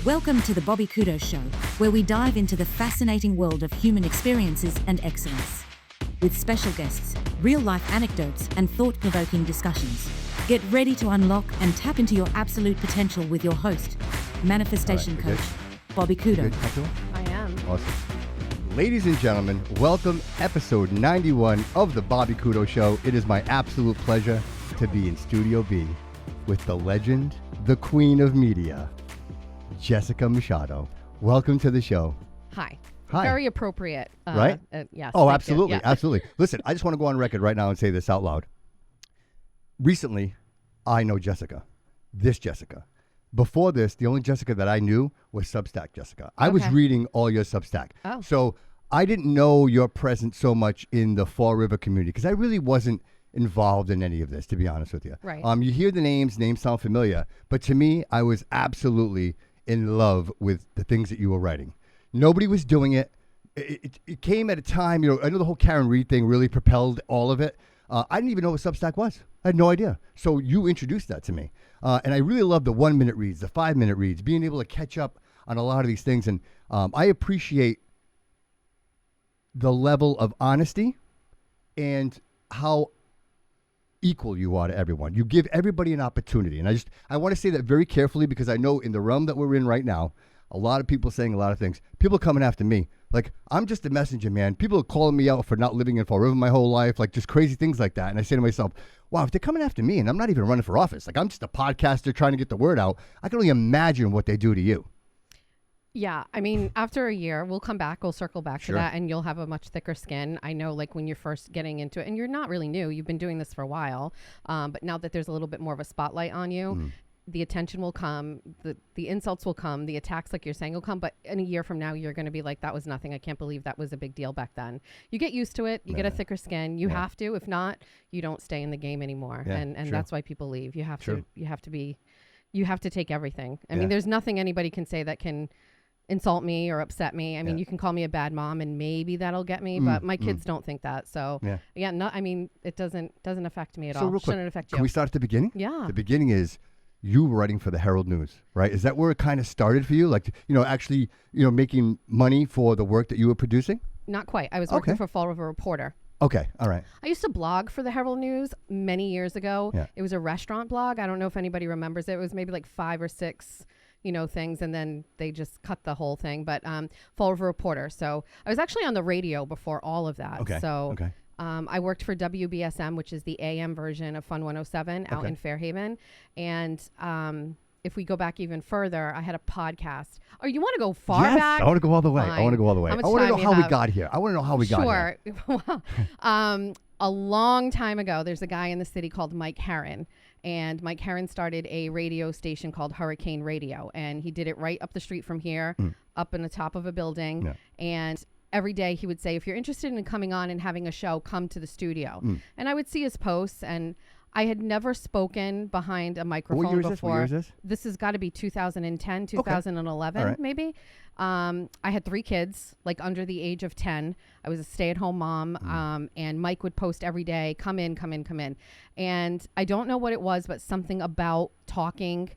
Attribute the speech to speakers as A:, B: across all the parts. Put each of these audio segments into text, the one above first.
A: Welcome to the Bobby Kudo Show, where we dive into the fascinating world of human experiences and excellence. With special guests, real-life anecdotes, and thought-provoking discussions. Get ready to unlock and tap into your absolute potential with your host, manifestation coach, Bobby Kudo.
B: I am.
C: Awesome. Ladies and gentlemen, welcome episode 91 of the Bobby Kudo Show. It is my absolute pleasure to be in Studio B with the legend, the queen of media, Jessica Machado. Welcome to the show.
B: Hi.
C: Hi.
B: Very appropriate.
C: Right?
B: Yes.
C: Oh, absolutely.
B: Yeah.
C: Absolutely. Listen, I just want to go on record right now and say this out loud. Recently, I know Jessica. This Jessica. Before this, the only Jessica that I knew was Substack Jessica. I was reading all your Substack.
B: Oh.
C: So I didn't know your presence so much in the Fall River community because I really wasn't involved in any of this, to be honest with you.
B: Right.
C: You hear the names sound familiar, but to me, I was absolutely in love with the things that you were writing. Nobody was doing it. It came at a time, I know the whole Karen Reed thing really propelled all of it. I didn't even know what Substack was. I had no idea. So you introduced that to me. And I really love the 1 minute reads, the 5 minute reads, being able to catch up on a lot of these things. And I appreciate the level of honesty and how equal you are to everyone. You give everybody an opportunity. And I want to say that very carefully because I know in the realm that we're in right now, a lot of people saying a lot of things. People coming after me. Like, I'm just a messenger, man. People are calling me out for not living in Fall River my whole life, like just crazy things like that. And I say to myself, wow, if they're coming after me and I'm not even running for office, like I'm just a podcaster trying to get the word out, I can only imagine what they do to you.
B: Yeah. I mean, after a year, we'll circle back
C: Sure.
B: to that, and you'll have a much thicker skin. I know, like, when you're first getting into it, and you're not really new, you've been doing this for a while, but now that there's a little bit more of a spotlight on you, the attention will come, the insults will come, the attacks, like you're saying, will come. But in a year from now, you're going to be like, that was nothing. I can't believe that was a big deal back then. You get used to it. You get a thicker skin. You have to. If not, you don't stay in the game anymore.
C: Yeah,
B: and that's why people leave. You have
C: True.
B: you have to take everything. I mean, there's nothing anybody can say that can insult me or upset me. I mean, you can call me a bad mom and maybe that'll get me, but my kids don't think that. So it doesn't affect me at all.
C: Real quick,
B: Shouldn't affect you.
C: Can we start at the beginning?
B: Yeah.
C: The beginning is you writing for the Herald News, right? Is that where it kind of started for you? Like, actually, making money for the work that you were producing?
B: Not quite. I was working for Fall River Reporter.
C: Okay. All right.
B: I used to blog for the Herald News many years ago.
C: Yeah.
B: It was a restaurant blog. I don't know if anybody remembers it. It was maybe like 5 or 6 things, and then they just cut the whole thing. But Fall River Reporter. So I was actually on the radio before all of that.
C: Okay.
B: So I worked for WBSM, which is the AM version of Fun 107 out in Fairhaven. And if we go back even further, I had a podcast. Oh, you want to go far back?
C: I want to go all the way.
B: Fine.
C: I want to go all the way.
B: How much
C: I want to
B: time
C: know
B: you
C: how we
B: have?
C: got here. I want to know how we got here.
B: Sure. A long time ago, there's a guy in the city called Mike Herron. And Mike Herron started a radio station called Hurricane Radio. And he did it right up the street from here, up in the top of a building. Yeah. And every day he would say, if you're interested in coming on and having a show, come to the studio. And I would see his posts, and I had never spoken behind a microphone
C: What year is
B: before.
C: What year is this?
B: This has got to be 2010, 2011, maybe. I had 3 kids, like under the age of 10. I was a stay-at-home mom, and Mike would post every day, come in. And I don't know what it was, but something about talking.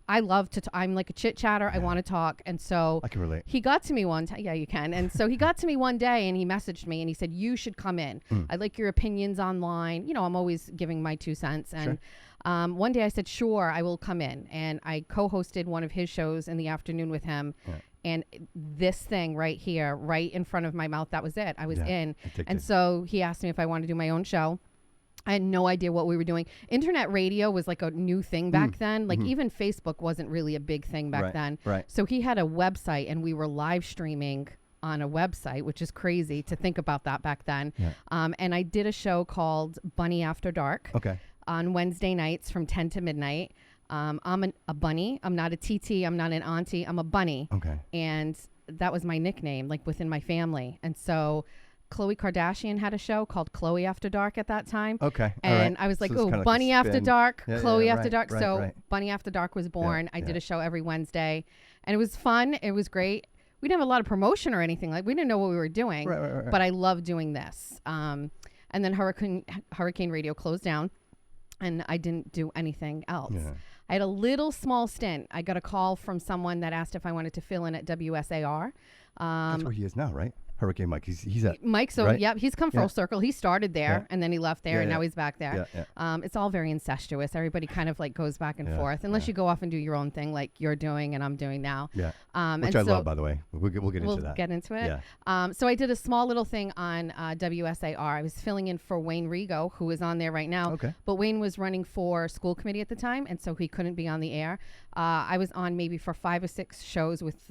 B: I love to, I'm like a chit chatter. Yeah. I want to talk. And so
C: I can relate.
B: He got to me one time. Yeah, you can. And so he got to me one day and he messaged me and he said, you should come in. I like your opinions online. I'm always giving my 2 cents. And one day I said, sure, I will come in. And I co-hosted one of his shows in the afternoon with him. Yeah. And this thing right here, right in front of my mouth, that was it. I was in. And so he asked me if I wanted to do my own show. I had no idea what we were doing. Internet radio was like a new thing back then. Like even Facebook wasn't really a big thing back then.
C: Right.
B: So he had a website and we were live streaming on a website, which is crazy to think about that back then. Yeah. And I did a show called Bunny After Dark on Wednesday nights from 10 to midnight. I'm a bunny. I'm not a TT. I'm not an auntie. I'm a bunny. Okay. And that was my nickname, like within my family. And so Khloe Kardashian had a show called Khloe After Dark at that time.
C: Okay.
B: And I was like,
C: so
B: Bunny After Dark, Khloe After
C: right,
B: Dark.
C: Right,
B: so
C: right.
B: Bunny After Dark was born. I did a show every Wednesday. And it was fun. It was great. We didn't have a lot of promotion or anything. Like, we didn't know what we were doing. Right. But I loved doing this. And then Hurricane Radio closed down. And I didn't do anything else. Yeah. I had a little small stint. I got a call from someone that asked if I wanted to fill in at WSAR.
C: That's where he is now, right? Hurricane Mike. He's at
B: Mike. So
C: right?
B: yep, he's come full circle. He started there and then he left there, and now he's back there. It's all very incestuous. Everybody kind of like goes back and forth, unless you go off and do your own thing, like you're doing and I'm doing now.
C: Yeah. Which I love, by the way. We'll get into that.
B: We'll get into it.
C: Yeah.
B: So I did a small little thing on WSAR. I was filling in for Wayne Rigo, who is on there right now.
C: Okay.
B: But Wayne was running for school committee at the time, and so he couldn't be on the air. I was on maybe for 5 or 6 shows with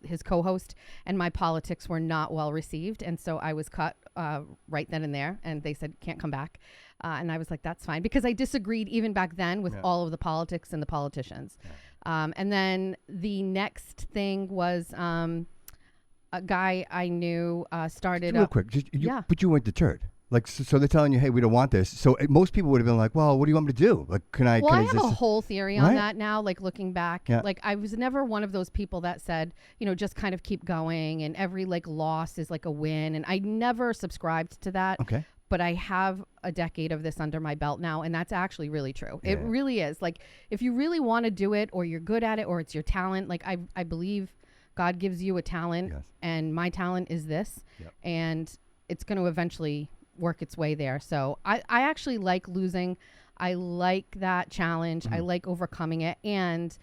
B: his co-host, and my politics were not well received, and so I was cut right then and there, and they said can't come back, and I was like, that's fine, because I disagreed even back then with all of the politics and the politicians. And then the next thing was a guy I knew started
C: real quick, but you went to church. Like, so they're telling you, hey, we don't want this. So most people would have been like, well, what do you want me to do? Like, can I?
B: Well, I have a whole theory on that now, like looking back.
C: Yeah.
B: Like, I was never one of those people that said, just kind of keep going, and every like loss is like a win. And I never subscribed to that. Okay. But I have a decade of this under my belt now, and that's actually really true. Yeah. It really is. Like, if you really want to do it, or you're good at it, or it's your talent, like I believe God gives you a talent, and my talent is this, and it's going to eventually work its way there. So I actually like losing. I like that challenge. I like overcoming it. And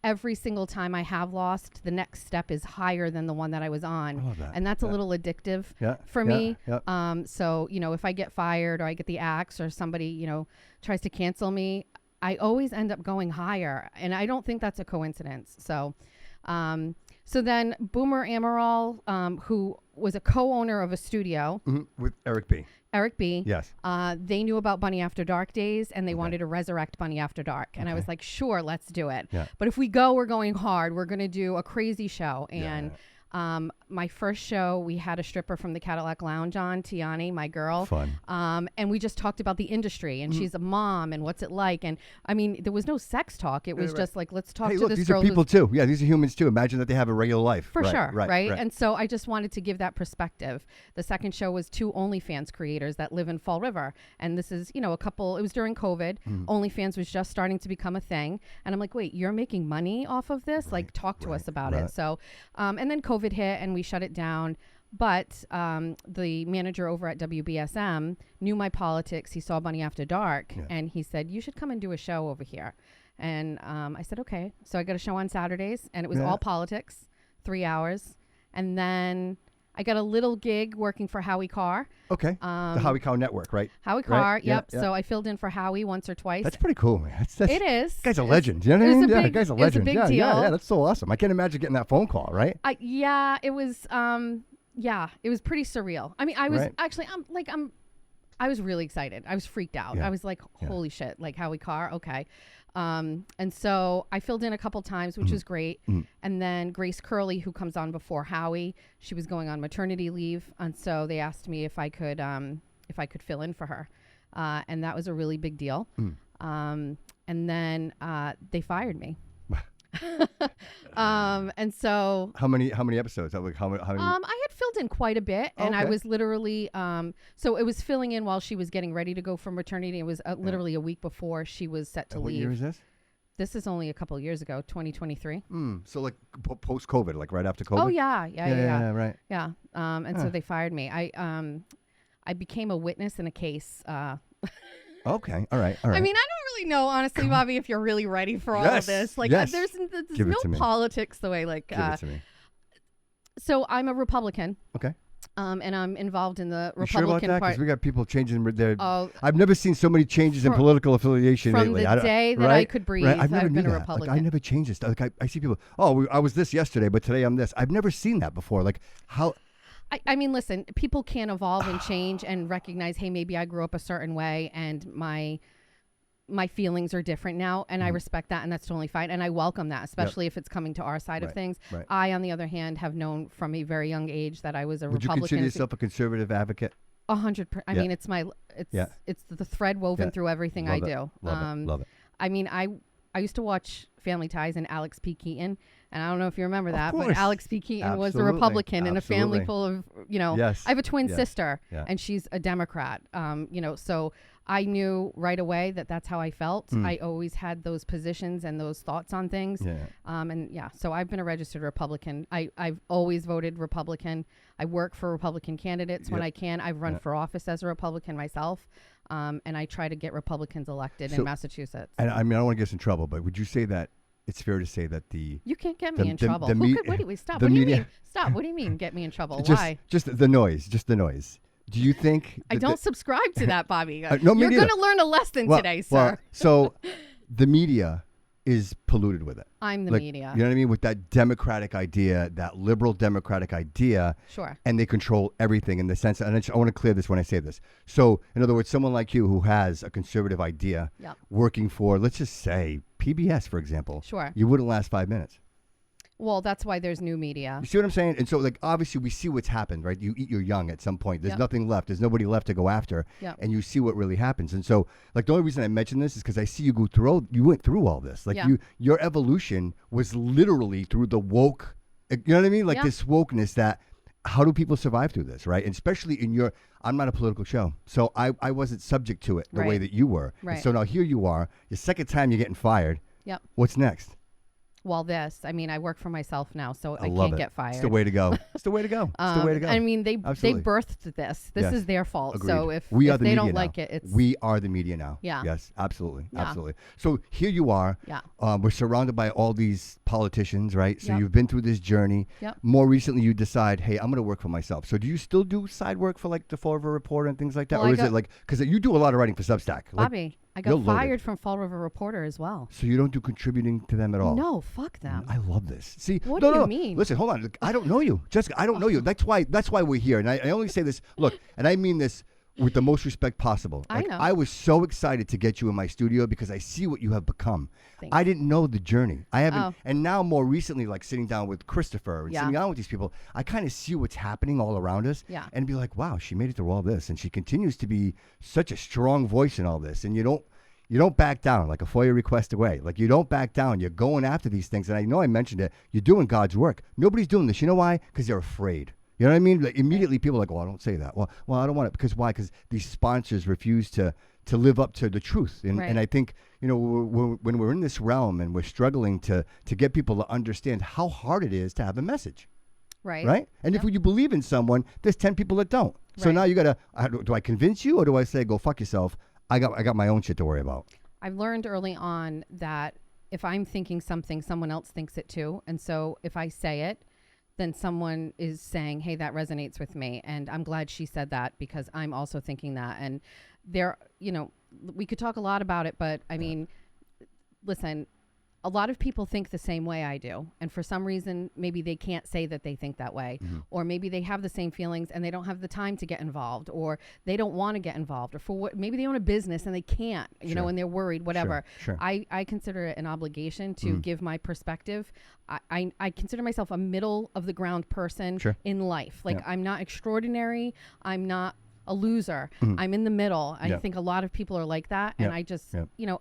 B: every single time I have lost, the next step is higher than the one that I was on.
C: I love that.
B: And that's a little addictive for me. So, if I get fired or I get the axe or somebody, tries to cancel me, I always end up going higher. And I don't think that's a coincidence. So, so then Boomer Amaral, who was a co-owner of a studio.
C: With Eric B.
B: Yes. They knew about Bunny After Dark days, and they wanted to resurrect Bunny After Dark. And I was like, sure, let's do it. Yeah. But if we go, we're going hard. We're going to do a crazy show. And my first show, we had a stripper from the Cadillac Lounge on, Tiani, my girl.
C: Fun.
B: And we just talked about the industry, and she's a mom, and what's it like. And I mean, there was no sex talk. It was just like, let's talk to this
C: these
B: girl.
C: These are people too. Yeah, these are humans too. Imagine that they have a regular life.
B: For sure. Right. And so I just wanted to give that perspective. The second show was 2 OnlyFans creators that live in Fall River. And this is, it was during COVID. OnlyFans was just starting to become a thing. And I'm like, wait, you're making money off of this? Like, talk to us about it. So, and then COVID hit and we shut it down. But the manager over at WBSM knew my politics. He saw Bunny After Dark, and he said, you should come and do a show over here. And I said, okay. So I got a show on Saturdays, and it was all politics, 3 hours. And then I got a little gig working for Howie Carr.
C: Okay. The Howie Carr Network, right?
B: Howie Carr, yep. So I filled in for Howie once or twice.
C: That's pretty cool, man. It
B: is.
C: This guy's a legend. You know what I mean? The guy's a legend.
B: It was a big deal.
C: Yeah, that's so awesome. I can't imagine getting that phone call, right?
B: It was, it was pretty surreal. I mean, I was actually, I was really excited. I was freaked out. I was like, holy shit, like Howie Carr, okay. And so I filled in a couple times, which was great. And then Grace Curley, who comes on before Howie, she was going on maternity leave. And so they asked me if I could fill in for her. And that was a really big deal. And then they fired me. And so
C: how many episodes? How many?
B: I had filled in quite a bit, and I was literally so it was filling in while she was getting ready to go for maternity. It was literally a week before she was set to leave.
C: What year is this?
B: This is only a couple of years ago, 2023.
C: So like post COVID, like right after COVID.
B: Oh yeah,
C: right.
B: Yeah. And so they fired me. I became a witness in a case.
C: Okay. All right.
B: I mean, I don't really know, honestly, Bobby, if you're really ready for all of this. Like, there's no politics the way, like.
C: Give it to me.
B: So I'm a Republican.
C: Okay.
B: And I'm involved in the
C: Republican
B: Republican
C: part. Because
B: part.
C: we got people changing their. I've never seen so many changes in political affiliation
B: from
C: lately.
B: the day that I could breathe,
C: I've
B: been a
C: that.
B: Republican.
C: Like, I never changed this. Like I see people. I was this yesterday, but today I'm this. I've never seen that before. Like how.
B: I mean, listen, people can evolve and change and recognize, hey, maybe I grew up a certain way and my feelings are different now, and I respect that, and that's totally fine, and I welcome that, especially if it's coming to our side of things. Right. I, on the other hand, have known from a very young age that I was a Republican.
C: Would you consider yourself a conservative advocate?
B: 100%. I mean, it's the thread woven through everything I do.
C: Love it.
B: I mean, I used to watch Family Ties and Alex P. Keaton, and I don't know if you remember that, but Alex P. Keaton was a Republican in a family full of, I have a twin sister, and she's a Democrat, so I knew right away that that's how I felt. I always had those positions and those thoughts on things. So I've been a registered Republican. I've always voted Republican. I work for Republican candidates when I can. I've run for office as a Republican myself. And I try to get Republicans elected in Massachusetts.
C: And I mean, I don't want to get us in trouble, but would you say that it's fair to say that
B: you can't get me in trouble. Stop. What do you mean? Stop. What do you mean get me in trouble? Why?
C: Just the noise. Just the noise. Do you think...
B: I don't subscribe to that, Bobby.
C: No,
B: You're going to learn a lesson today, sir.
C: Well, so the media is polluted with it.
B: I'm the media.
C: You know what I mean? With that democratic idea, that liberal democratic idea.
B: Sure.
C: And they control everything in the sense, and I want to clear this when I say this. So, in other words, someone like you who has a conservative idea working for, let's just say, PBS, for example.
B: Sure.
C: You wouldn't last 5 minutes.
B: Well, that's why there's new media.
C: You see what I'm saying? And so, like, obviously, we see what's happened, right? You eat your young at some point. There's nothing left. There's nobody left to go after. And you see what really happens. And so, like, the only reason I mention this is because I see you you went through all this. Like, your evolution was literally through the woke, you know what I mean? Like, this wokeness that, how do people survive through this, right? And especially in I'm not a political show. So I wasn't subject to it the way that you were.
B: Right.
C: And so now here you are, your second time you're getting fired.
B: Yep.
C: What's next?
B: Well, I work for myself now, so I
C: love
B: can't
C: it.
B: get fired.
C: It's the way to go. It's the way to go. It's the way to go.
B: I mean, they birthed this. This is their fault.
C: Agreed.
B: So if
C: they
B: don't
C: now.
B: like it,
C: we are the media now.
B: Yeah.
C: Yes, absolutely. Yeah. Absolutely. So here you are.
B: Yeah.
C: We're surrounded by all these politicians, right? So you've been through this journey.
B: Yep.
C: More recently, you decide, hey, I'm going to work for myself. So do you still do side work for like the Fall River Reporter and things like that?
B: Well,
C: or is it like, because you do a lot of writing for Substack.
B: Bobby, I got fired from Fall River Reporter as well.
C: So you don't do contributing to them at all?
B: No, fuck them.
C: I love this. See,
B: what do you mean?
C: Listen, hold on. I don't know you, Jessica. I don't know you. That's why we're here. And I only say this. Look, and I mean this with the most respect possible.
B: I know.
C: I was so excited to get you in my studio because I see what you have become.
B: Thanks.
C: I didn't know the journey. I haven't, and now more recently, like sitting down with Christopher and sitting down with these people, I kind of see what's happening all around us, and be like, wow, she made it through all this, and she continues to be such a strong voice in all this, and you don't back down like a FOIA request away. Like you don't back down. You're going after these things, and I know I mentioned it. You're doing God's work. Nobody's doing this. You know why? Because they're afraid. You know what I mean? Like immediately people are like, well, I don't say that. Well, I don't want it. Because why? Because these sponsors refuse to live up to the truth. And I think, when we're in this realm and we're struggling to get people to understand how hard it is to have a message. Right? And if you believe in someone, there's 10 people that don't. So now you got to, do I convince you or do I say, go fuck yourself? I got my own shit to worry about.
B: I've learned early on that if I'm thinking something, someone else thinks it too. And so if I say it, then someone is saying, hey, that resonates with me. And I'm glad she said that because I'm also thinking that. And we could talk a lot about it, but I mean, listen, a lot of people think the same way I do. And for some reason, maybe they can't say that they think that way. Or maybe they have the same feelings and they don't have the time to get involved, or they don't want to get involved, or for what, maybe they own a business and they can't, and they're worried, whatever.
C: Sure.
B: I consider it an obligation to give my perspective. I consider myself a middle of the ground person in life. Like I'm not extraordinary. I'm not a loser. I'm in the middle. I think a lot of people are like that. And I just,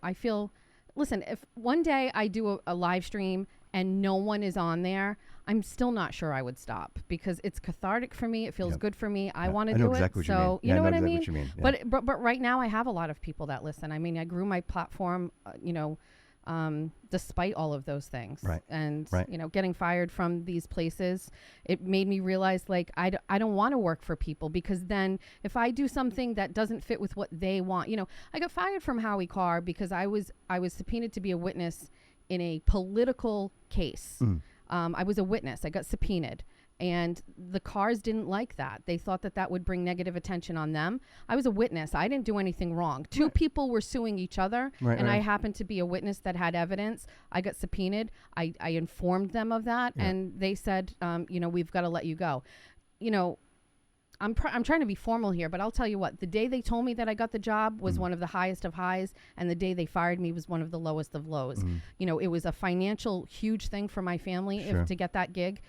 B: I feel, listen, if one day I do a live stream and no one is on there, I'm still not sure I would stop because it's cathartic for me. It feels good for me. I want to do
C: exactly
B: it.
C: What
B: So
C: you know
B: what I
C: exactly
B: mean?
C: What you mean.
B: But right now I have a lot of people that listen. I mean, I grew my platform, despite all of those things.
C: Right.
B: And, getting fired from these places, it made me realize like, I don't want to work for people because then if I do something that doesn't fit with what they want, I got fired from Howie Carr because I was subpoenaed to be a witness in a political case. I was a witness. I got subpoenaed. And the Carrs didn't like that. They thought that would bring negative attention on them. I was a witness. I didn't do anything wrong. Two people were suing each other, and I happened to be a witness that had evidence. I got subpoenaed. I informed them of that, and they said, we've got to let you go. I'm trying to be formal here, but I'll tell you what, the day they told me that I got the job was one of the highest of highs, and the day they fired me was one of the lowest of lows. It was a financial huge thing for my family to get that gig.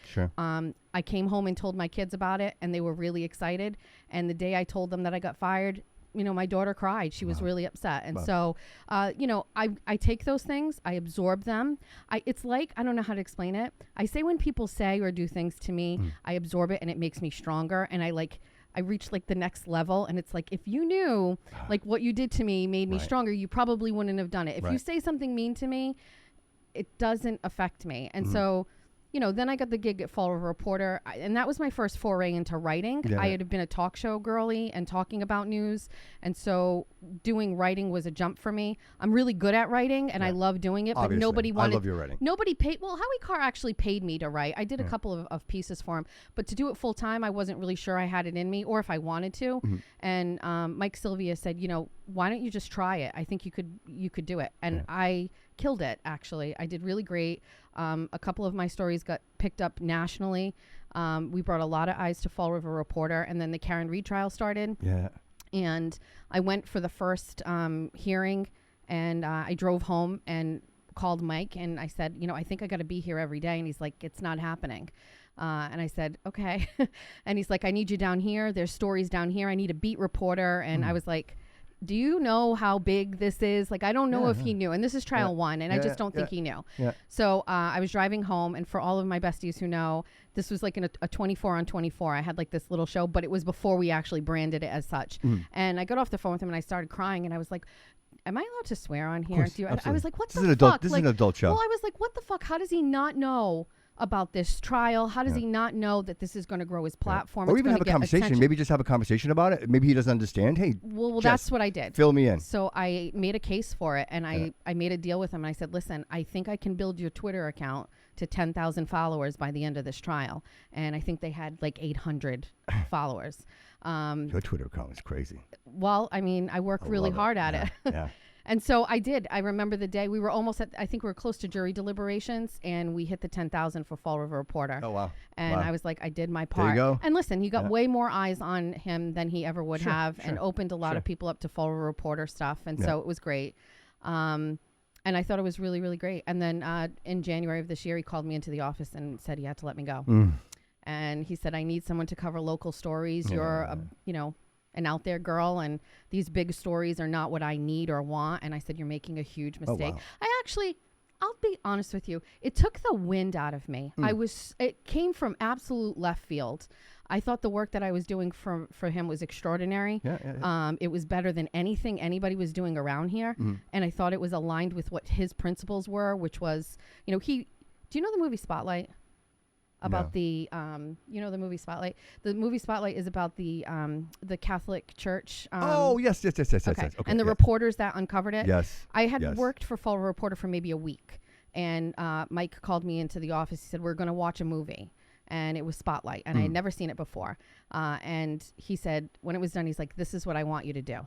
B: I came home and told my kids about it, and they were really excited. And the day I told them that I got fired, my daughter cried. She was really upset. And so, I take those things, I absorb them. It's like, I don't know how to explain it. I say when people say or do things to me, I absorb it and it makes me stronger. And I I reached like the next level. And it's like, if you knew like what you did to me made me stronger, you probably wouldn't have done it. If you say something mean to me, it doesn't affect me. And so, you know, then I got the gig at Fall River Reporter, and that was my first foray into writing. I had been a talk show girly and talking about news, and so doing writing was a jump for me. I'm really good at writing, and I love doing it,
C: Obviously.
B: but nobody wanted...
C: I love your writing.
B: Nobody paid... Well, Howie Carr actually paid me to write. I did a couple of pieces for him, but to do it full time, I wasn't really sure I had it in me, or if I wanted to. And Mike Sylvia said, you know, why don't you just try it? I think you could do it. And I killed it, actually. I did really great. A couple of my stories got picked up nationally. We brought a lot of eyes to Fall River Reporter, and then the Karen Reed trial started. Yeah. And I went for the first hearing, and I drove home and called Mike, and I said, you know, I think I got to be here every day. And he's like, it's not happening. And I said, okay. And he's like, I need you down here. There's stories down here. I need a beat reporter. And I was like, do you know how big this is? Like, I don't know if he knew. And this is trial one, and I just don't think he knew. So I was driving home, and for all of my besties who know, this was like a 24 on 24. I had like this little show, but it was before we actually branded it as such. And I got off the phone with him, and I started crying, and I was like, am I allowed to swear on here? I was like, what the fuck?
C: This is an adult show.
B: Well, I was like, what the fuck? How does he not know about this trial? How does he not know that this is going to grow his platform?
C: Or even have a conversation. Attention. Maybe just have a conversation about it. Maybe he doesn't understand. Hey,
B: well, that's what I did.
C: Fill me in.
B: So I made a case for it, and I made a deal with him. And I said, listen, I think I can build your Twitter account to 10,000 followers by the end of this trial. And I think they had like 800 followers.
C: Your Twitter account is crazy.
B: Well, I mean, I work really hard at it. Yeah. And so I did. I remember the day we were almost at, I think we were close to jury deliberations, and we hit the 10,000 for Fall River Reporter.
C: Oh, wow.
B: And I was like, I did my part.
C: There you go.
B: And listen, he got way more eyes on him than he ever would have, and opened a lot of people up to Fall River Reporter stuff. And so it was great. And I thought it was really, really great. And then in January of this year, he called me into the office and said he had to let me go. And he said, I need someone to cover local stories. You're, you know, an out there girl, and these big stories are not what I need or want. And I said, you're making a huge mistake. I'll be honest with you. It took the wind out of me. It came from absolute left field. I thought the work that I was doing for him was extraordinary. It was better than anything anybody was doing around here. And I thought it was aligned with what his principles were, which was, you know, do you know the movie Spotlight? About the the movie Spotlight. The movie Spotlight is about the Catholic Church.
C: Yes. Okay.
B: And the reporters that uncovered it.
C: Yes.
B: I had worked for Fall River Reporter for maybe a week, and Mike called me into the office. He said, we're going to watch a movie, and it was Spotlight, and I had never seen it before. And he said, when it was done, he's like, this is what I want you to do.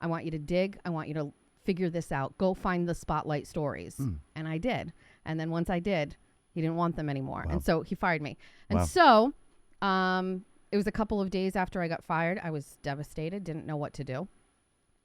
B: I want you to dig. I want you to figure this out. Go find the Spotlight stories. And I did. And then once I did, he didn't want them anymore. Wow. And so he fired me. And so it was a couple of days after I got fired. I was devastated, didn't know what to do.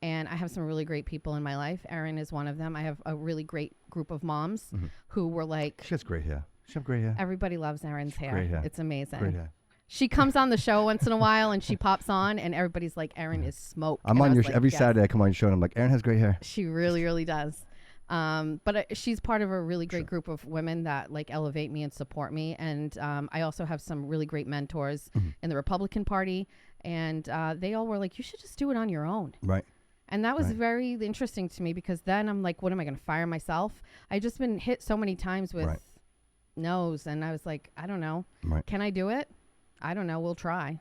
B: And I have some really great people in my life. Erin is one of them. I have a really great group of moms who were like...
C: She has great hair. Great hair.
B: Everybody loves Erin's hair.
C: Great hair.
B: It's amazing.
C: Great hair.
B: She comes on the show once in a while, and she pops on, and everybody's like, Erin is smoke.
C: I'm on your every Saturday. I come on your show, and I'm like, Erin has great hair.
B: She really, really does. But she's part of a really great group of women that like elevate me and support me. And I also have some really great mentors in the Republican Party. And they all were like, you should just do it on your own.
C: Right.
B: And that was very interesting to me, because then I'm like, what am I going to fire myself? I just been hit so many times with no's. And I was like, I don't know. Right. Can I do it? I don't know. We'll try.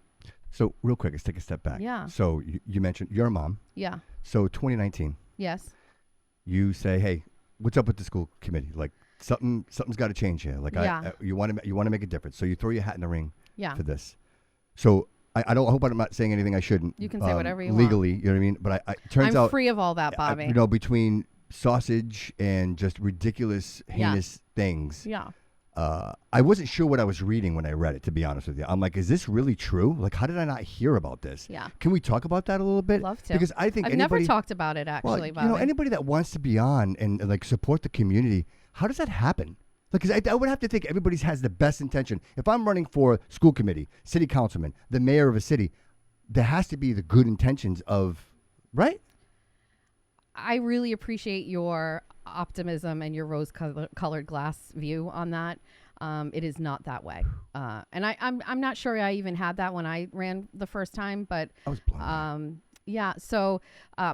C: So real quick, let's take a step back.
B: Yeah.
C: So you mentioned you're a mom.
B: Yeah.
C: So 2019.
B: Yes.
C: You say, hey, what's up with the school committee? Like something's got to change here. Like you want to make a difference. So you throw your hat in the ring for this. So I hope I'm not saying anything I shouldn't.
B: You can say whatever you
C: legally,
B: want.
C: You know what I mean? But it turns out
B: I'm free of all that, Bobby.
C: Between sausage and just ridiculous, heinous things.
B: Yeah.
C: I wasn't sure what I was reading when I read it, to be honest with you. I'm like, is this really true? Like, how did I not hear about this?
B: Yeah.
C: Can we talk about that a little bit?
B: Love to.
C: Because I think
B: I've never talked about it, actually, Bobby.
C: You know, anybody that wants to be on and like support the community, how does that happen? Like, 'cause I would have to think everybody has the best intention. If I'm running for school committee, city councilman, the mayor of a city, there has to be the good intentions of, right?
B: I really appreciate your optimism and your rose-colored glass view on that. It is not that way. And I'm not sure I even had that when I ran the first time, but
C: I was blown.
B: yeah. So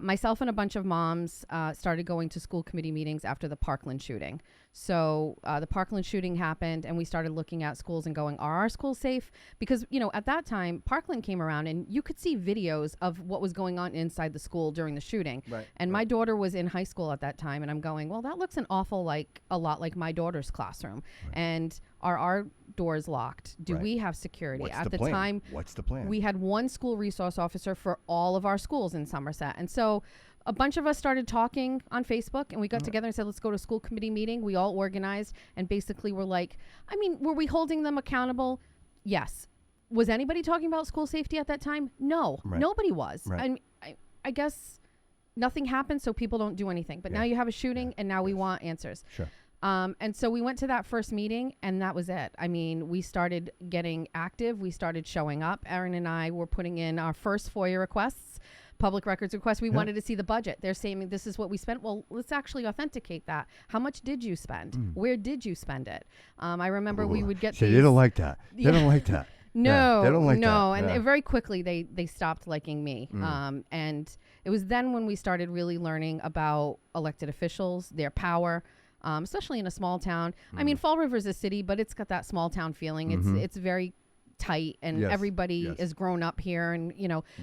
B: myself and a bunch of moms started going to school committee meetings after the Parkland shooting. So the Parkland shooting happened, and we started looking at schools and going, are our schools safe? Because, at that time, Parkland came around, and you could see videos of what was going on inside the school during the shooting.
C: Right,
B: and my daughter was in high school at that time, and I'm going, well, that looks a lot like my daughter's classroom.
C: Right.
B: And are our doors locked? Do
C: Right.
B: we have security?
C: What's
B: At
C: the
B: the
C: plan?
B: time,
C: What's the plan?
B: we had one school resource officer for all of our schools in Somerset. And so a bunch of us started talking on Facebook, and we got together and said, let's go to a school committee meeting. We all organized, and basically were like, were we holding them accountable? Yes. Was anybody talking about school safety at that time? No,
C: Right.
B: nobody was.
C: Right.
B: I guess nothing happened, so people don't do anything. But
C: Yeah.
B: now you have a shooting,
C: Yeah.
B: and now we want answers.
C: Sure.
B: And so we went to that first meeting, and that was it. We started getting active. We started showing up. Erin and I were putting in our first FOIA requests, public records requests. We wanted to see the budget. They're saying this is what we spent. Well, let's actually authenticate that. How much did you spend? Where did you spend it? I remember we would get
C: See,
B: these.
C: they don't like that. They don't like that.
B: No,
C: Yeah, they don't like
B: no,
C: that.
B: and
C: Yeah.
B: very quickly they stopped liking me. And it was then when we started really learning about elected officials, their power, especially in a small town. Fall River is a city, but it's got that small town feeling. It's very tight, and
C: Yes,
B: everybody
C: yes.
B: is grown up here, and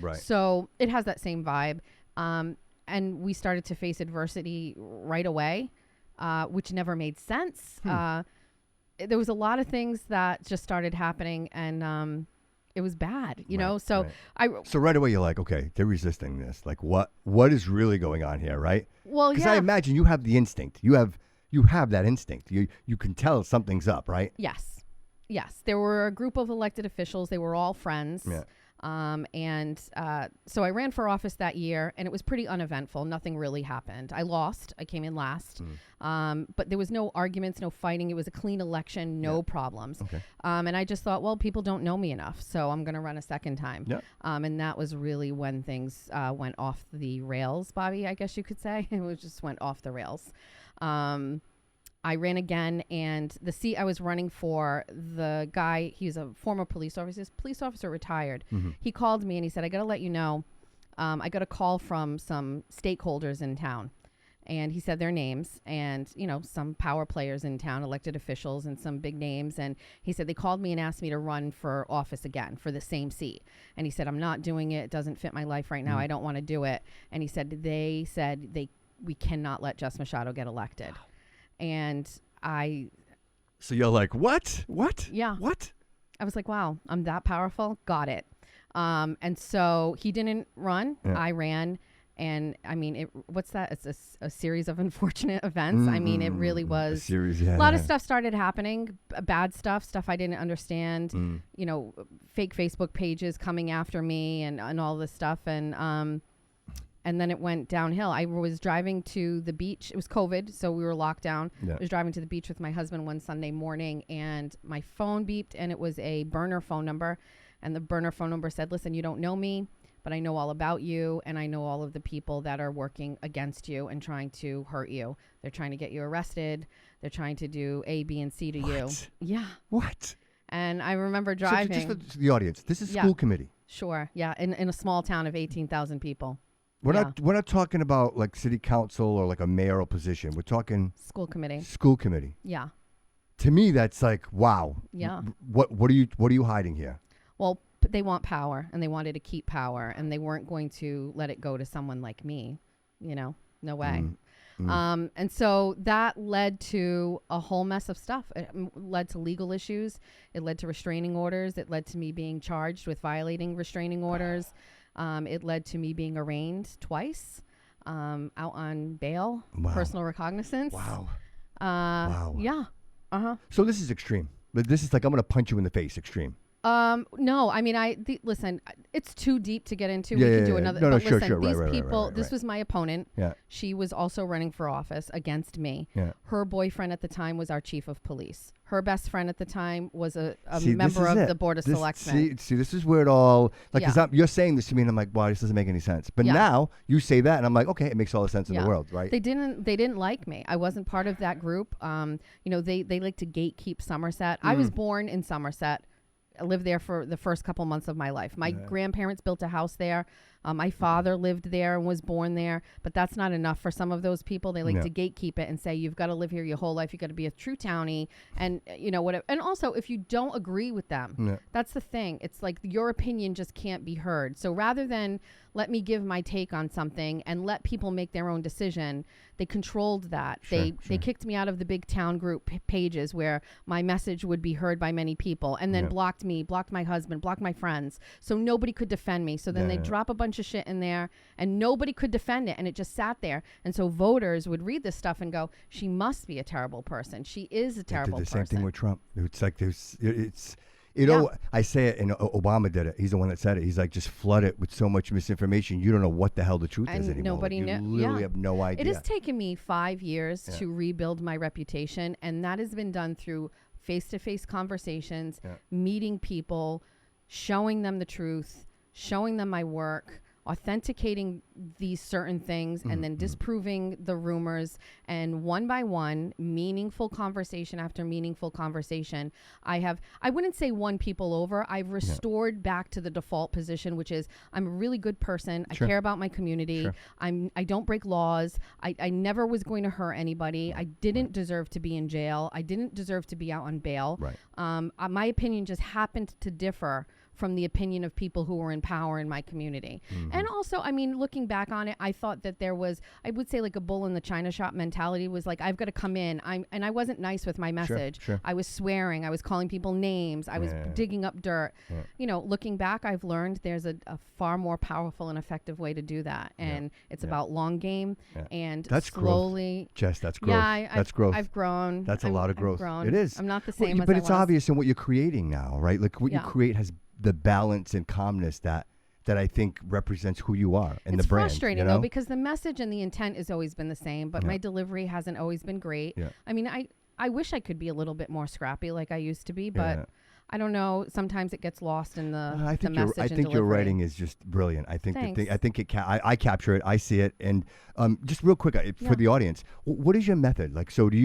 C: Right.
B: so it has that same vibe. And we started to face adversity right away, which never made sense. There was a lot of things that just started happening, and it was bad, So
C: Right. So right away you're like, okay, they're resisting this. Like, what is really going on here, right?
B: Well,
C: Because
B: yeah.
C: I imagine you have the instinct. You have that instinct. You can tell something's up, right?
B: Yes. There were a group of elected officials. They were all friends.
C: Yeah.
B: So I ran for office that year, and it was pretty uneventful. Nothing really happened. I lost. I came in last. But there was no arguments, no fighting. It was a clean election, no problems.
C: Okay.
B: And I just thought, well, people don't know me enough, so I'm going to run a second time.
C: Yeah.
B: And that was really when things went off the rails, Bobby, I guess you could say. It just went off the rails. I ran again, and the seat I was running for, the guy, he's a former police officer. His police officer retired. He called me and he said, I got to let you know, I got a call from some stakeholders in town. And he said their names and, some power players in town, elected officials and some big names. And he said, they called me and asked me to run for office again for the same seat. And he said, I'm not doing it. It doesn't fit my life right now. I don't want to do it. And he said, we cannot let Jess Machado get elected. And
C: So you're like, what?
B: Yeah.
C: What?
B: I was like, wow, I'm that powerful. Got it. And so he didn't run.
C: Yeah.
B: I ran. And what's that? It's a series of unfortunate events. It really was.
C: A series, yeah.
B: A lot of stuff started happening, bad stuff I didn't understand. Fake Facebook pages coming after me and all this stuff. And then it went downhill. I was driving to the beach. It was COVID, so we were locked down.
C: Yeah.
B: I was driving to the beach with my husband one Sunday morning, and my phone beeped, and it was a burner phone number. And the burner phone number said, listen, you don't know me, but I know all about you, and I know all of the people that are working against you and trying to hurt you. They're trying to get you arrested. They're trying to do A, B, and C to you. Yeah.
C: What?
B: And I remember
C: So
B: driving.
C: just for the audience, this is school committee.
B: Sure. Yeah. In a small town of 18,000 people.
C: We're not talking about like city council or like a mayoral position. We're talking
B: School committee.
C: School committee.
B: Yeah.
C: To me, that's like, wow.
B: Yeah.
C: What are you hiding here?
B: Well, they want power, and they wanted to keep power, and they weren't going to let it go to someone like me. No way. And so that led to a whole mess of stuff. It led to legal issues. It led to restraining orders. It led to me being charged with violating restraining orders. It led to me being arraigned twice, out on bail, personal recognizance.
C: Wow.
B: Wow. Yeah.
C: So this is extreme. But this is like, I'm going to punch you in the face extreme.
B: No, I mean, listen, it's too deep to get into.
C: Yeah,
B: We
C: yeah,
B: can do
C: yeah.
B: another.
C: No,
B: but
C: sure,
B: listen,
C: sure.
B: these
C: Right,
B: people, this
C: right.
B: was my opponent.
C: Yeah.
B: She was also running for office against me.
C: Yeah.
B: Her boyfriend at the time was our chief of police. Her best friend at the time was a
C: See,
B: member
C: this is
B: of
C: it.
B: the board of
C: This-
B: selectmen.
C: See, this is where it all, like,
B: Yeah.
C: 'cause you're saying this to me and I'm like, wow, this doesn't make any sense. But
B: Yeah.
C: now you say that and I'm like, okay, it makes all the sense in
B: Yeah.
C: the world, right?
B: They didn't like me. I wasn't part of that group. They like to gatekeep Somerset. I was born in Somerset. I lived there for the first couple months of my life. My grandparents built a house there. My father lived there and was born there, but that's not enough for some of those people. They like to gatekeep it and say, you've got to live here your whole life. You've got to be a true townie. And, whatever. And also, if you don't agree with them, that's the thing. It's like your opinion just can't be heard. So rather than let me give my take on something and let people make their own decision, they controlled that. They kicked me out of the big town group pages where my message would be heard by many people, and then blocked me, blocked my husband, blocked my friends. So nobody could defend me. So then they drop a bunch of shit in there and nobody could defend it. And it just sat there. And so voters would read this stuff and go, she must be a terrible person. She is a terrible person.
C: They did the same thing with Trump. It's like
B: Yeah.
C: I say it, and Obama did it. He's the one that said it. He's like, just flood it with so much misinformation. You don't know what the hell the truth is
B: And
C: anymore.
B: nobody
C: you
B: kn-
C: literally
B: yeah.
C: have no idea.
B: It has taken me 5 years to rebuild my reputation, and that has been done through face-to-face conversations, meeting people, showing them the truth, showing them my work, authenticating these certain things, and then disproving the rumors. And one by one, meaningful conversation after meaningful conversation, I wouldn't say won people over. I've restored back to the default position, which is I'm a really good person. I care about my community. I don't break laws. I never was going to hurt anybody. I didn't deserve to be in jail. I didn't deserve to be out on bail. My opinion just happened to differ from the opinion of people who were in power in my community. And also, I mean, looking back on it, I thought that there was, I would say, like a bull in the china shop mentality was like, I've got to come in. And I wasn't nice with my message. I was swearing. I was calling people names. I was digging up dirt. Looking back, I've learned there's a far more powerful and effective way to do that. And it's about long game and
C: that's
B: slowly.
C: Growth. Jess, that's growth.
B: Yeah,
C: that's growth.
B: I've grown.
C: That's a lot of growth. It is.
B: I'm not the same as
C: but
B: I
C: it's
B: was.
C: obvious in what you're creating now, right? Like what you create has the balance and calmness that I think represents who you are and
B: it's
C: the brand.
B: It's frustrating though, because the message and the intent has always been the same, but my delivery hasn't always been great. I mean, I wish I could be a little bit more scrappy like I used to be, but I don't know. Sometimes it gets lost in the message.
C: I think your writing is just brilliant. I think I capture it. I see it. And just real quick for the audience, what is your method? Like, so what do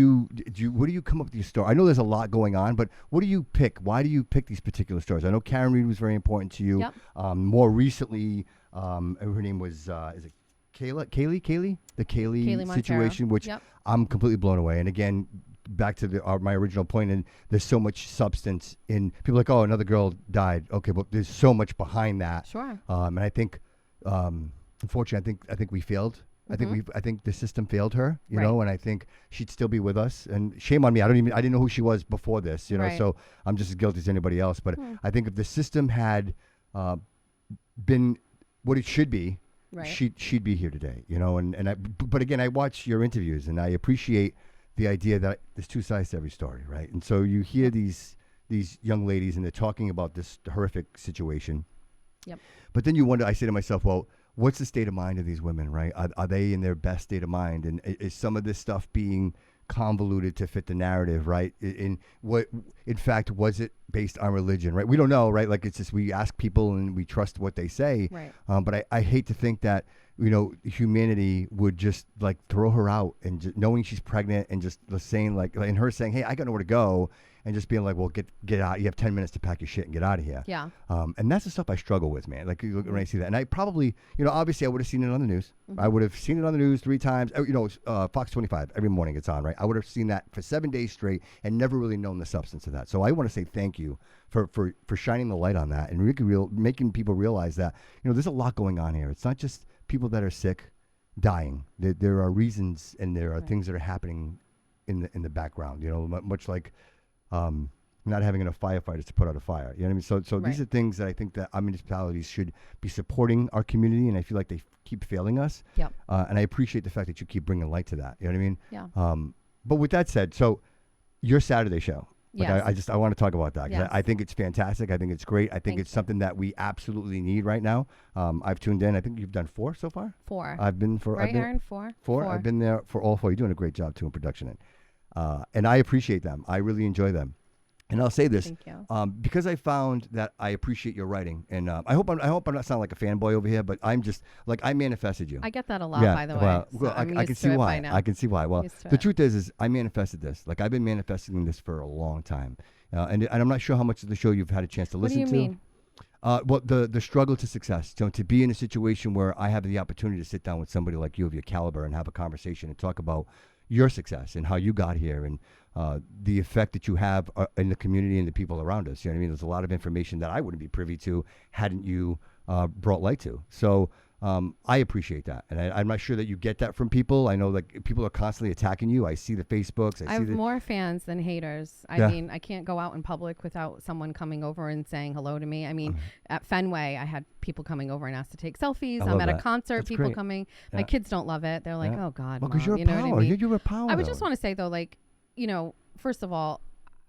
C: you come up with your story? I know there's a lot going on, but what do you pick? Why do you pick these particular stories? I know Karen Reed was very important to you. More recently, her name was is it Kaylee? The Kaylee situation, which I'm completely blown away. And again, back to my original point, and there's so much substance in people like, oh, another girl died. Okay, but there's so much behind that.
B: Sure.
C: And I think, unfortunately, I think we failed. I think the system failed her, you know, and I think she'd still be with us. And shame on me. I didn't know who she was before this, you know, so I'm just as guilty as anybody else. But I think if the system had been what it should be, she'd be here today, you know. But again, I watch your interviews and I appreciate the idea that there's two sides to every story, right? And so you hear these young ladies and they're talking about this horrific situation. But then you wonder, I say to myself, well, what's the state of mind of these women, right? Are they in their best state of mind? And is some of this stuff being convoluted to fit the narrative, right? In fact, was it based on religion, right? We don't know, right? Like, it's just, we ask people and we trust what they say. But I hate to think that, you know, humanity would just like throw her out and just knowing she's pregnant and just saying like, and her saying, hey, I got nowhere to go, and just being like, well, get out. You have 10 minutes to pack your shit and get out of here. And that's the stuff I struggle with, man. Like, when I see that, and I probably, you know, obviously I would have seen it on the news. I would have seen it on the news 3 times. You know, Fox 25 every morning it's on, right? I would have seen that for 7 days straight and never really known the substance of that. So I want to say thank you for shining the light on that and really making people realize that, you know, there's a lot going on here. It's not just people that are sick dying. There are reasons and there are things that are happening in the background, you know, much like not having enough firefighters to put out a fire. You know what I mean? So these are things that I think that our municipalities should be supporting our community, and I feel like they keep failing us. And I appreciate the fact that you keep bringing light to that. You know what I mean? But with that said, so your Saturday show, Like
B: Yes.
C: I want to talk about that 'cause
B: Yes.
C: I think it's fantastic. I think it's great. I think
B: Thank
C: it's
B: you.
C: something that we absolutely need right now. I've tuned in. I think you've done 4 so far.
B: 4.
C: I've been for
B: Right,
C: I've been,
B: Aaron? 4?
C: 4. I've been there for all 4. You're doing a great job too in production, and I appreciate them. I really enjoy them. And I'll say this,
B: Thank you.
C: because I found that I appreciate your writing, and I hope I'm not sounding like a fanboy over here, but I'm just like I manifested you.
B: I get that a lot,
C: Yeah,
B: by the way.
C: well,
B: so
C: well,
B: I'm
C: I
B: used
C: can
B: to
C: see
B: it
C: why.
B: by now.
C: I can see why. Well,
B: Used to
C: the
B: it.
C: truth is I manifested this. Like I've been manifesting this for a long time, and I'm not sure how much of the show you've had a chance to
B: What do
C: listen
B: you
C: to.
B: mean?
C: Well, the struggle to success, to be in a situation where I have the opportunity to sit down with somebody like you of your caliber and have a conversation and talk about your success and how you got here and the effect that you have in the community and the people around us. You know what I mean? There's a lot of information that I wouldn't be privy to hadn't you brought light to. So I appreciate that, and I'm not sure that you get that from people. I know like people are constantly attacking you. I see the Facebooks.
B: I have more fans than haters. I
C: Yeah.
B: mean, I can't go out in public without someone coming over and saying hello to me. I mean, at Fenway, I had people coming over and asked to take selfies.
C: I
B: I'm
C: love
B: at a
C: that.
B: concert,
C: That's
B: people
C: great.
B: coming.
C: Yeah.
B: My kids don't love it. They're like,
C: Yeah.
B: oh, God,
C: Well, because
B: Mom.
C: you're a
B: You know
C: power.
B: what I mean?
C: You're a power.
B: I would
C: though.
B: just want to say, though, like, you know, first of all,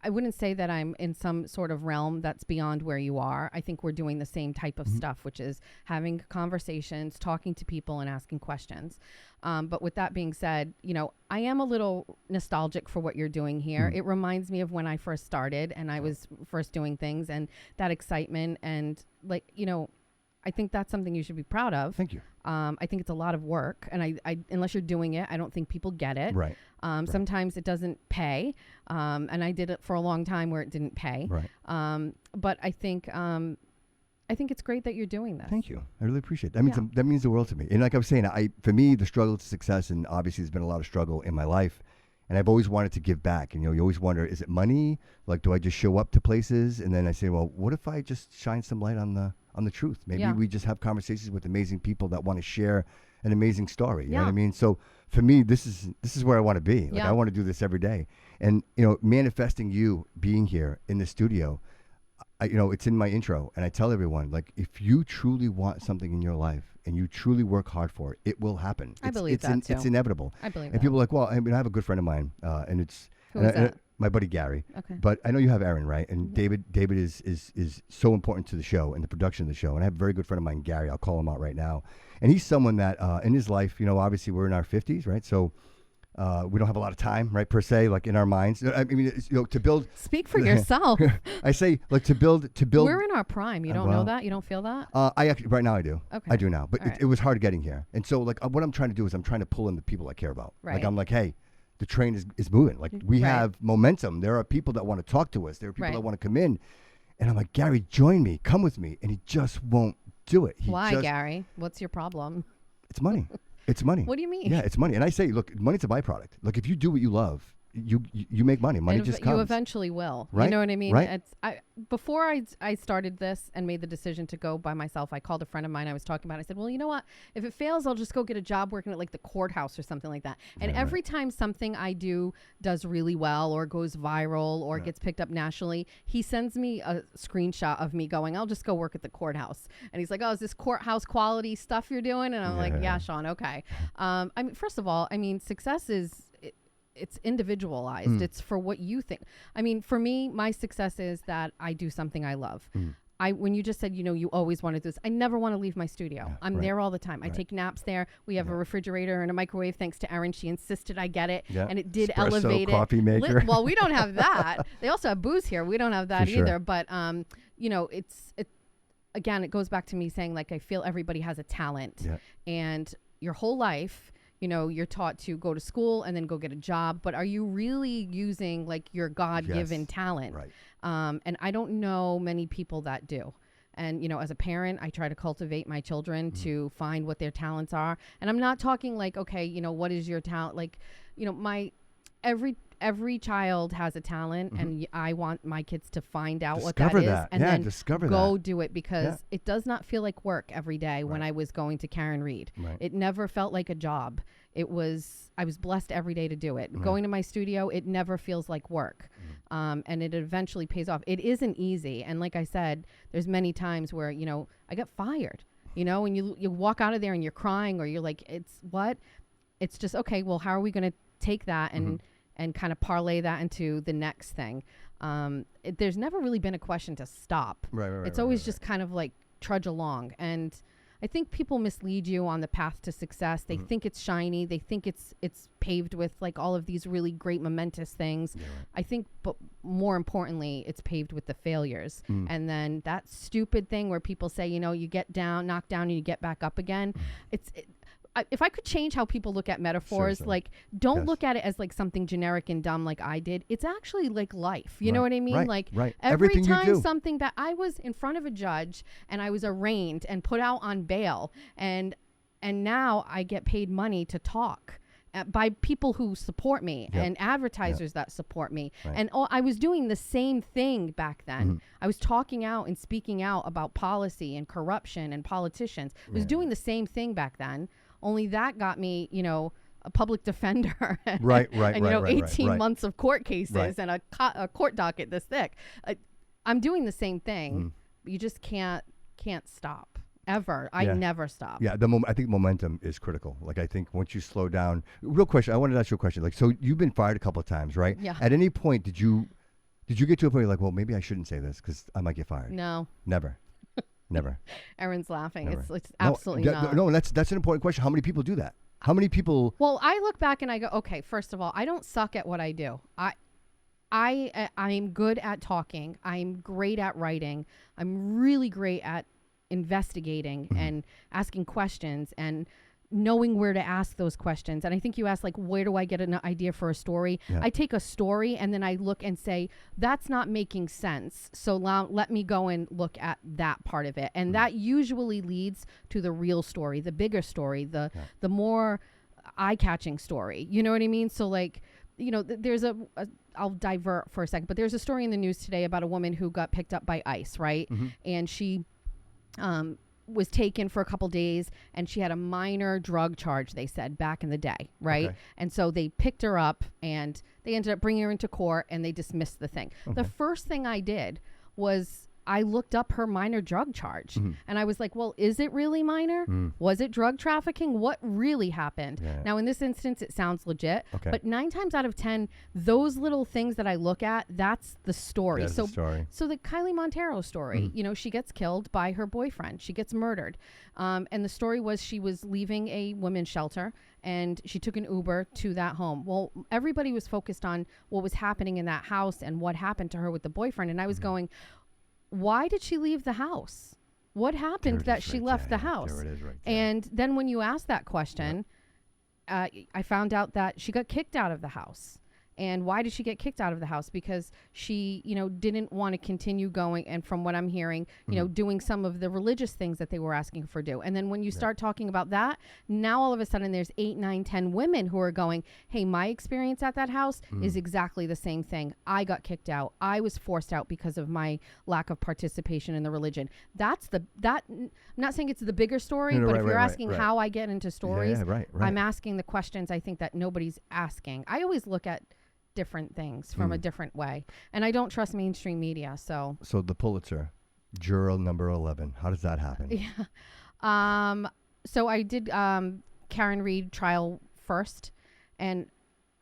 B: I wouldn't say that I'm in some sort of realm that's beyond where you are. I think we're doing the same type of stuff, which is having conversations, talking to people, and asking questions. But with that being said, you know, I am a little nostalgic for what you're doing here. It reminds me of when I first started and I was first doing things and that excitement and like, you know, I think that's something you should be proud of.
C: Thank you.
B: I think it's a lot of work, and I unless you're doing it, I don't think people get it.
C: Right.
B: Sometimes it doesn't pay, and I did it for a long time where it didn't pay.
C: Right.
B: But I think it's great that you're doing this.
C: Thank you. I really appreciate it. That means
B: Yeah.
C: that means the world to me. And like I was saying, for me, the struggle to success, and obviously there's been a lot of struggle in my life, and I've always wanted to give back. And you always wonder, is it money? Like, do I just show up to places? And then I say, well, what if I just shine some light on the truth? Maybe
B: Yeah.
C: we just have conversations with amazing people that want to share an amazing story. You know what I
B: Yeah.
C: mean? So for me, this is where I want to be. Like
B: Yeah.
C: I want to do this every day. And manifesting you being here in the studio. It's in my intro, and I tell everyone, like, if you truly want something in your life and you truly work hard for it, it will happen.
B: I believe that too.
C: It's inevitable.
B: I believe
C: And
B: that.
C: people are like, well, I mean, I have a good friend of mine, and it's
B: Who is that?
C: my buddy Gary.
B: Okay.
C: But I know you have Aaron, right? And David is so important to the show and the production of the show. And I have a very good friend of mine, Gary. I'll call him out right now. And he's someone that in his life, obviously we're in our 50s, right? So we don't have a lot of time, right, per se, like in our minds. I mean, to build.
B: Speak for yourself.
C: I say, like, to build.
B: We're in our prime. You don't know
C: well,
B: that? You don't feel that?
C: I actually, right now I do.
B: Okay.
C: I do now. But
B: All right.
C: it was hard getting here. And so, like, what I'm trying to do is I'm trying to pull in the people I care about. Like,
B: Right.
C: I'm like, hey, the train is moving. Like, we
B: Right.
C: have momentum. There are people that want to talk to us. There are people
B: Right.
C: that want to come in. And I'm like, Gary, join me. Come with me. And he just won't do it.
B: Why, Gary? What's your problem?
C: It's money. It's money.
B: What do you mean?
C: Yeah, it's money. And I say, look, money's a byproduct. Like, if you do what you love, you make money. Money just comes.
B: You eventually will.
C: Right?
B: You know what I mean?
C: Right.
B: Before I started this and made the decision to go by myself, I called a friend of mine I was talking about. I said, well, you know what? If it fails, I'll just go get a job working at like the courthouse or something like that. And
C: Right,
B: every time something I do does really well or goes viral or gets picked up nationally, he sends me a screenshot of me going, I'll just go work at the courthouse. And he's like, oh, is this courthouse quality stuff you're doing? And I'm like, yeah, Sean, okay. I mean, first of all, I mean, success it's individualized. It's for what you think. I mean, for me, my success is that I do something I love. When you just said, you always wanted this, I never want to leave my studio. I'm
C: right.
B: there all the time. I take naps there. We have a refrigerator and a microwave thanks to Erin. She insisted I get it.
C: Yeah.
B: And it did
C: Espresso,
B: elevate
C: coffee
B: it.
C: maker.
B: Well, we don't have that. They also have booze here. We don't have that
C: For sure.
B: either. But, again, it goes back to me saying, like, I feel everybody has a talent.
C: Yeah.
B: And your whole life, you're taught to go to school and then go get a job, but are you really using like your God-given
C: Yes.
B: talent?
C: Right.
B: And I don't know many people that do. And, as a parent, I try to cultivate my children to find what their talents are. And I'm not talking like, okay, what is your talent? Like, every child has a talent, and I want my kids to find out what that is and then go do it, because it does not feel like work every day. When I was going to Karen Reed, it never felt like a job. I was blessed every day to do it. Going to my studio, it never feels like work. And it eventually pays off. It isn't easy. And like I said, there's many times where, I got fired, and you walk out of there and you're crying, or you're like, it's just, okay, well, how are we going to take that and kind of parlay that into the next thing. There's never really been a question to stop. It's always just kind of like trudge along. And I think people mislead you on the path to success. They think it's shiny. They think it's paved with like all of these really great momentous things. I think, but more importantly, it's paved with the failures. And then that stupid thing where people say, you know, you get down, knocked down, and you get back up again. If I could change how people look at metaphors, like don't look at it as like something generic and dumb like I did. It's actually like life. You know what I mean? Like every
C: Everything
B: time something bad, I was in front of a judge and I was arraigned and put out on bail, and now I get paid money to talk by people who support me and advertisers that support me. And I was doing the same thing back then. I was talking out and speaking out about policy and corruption and politicians. I was doing the same thing back then. Only that got me, you know, a public defender, and you know, 18 months of court cases and a court docket this thick. I'm doing the same thing. You just can't stop ever. I never stop.
C: Yeah, I think momentum is critical. Like I think once you slow down. Real question. I wanted to ask you a question. Like, so you've been fired a couple of times, right?
B: Yeah.
C: At any point did you get to a point where you're like, well, maybe I shouldn't say this because I might get fired?
B: No.
C: Never. Never.
B: Erin's laughing.
C: Never.
B: It's absolutely not.
C: No, that's an important question. How many people do that? How many people?
B: Well, I look back and I go, okay, first of all, I don't suck at what I do. I'm good at talking. I'm great at writing. I'm really great at investigating and asking questions and knowing where to ask those questions. And I think you asked, like, where do I get an idea for a story? I take a story and then I look and say, that's not making sense. So let me go and look at that part of it. And that usually leads to the real story, the bigger story, the more eye-catching story. You know what I mean? So like, you know, there's I'll divert for a second, but there's a story in the news today about a woman who got picked up by ICE, right? And she was taken for a couple days, and she had a minor drug charge, they said, back in the day, right? And so they picked her up and they ended up bringing her into court and they dismissed the thing. The first thing I did was I looked up her minor drug charge and I was like, well, is it really minor? Was it drug trafficking? What really happened? Now, in this instance, it sounds legit, but 9 times out of 10, those little things that I look at, that's the story.
C: That's the story.
B: So the Kylie Montero story, you know, she gets killed by her boyfriend. She gets murdered. And the story was she was leaving a women's shelter and she took an Uber to that home. Well, everybody was focused on what was happening in that house and what happened to her with the boyfriend. And I was going, why did she leave the house? What happened that she left the house?
C: There it is right there.
B: And then when you ask that question, I found out that she got kicked out of the house. And why did she get kicked out of the house? Because she, you know, didn't want to continue going. And from what I'm hearing, you know, doing some of the religious things that they were asking for do. And then when you start talking about that, now all of a sudden there's 8, 9, 10 women who are going, hey, my experience at that house is exactly the same thing. I got kicked out. I was forced out because of my lack of participation in the religion. I'm not saying it's the bigger story, but if you're asking how I get into stories, I'm asking the questions I think that nobody's asking. I always look at different things from a different way, and I don't trust mainstream media. So
C: the Pulitzer, juror number 11. How does that happen?
B: So I did Karen Reed trial first, and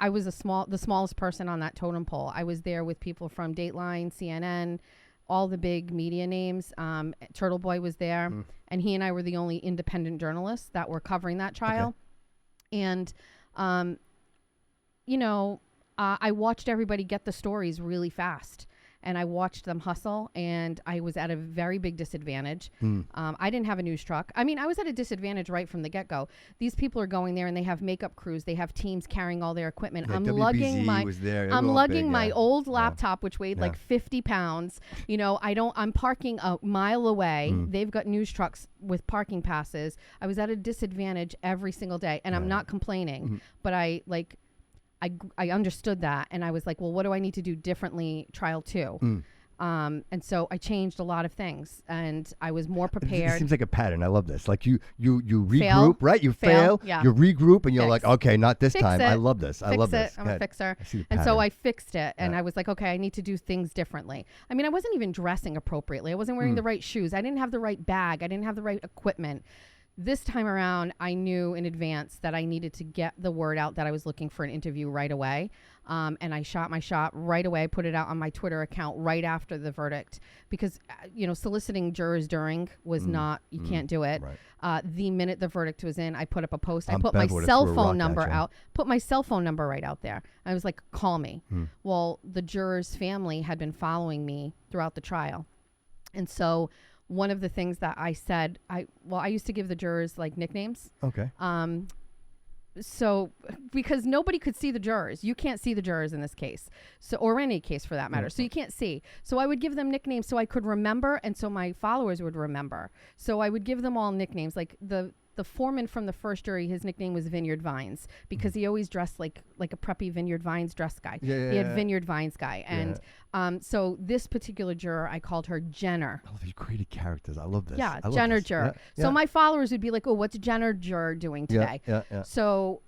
B: I was the smallest person on that totem pole. I was there with people from Dateline, CNN, all the big media names. Turtle Boy was there, and he and I were the only independent journalists that were covering that trial. And you know, I watched everybody get the stories really fast, and I watched them hustle, and I was at a very big disadvantage. I didn't have a news truck. I mean, I was at a disadvantage right from the get-go. These people are going there, and they have makeup crews. They have teams carrying all their equipment. I'm lugging my old laptop, which weighed like 50 pounds. You know, I'm parking a mile away. They've got news trucks with parking passes. I was at a disadvantage every single day, and I'm not complaining, but I understood that, and I was like, well, what do I need to do differently trial 2? And so I changed a lot of things, and I was more prepared.
C: It seems like a pattern. I love this. Like you regroup, right? You fail, you regroup, and you're like, okay, not this time. I love this. I love this.
B: I'm a fixer. And so I fixed it, and I was like, okay, I need to do things differently. I mean, I wasn't even dressing appropriately. I wasn't wearing the right shoes. I didn't have the right bag. I didn't have the right equipment. This time around, I knew in advance that I needed to get the word out that I was looking for an interview right away. And I shot my shot right away, put it out on my Twitter account right after the verdict because, soliciting jurors during was not, you can't do it.
C: Right.
B: The minute the verdict was in, I put up a post. I
C: I'm
B: put my
C: Bev would've
B: cell
C: threw a
B: phone
C: rock
B: number
C: at you.
B: out, put my cell phone number right out there. I was like, call me. Well, the juror's family had been following me throughout the trial. And so one of the things that I said, I used to give the jurors like nicknames.
C: Okay.
B: So because nobody could see the jurors, you can't see the jurors in this case, so or any case for that matter. So you can't see. So I would give them nicknames so I could remember, and so my followers would remember. So I would give them all nicknames. Like the foreman from the first jury, his nickname was Vineyard Vines because he always dressed like a preppy Vineyard Vines dress guy. He had Vineyard Vines guy, and so this particular juror, I called her Jenner.
C: Oh, you created characters. I love this.
B: Yeah,
C: I love
B: Jenner
C: this.
B: juror.
C: Yeah,
B: So
C: yeah.
B: my followers would be like, "Oh, what's Jenner juror doing today?"
C: Yeah.
B: So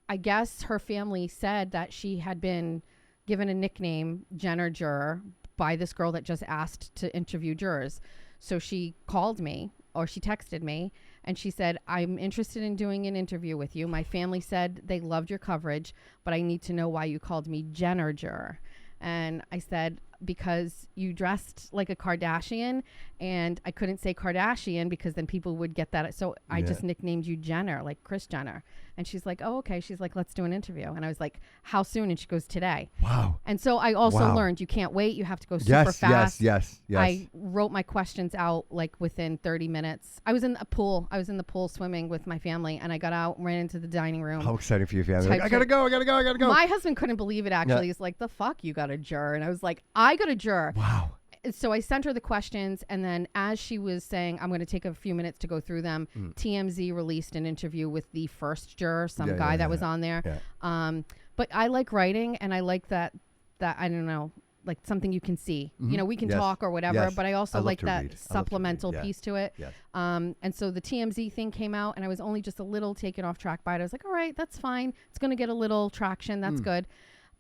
B: I guess her family said that she had been given a nickname, Jenner juror, by this girl that just asked to interview jurors. So she called me or she texted me and she said, "I'm interested in doing an interview with you. My family said they loved your coverage, but I need to know why you called me Jenner juror." And I said, because you dressed like a Kardashian, and I couldn't say Kardashian because then people would get that. So I just nicknamed you Jenner, like Kris Jenner. And she's like, "Oh, okay." She's like, "Let's do an interview." And I was like, "How soon?" And she goes, "Today."
C: Wow.
B: And so I also
C: Wow.
B: learned you can't wait. You have to go super fast.
C: Yes.
B: I wrote my questions out like within 30 minutes. I was in a pool. I was in the pool swimming with my family, and I got out, ran into the dining room.
C: How exciting for your family.
B: Type
C: Like, I gotta go.
B: My husband couldn't believe it, actually. He's like, "The fuck? You got a juror?" And I was like, "I got a juror."
C: Wow.
B: So I sent her the questions, and then as she was saying, I'm going to take a few minutes to go through them, TMZ released an interview with the first juror, some guy that was on there.
C: Yeah.
B: But I like writing, and I like that I don't know, like something you can see. We can talk or whatever, but I also like that supplemental piece to it.
C: Yes.
B: And so the TMZ thing came out, and I was only just a little taken off track by it. I was like, all right, that's fine. It's going to get a little traction. That's good.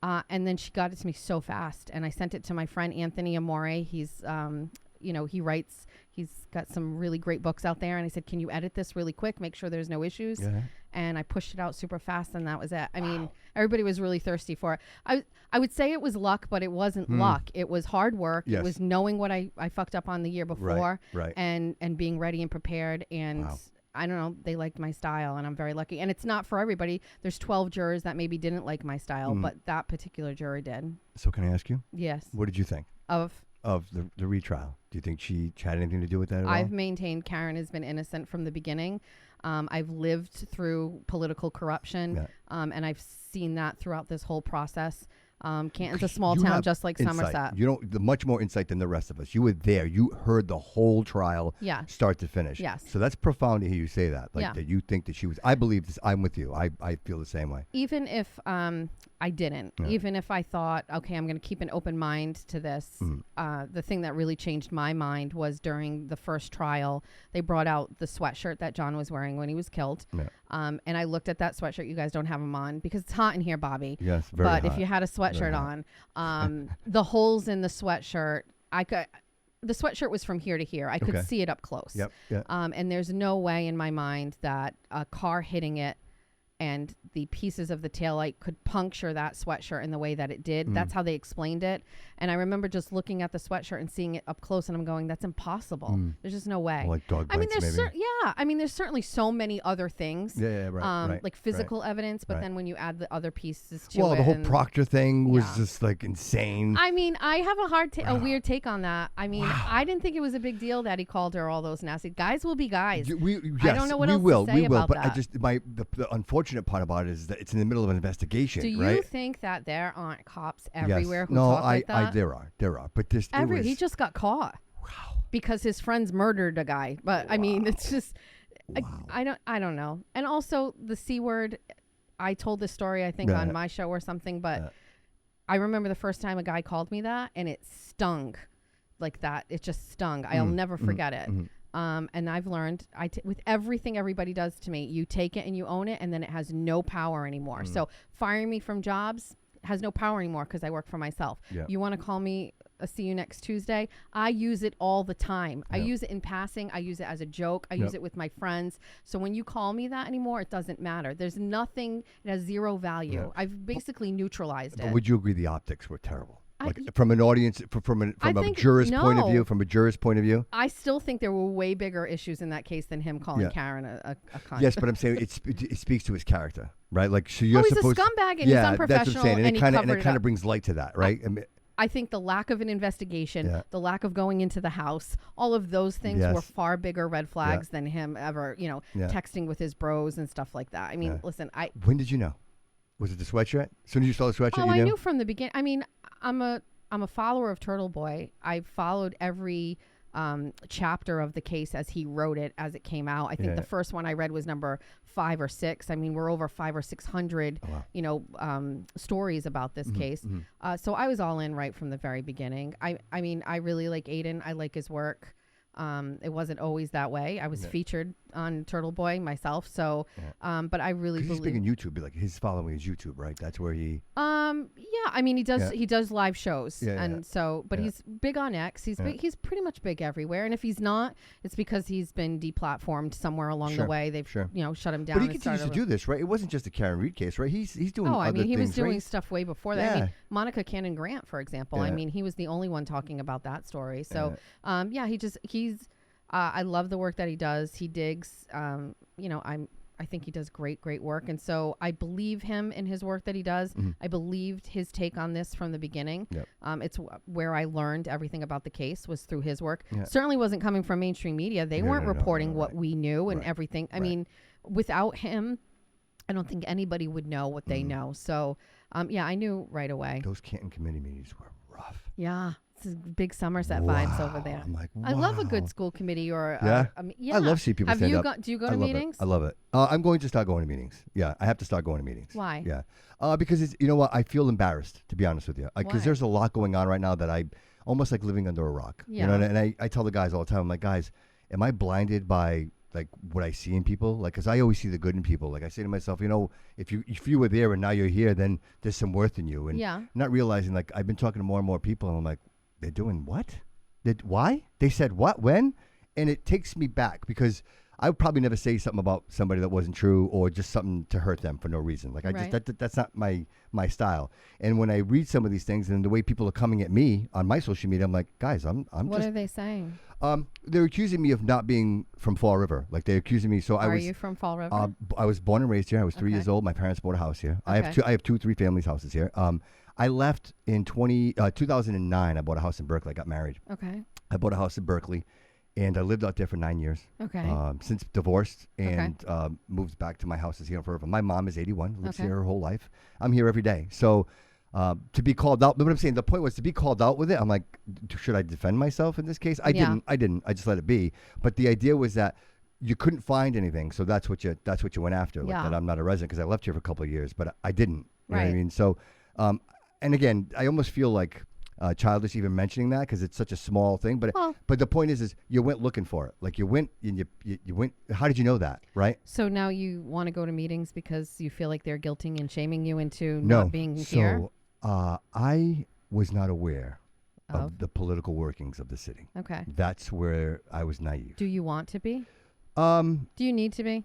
B: And then she got it to me so fast, and I sent it to my friend Anthony Amore. He's, he writes. He's got some really great books out there, and I said, "Can you edit this really quick? Make sure there's no issues."
C: Yeah.
B: And I pushed it out super fast, and that was it. I mean, everybody was really thirsty for it. I would say it was luck, but it wasn't luck. It was hard work.
C: Yes.
B: It was knowing what I fucked up on the year before,
C: Right.
B: and being ready and prepared. And I don't know, they liked my style, and I'm very lucky. And it's not for everybody. There's 12 jurors that maybe didn't like my style, but that particular juror did.
C: So can I ask you?
B: Yes.
C: What did you think
B: Of
C: the retrial? Do you think she had anything to do with that at all?
B: I've maintained Karen has been innocent from the beginning. I've lived through political corruption, and I've seen that throughout this whole process. Canton's a small town just like
C: insight.
B: Somerset.
C: You don't much more insight than the rest of us. You were there. You heard the whole trial, start to finish.
B: Yes.
C: So that's profound to hear you say that. Like that you think that she was. I believe this. I'm with you. I feel the same way.
B: Even if I didn't, even if I thought, okay, I'm going to keep an open mind to this. The thing that really changed my mind was during the first trial, they brought out the sweatshirt that John was wearing when he was killed. And I looked at that sweatshirt. You guys don't have them on because it's hot in here, Bobby.
C: Yes, very hot.
B: But if you had a sweatshirt on, the holes in the sweatshirt, the sweatshirt was from here to here. I could see it up close.
C: Yep.
B: And there's no way in my mind that a car hitting it and the pieces of the taillight could puncture that sweatshirt in the way that it did. That's how they explained it. And I remember just looking at the sweatshirt and seeing it up close, and I'm going, that's impossible. There's just no way.
C: Like dog bites,
B: I mean,
C: maybe?
B: there's certainly so many other things.
C: Right.
B: Like physical evidence, but then when you add the other pieces to it.
C: Well, the whole Proctor thing was just like insane.
B: I mean, I have a weird take on that. I mean, I didn't think it was a big deal that he called her all those nasty. Guys will be guys. I don't know what else to say about
C: but
B: that.
C: I just the unfortunate part about it is that it's in the middle of an investigation.
B: Do you
C: right?
B: think that there aren't cops everywhere who
C: no,
B: talk like that?
C: there are, but this
B: he just got caught.
C: Wow.
B: Because his friends murdered a guy. But I mean, it's just I don't know. And also the C word, I told this story I think on my show or something, but I remember the first time a guy called me that, and it stung like that. It just stung. I'll never forget it. And I've learned with everything everybody does to me, you take it and you own it, and then it has no power anymore. So firing me from jobs has no power anymore because I work for myself. You want to call me see you next Tuesday. I use it all the time. I
C: Yep.
B: use it in passing. I use it as a joke. I use it with my friends. So when you call me that anymore, it doesn't matter. There's nothing. It has zero value.
C: Yeah.
B: I've basically neutralized
C: But
B: it.
C: would you agree the optics were terrible?
B: I-
C: Like from an audience, from
B: I
C: a
B: think-
C: jurist point of
B: no.
C: view, from a jurist point of view.
B: I still think there were way bigger issues in that case than him calling
C: Yeah.
B: Karen a cunt.
C: Yes, but I'm saying it speaks to his character, right? Like, so you're
B: he's a
C: supposed
B: scumbag and he's
C: yeah, that's what I'm
B: unprofessional
C: saying,
B: and
C: it
B: he
C: kind
B: covered
C: of
B: it up.
C: brings light to that, right? I mean,
B: I think the lack of an investigation,
C: Yeah.
B: the lack of going into the house, all of those things
C: Yes.
B: were far bigger red flags than him ever,
C: Yeah.
B: texting with his bros and stuff like that. I mean,
C: Yeah.
B: listen,
C: when did you know? Was it the sweatshirt? As soon as you saw the sweatshirt, you
B: I
C: knew?
B: knew from the beginning. I mean, I'm a follower of Turtle Boy. I followed every chapter of the case as he wrote it, as it came out. I think
C: Yeah.
B: the first one I read was number 5 or 6. I mean, we're over 500 or 600,
C: Oh, wow.
B: stories about this case. So I was all in right from the very beginning. I mean, I really like Aiden. I like his work. It wasn't always that way. I was featured on Turtle Boy myself. So, but I really
C: 'Cause he's
B: believe.
C: big in YouTube, like his following is YouTube, right? That's where he.
B: Yeah, I mean he does
C: Yeah.
B: he does live shows,
C: Yeah,
B: and
C: yeah.
B: so but
C: Yeah.
B: he's big on X. He's big, he's pretty much big everywhere, and if he's not, it's because he's been deplatformed somewhere along
C: Sure,
B: the way. They've
C: sure.
B: shut him down.
C: But he
B: and
C: continues to
B: started
C: do this, right? It wasn't just a Karen Reed case, right? He's doing.
B: Oh, I
C: other
B: mean, he was
C: things,
B: doing
C: right?
B: stuff way before that. I
C: Yeah.
B: mean, Monica Cannon Grant, for example. I
C: Yeah.
B: mean, he was the only one talking about that story. So, he's. I love the work that he does. He digs. I think he does great work, and so I believe him in his work that he does. I believed his take on this from the beginning.
C: Yep.
B: It's where I learned everything about the case was through his work.
C: Yeah.
B: Certainly wasn't coming from mainstream media. They weren't
C: no,
B: reporting
C: no,
B: what
C: right.
B: we knew and
C: Right.
B: everything. I
C: Right.
B: mean, without him, I don't think anybody would know what they know. So, I knew right away.
C: Those Canton committee meetings were rough.
B: Yeah. This is big Somerset vibes over
C: Wow.
B: there.
C: I'm like,
B: I love a
C: wow.
B: good school committee or
C: Yeah?
B: yeah.
C: I love seeing people
B: Have
C: stand
B: you
C: up.
B: do you go
C: I
B: to
C: love
B: meetings?
C: It. I love it. I'm going to start going to meetings. Yeah, I have to start going to meetings.
B: Why?
C: Yeah, because it's, you know what? I feel embarrassed, to be honest with you,
B: Why?
C: because there's a lot going on right now that I almost like living under a rock.
B: Yeah.
C: You know, and I tell the guys all the time, I'm like, guys, am I blinded by like what I see in people? Like, because I always see the good in people. Like I say to myself, if you were there and now you're here, then there's some worth in you. And
B: Yeah.
C: not realizing, like, I've been talking to more and more people, and I'm like, they're doing what? Why? They said what? When? And it takes me back because I would probably never say something about somebody that wasn't true or just something to hurt them for no reason. Like
B: Right.
C: that's not my style. And when I read some of these things and the way people are coming at me on my social media, I'm like, guys, I'm
B: What
C: just
B: are they saying?
C: they're accusing me of not being from Fall River. Like they're accusing me. So
B: Are you from Fall River?
C: I was born and raised here. I was 3
B: Okay.
C: years old. My parents bought a house here. I
B: Okay.
C: have 3 families houses here. I left in 2009. I bought a house in Berkeley. I got married.
B: Okay.
C: I bought a house in Berkeley, and I lived out there for 9 years.
B: Okay.
C: Since divorced
B: Okay.
C: and moved back to my house here in Fall River. My mom is 81, lives
B: Okay.
C: here her whole life. I'm here every day. So to be called out, but what I'm saying, the point was to be called out with it. I'm like, should I defend myself in this case? I
B: Yeah.
C: didn't. I just let it be. But the idea was that you couldn't find anything, so that's what you went after. Like
B: Yeah.
C: that I'm not a resident because I left here for a couple of years, but I didn't. You know what I
B: Right.
C: mean? So, and again, I almost feel like childish even mentioning that because it's such a small thing. But
B: Well-
C: but the point is you went looking for it. Like you went and you went. How did you know that? Right?
B: So now you want to go to meetings because you feel like they're guilting and shaming you into
C: No.
B: not being here?
C: So I was not aware
B: Of?
C: of the political workings of the city.
B: Okay.
C: That's where I was naive.
B: Do you want to be?
C: Um,
B: Do you need to be?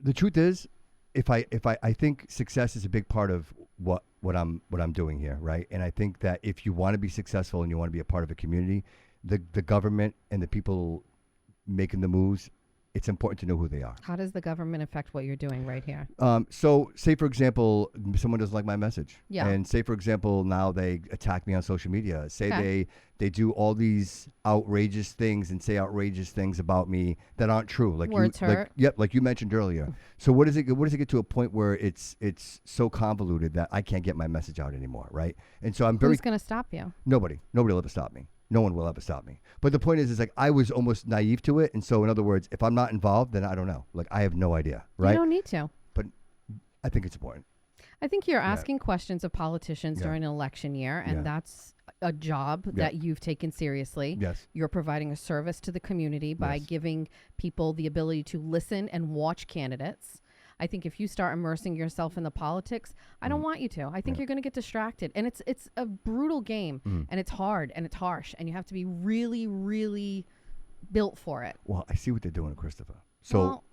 C: the truth is, if I think success is a big part of what I'm doing here, right? And I think that if you want to be successful and you want to be a part of a community, the government and the people making the moves, it's important to know who they are.
B: How does the government affect what you're doing right here?
C: So say for example, someone doesn't like my message.
B: Yeah.
C: And say for example, now they attack me on social media. Say
B: Okay.
C: they do all these outrageous things and say outrageous things about me that aren't true. Like
B: Words hurt.
C: like you mentioned earlier. So what does it get to a point where it's so convoluted that I can't get my message out anymore, right? And so I'm very
B: Who's going to stop you?
C: nobody will ever stop me. No one will ever stop me. But the point is like I was almost naive to it. And so in other words, if I'm not involved, then I don't know. Like I have no idea, right?
B: You don't need to.
C: But I think it's important.
B: I think you're asking questions of politicians
C: Yeah.
B: during an election year, and
C: Yeah.
B: that's a job that you've taken seriously.
C: Yes.
B: You're providing a service to the community by
C: Yes.
B: giving people the ability to listen and watch candidates. I think if you start immersing yourself in the politics, I don't want you to. I think you're going to get distracted. And it's a brutal game, and it's hard, and it's harsh, and you have to be really, really built for it.
C: Well, I see what they're doing to Christopher. So
B: Well,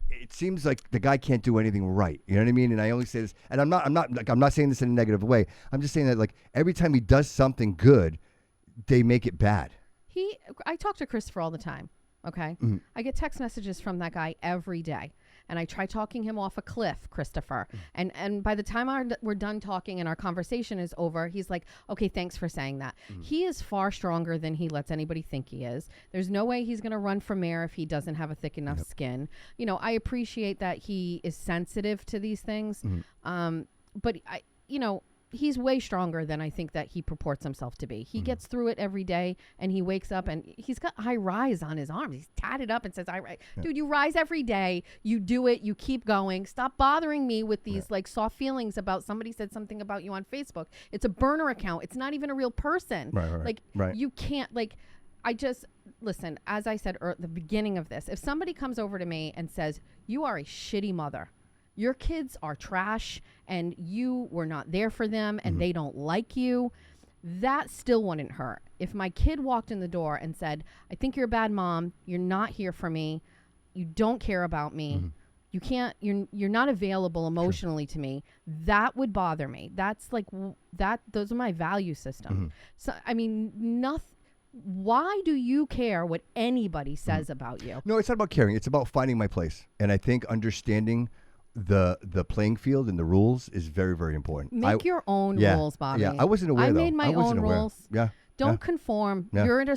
C: it seems like the guy can't do anything right. You know what I mean? And I only say this, and I'm not saying this in a negative way. I'm just saying that like every time he does something good, they make it bad.
B: I talk to Christopher all the time. Okay. I get text messages from that guy every day. And I try talking him off a cliff, Christopher. And by the time we're done talking and our conversation is over, he's like, okay, thanks for saying that. He is far stronger than he lets anybody think he is. There's no way he's going to run for mayor if he doesn't have a thick enough skin. You know, I appreciate that he is sensitive to these things. But he's way stronger than I think that he purports himself to be. He gets through it every day, and he wakes up and he's got I rise on his arms. He's tatted up and says, I rise. Dude, you rise every day. You do it. You keep going. Stop bothering me with these like soft feelings about somebody said something about you on Facebook. It's a burner account. It's not even a real person. You can't listen, as I said at the beginning of this, if somebody comes over to me and says, you are a shitty mother, your kids are trash and you were not there for them and they don't like you, that still wouldn't hurt. If my kid walked in the door and said, I think you're a bad mom, you're not here for me, you don't care about me, you can't, you're not available emotionally to me, that would bother me. That's like, those are my value system. So, I mean, nothing. Why do you care what anybody says about you?
C: No, it's not about caring. It's about finding my place. And I think understanding the playing field and the rules is very, very important.
B: Make your own rules, Bobby.
C: Yeah, I wasn't aware.
B: I made my own rules.
C: Yeah.
B: Don't conform.
C: Yeah.
B: You're in a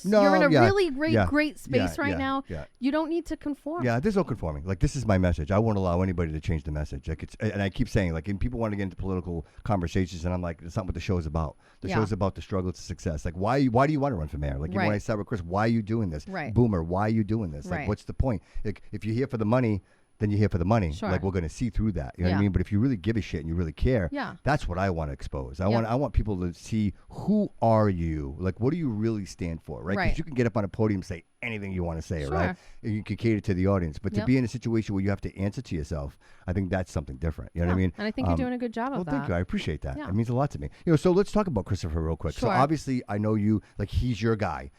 B: really great space right now.
C: Yeah.
B: You don't need to conform.
C: Yeah, there's no conforming. Like, this is my message. I won't allow anybody to change the message. Like, and I keep saying, like, and people want to get into political conversations, and I'm like, it's not what the show is about. The show is about the struggle to success. Like, why do you want to run for mayor? Like, even when I sat with Chris, why are you doing this?
B: Right.
C: Boomer, why are you doing this? Like, what's the point? Like, if you're here for the money, then you're here for the money.
B: Sure.
C: Like, we're going to see through that. You know what I mean? But if you really give a shit and you really care, that's what I want to expose. I want people to see, who are you? Like, what do you really stand for, right? Because you can get up on a podium and say anything you want to say, right? And you can cater to the audience. But to be in a situation where you have to answer to yourself, I think that's something different. You know what I mean?
B: And I think you're doing a good job of that.
C: Well, thank you. I appreciate that. It means a lot to me. You know, so let's talk about Christopher real quick.
B: Sure.
C: So obviously, I know you, like, he's your guy.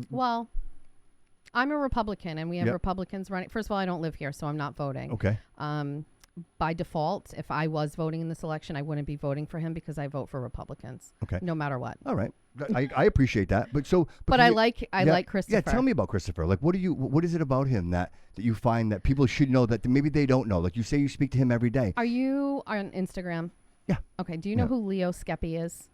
B: Well, I'm a Republican, and we have Republicans running. First of all, I don't live here, so I'm not voting.
C: Okay.
B: By default, if I was voting in this election, I wouldn't be voting for him because I vote for Republicans. Okay. No matter what.
C: All right. I appreciate that. But
B: I like Christopher.
C: Yeah, tell me about Christopher. Like, what is it about him that you find that people should know that maybe they don't know? Like, you say you speak to him every day.
B: Are you on Instagram?
C: Yeah.
B: Okay. Do you know who Leo Skepi is?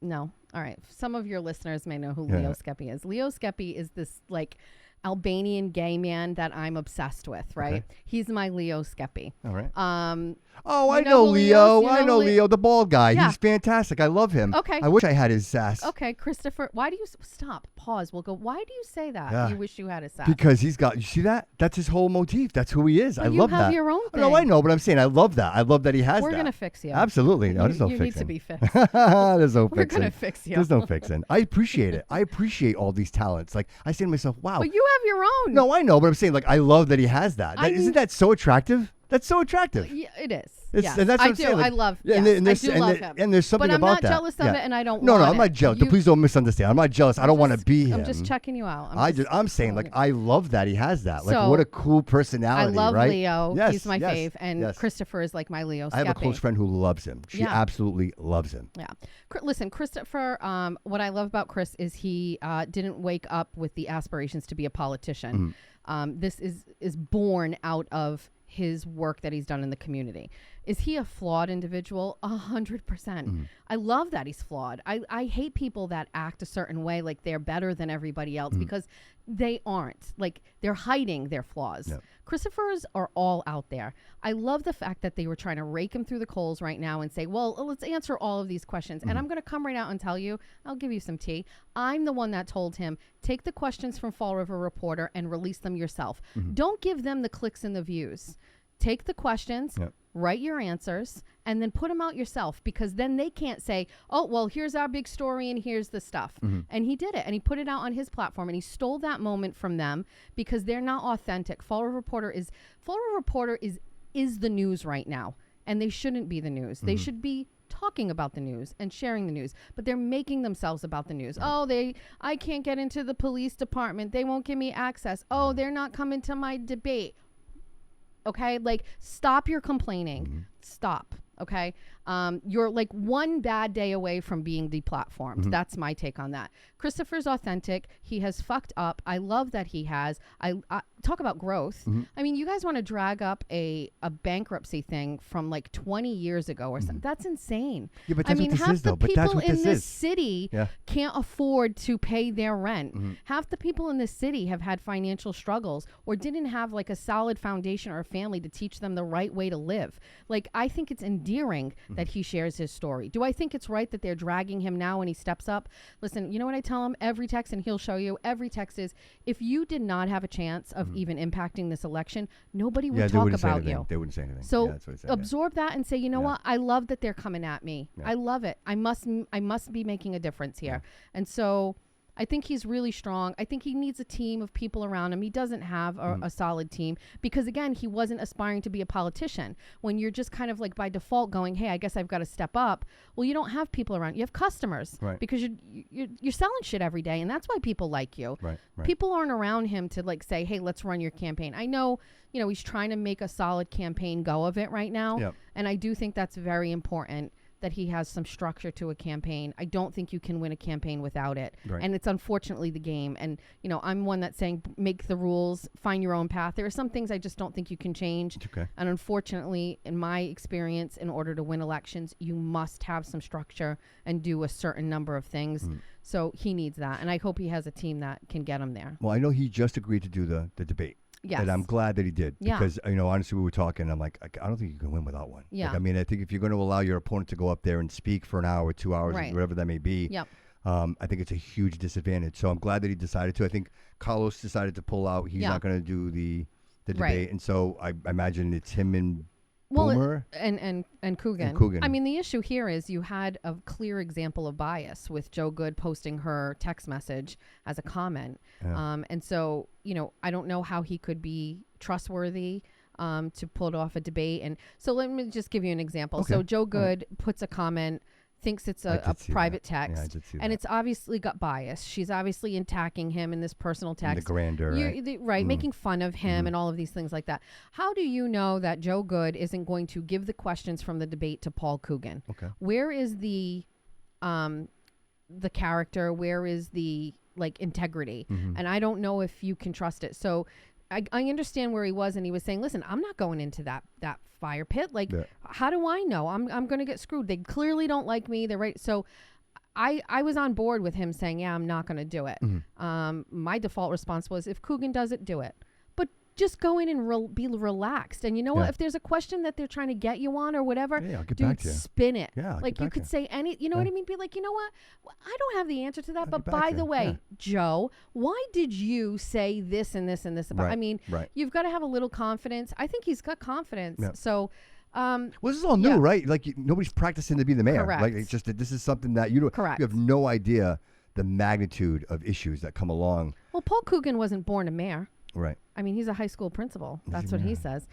B: No. All right. Some of your listeners may know who Leo Skepi is. Leo Skepi is this like Albanian gay man that I'm obsessed with, right? Okay. He's my Leo Skepi.
C: All right. I know Leo. I know Leo, the bald guy. Yeah. He's fantastic. I love him.
B: Okay.
C: I wish I had his sass.
B: Okay, Christopher, why do you stop? Pause. We'll go. Why do you say that? Yeah. You wish you had his sass.
C: Because he's got. You see that? That's his whole motif. That's who he is.
B: But
C: I love that.
B: You have your own thing.
C: No, I know, but I'm saying I love that. I love that he has
B: We're
C: that.
B: We're gonna fix you.
C: Absolutely. No, there's no fixing.
B: You need to be fixed.
C: There's no fixing.
B: We're gonna fix you.
C: There's no fixing. I appreciate it. I appreciate all these talents. Like, I say to myself, wow.
B: But you have your own.
C: No, I know, but I'm saying, like, I love that he has that. Isn't that so attractive? That's so attractive.
B: Yeah, it is.
C: Yes. And that's what
B: I do.
C: Like,
B: I love.
C: Yeah,
B: yes, I do love him.
C: And there's something about that.
B: But I'm not jealous of it, and I don't.
C: No,
B: want
C: I'm not jealous. Please don't misunderstand. I'm not jealous. I don't want to be him.
B: I'm just checking you out.
C: I'm saying, like, I love that he has that. Like, what a cool personality.
B: I love
C: right?
B: Leo.
C: Yes,
B: he's my fave, and Christopher is like my Leo.
C: I have a close friend who loves him. She absolutely loves him.
B: Yeah. Listen, Christopher. What I love about Chris is he didn't wake up with the aspirations to be a politician. This is born out of his work that he's done in the community. Is he a flawed individual? 100%. I love that he's flawed. I hate people that act a certain way like they're better than everybody else because they aren't. Like, they're hiding their flaws. Yep. Christopher's are all out there. I love the fact that they were trying to rake him through the coals right now and say, well, let's answer all of these questions. And I'm going to come right out and tell you, I'll give you some tea. I'm the one that told him, take the questions from Fall River Reporter and release them yourself. Don't give them the clicks and the views. take the questions,
C: Yep.
B: write your answers, and then put them out yourself, because then they can't say, oh, well, here's our big story and here's the stuff. And he did it, and he put it out on his platform, and he stole that moment from them because they're not authentic. Florida Reporter is the news right now, and they shouldn't be the news. They should be talking about the news and sharing the news, but they're making themselves about the news. Oh, I can't get into the police department. They won't give me access. Oh, they're not coming to my debate. Okay, like, stop your complaining. Stop. Okay, you're like one bad day away from being deplatformed. That's my take on that. Christopher's authentic. He has fucked up. I love that he has. I talk about growth. I mean, you guys want to drag up a bankruptcy thing from like 20 years ago or something. That's insane.
C: Yeah, but
B: I
C: that's
B: mean,
C: what this
B: half
C: is,
B: the
C: though. But that's
B: people
C: what
B: in
C: this
B: this
C: is.
B: city can't afford to pay their rent. Half the people in this city have had financial struggles or didn't have like a solid foundation or a family to teach them the right way to live. Like, I think it's endearing that he shares his story. Do I think it's right that they're dragging him now when he steps up? Listen, you know what I tell him every text, and he'll show you every text is, if you did not have a chance of even impacting this election, nobody would talk about you.
C: They wouldn't say anything.
B: So
C: that's what he said,
B: absorb that and say, you know what? I love that they're coming at me. I love it. I must be making a difference here. And so I think he's really strong. I think he needs a team of people around him. He doesn't have a solid team because, again, he wasn't aspiring to be a politician. When you're just kind of like by default going, hey, I guess I've got to step up. Well, you don't have people around. You have customers because you're selling shit every day, and that's why people like you.
C: Right.
B: People aren't around him to like say, hey, let's run your campaign. I know, he's trying to make a solid campaign go of it right now. And I do think that's very important, that he has some structure to a campaign. I don't think you can win a campaign without it. And it's unfortunately the game. And, I'm one that's saying make the rules, find your own path. There are some things I just don't think you can change. And unfortunately, in my experience, in order to win elections, you must have some structure and do a certain number of things. So he needs that. And I hope he has a team that can get him there.
C: Well, I know he just agreed to do the debate.
B: Yes.
C: And I'm glad that he did because, honestly, we were talking. I'm like, I don't think you can win without one.
B: Yeah.
C: Like, I mean, I think if you're going to allow your opponent to go up there and speak for an hour, 2 hours, whatever that may be, I think it's a huge disadvantage. So I'm glad that he decided to. I think Carlos decided to pull out. He's not going to do the debate. And so I imagine it's him and Boomer
B: and Coogan. I mean, the issue here is you had a clear example of bias with Joe Good posting her text message as a comment. And so, I don't know how he could be trustworthy to pull off a debate. And so let me just give you an example. So Joe Good puts a comment, thinks it's a private text,
C: I did see
B: and
C: that.
B: it's obviously got bias. She's obviously attacking him in this personal text.
C: And the grandeur,
B: making fun of him and all of these things like that. How do you know that Joe Good isn't going to give the questions from the debate to Paul Coogan? Where is the character? Where is the integrity? And I don't know if you can trust it. So I understand where he was, and he was saying, listen, I'm not going into that fire pit. How do I know? I'm going to get screwed. They clearly don't like me. They're right. So I was on board with him saying, yeah, I'm not going to do it. My default response was, if Coogan does it, do it. But just go in and be relaxed. And you know what? If there's a question that they're trying to get you on or whatever,
C: I'll get
B: dude,
C: back to you.
B: spin it.
C: Yeah,
B: you could say any, what I mean? Be like, you know what? Well, I don't have the answer to that. But by the way, Joe, why did you say this and this and this about? I mean, you've got to have a little confidence. I think he's got confidence. So.
C: Well, this is all new, right? Like nobody's practicing to be the mayor.
B: Correct.
C: Like it's just that this is something that you don't.
B: Correct.
C: You have no idea the magnitude of issues that come along.
B: Well, Paul Coogan wasn't born a mayor.
C: Right.
B: I mean, he's a high school principal. That's what he says.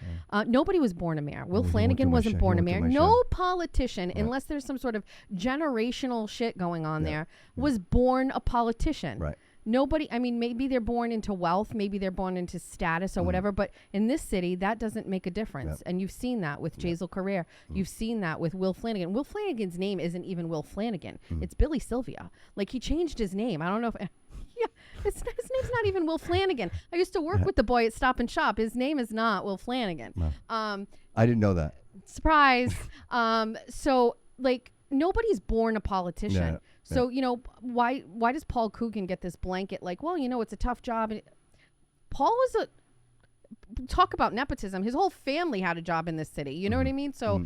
B: Nobody was born a mayor. Will Flanagan wasn't born a mayor. No politician, unless there's some sort of generational shit going on there, was born a politician.
C: Right.
B: Nobody, I mean, maybe they're born into wealth, maybe they're born into status or whatever, but in this city, that doesn't make a difference. And you've seen that with Jazel Carrere. You've seen that with Will Flanagan. Will Flanagan's name isn't even Will Flanagan. It's Billy Sylvia. Like, he changed his name. I don't know if... his name's not even Will Flanagan. I used to work with the boy at Stop and Shop. His name is not Will Flanagan.
C: I didn't know that.
B: Surprise. So, nobody's born a politician. So, why does Paul Coogan get this blanket well, it's a tough job. And Paul was talk about nepotism. His whole family had a job in this city. You know what I mean? So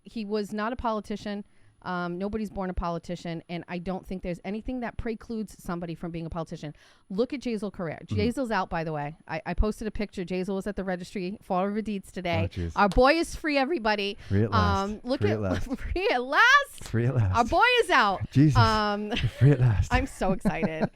B: he was not a politician. Nobody's born a politician, and I don't think there's anything that precludes somebody from being a politician. Look at Jazel Career. Jazel's out, by the way. I posted a picture. Jazel was at the registry, Fall River Deeds today. Our boy is free, everybody.
C: Free at last.
B: Free at last.
C: Free at last.
B: Our boy is out.
C: Jesus. Free at last.
B: I'm so excited.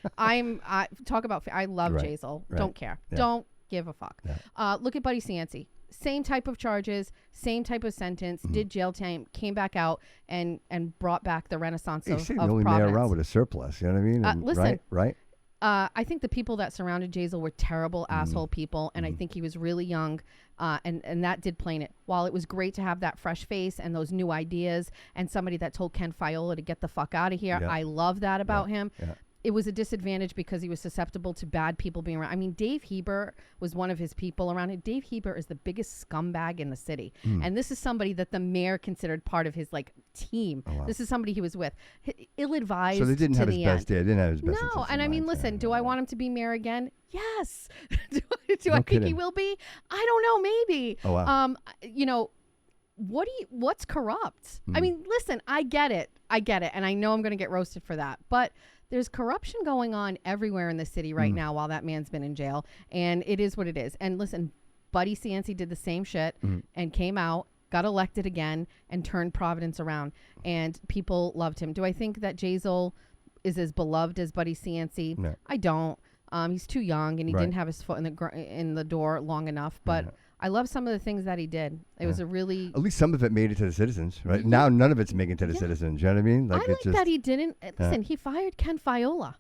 B: Talk about. I love Jazel.
C: Right.
B: Don't care.
C: Yeah.
B: Don't give a fuck.
C: Yeah.
B: Look at Buddy Cianci. Same type of charges, same type of sentence, did jail time, came back out and brought back the renaissance of
C: the only
B: Providence.
C: mayor around with a surplus, you know what I mean? And,
B: listen,
C: right?
B: I think the people that surrounded Jazel were terrible asshole people, and I think he was really young, and that did play in it. While it was great to have that fresh face and those new ideas and somebody that told Ken Fiola to get the fuck out of here, I love that about him. Yeah. It was a disadvantage because he was susceptible to bad people being around. I mean, Dave Heber was one of his people around him. Dave Heber is the biggest scumbag in the city. And this is somebody that the mayor considered part of his team. Oh, wow. This is somebody he was with. Ill-advised.
C: So they didn't have his best day. They didn't have his best.
B: No, and I mean, listen, do I want him to be mayor again? Yes. do I think he will be? I don't know, maybe.
C: Oh, wow.
B: What's corrupt? I mean, listen, I get it. And I know I'm going to get roasted for that. But there's corruption going on everywhere in the city right now while that man's been in jail. And it is what it is. And listen, Buddy Cianci did the same shit and came out, got elected again, and turned Providence around. And people loved him. Do I think that Jazel is as beloved as Buddy Cianci?
C: No.
B: I don't. He's too young, and he didn't have his foot in the door long enough. But I love some of the things that he did. It was a really...
C: At least some of it made it to the citizens, right? Now none of it's making it to the citizens. You know what I mean?
B: I like that he didn't... Listen, he fired Ken Fiola.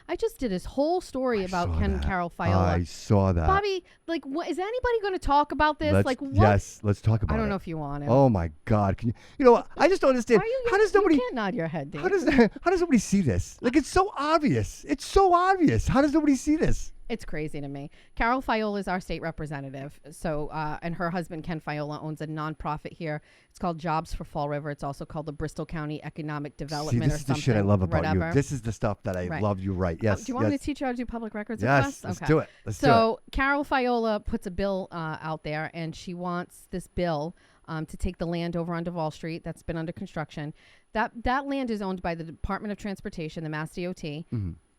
B: I just did his whole story about Ken Carol Fiola.
C: I saw that.
B: Bobby, is anybody going to talk about this? What?
C: Yes, let's talk about it.
B: I don't know if you want to.
C: Oh my God! Can you? You know what? I just don't understand. How does nobody?
B: You can't nod your head, Dave.
C: How does nobody see this? It's so obvious. It's so obvious. How does nobody see this?
B: It's crazy to me. Carol Fiola is our state representative. So, and her husband, Ken Fiola, owns a nonprofit here. It's called Jobs for Fall River. It's also called the Bristol County Economic Development
C: this
B: or something.
C: This is the shit I love about
B: whatever.
C: you. This is the stuff that I love you right. Yes.
B: Do you want me to teach you how to do public records?
C: Yes, let's do it. Let's do it.
B: Carol Fiola puts a bill out there, and she wants this bill to take the land over on Duval Street that's been under construction. That land is owned by the Department of Transportation, the Mass DOT,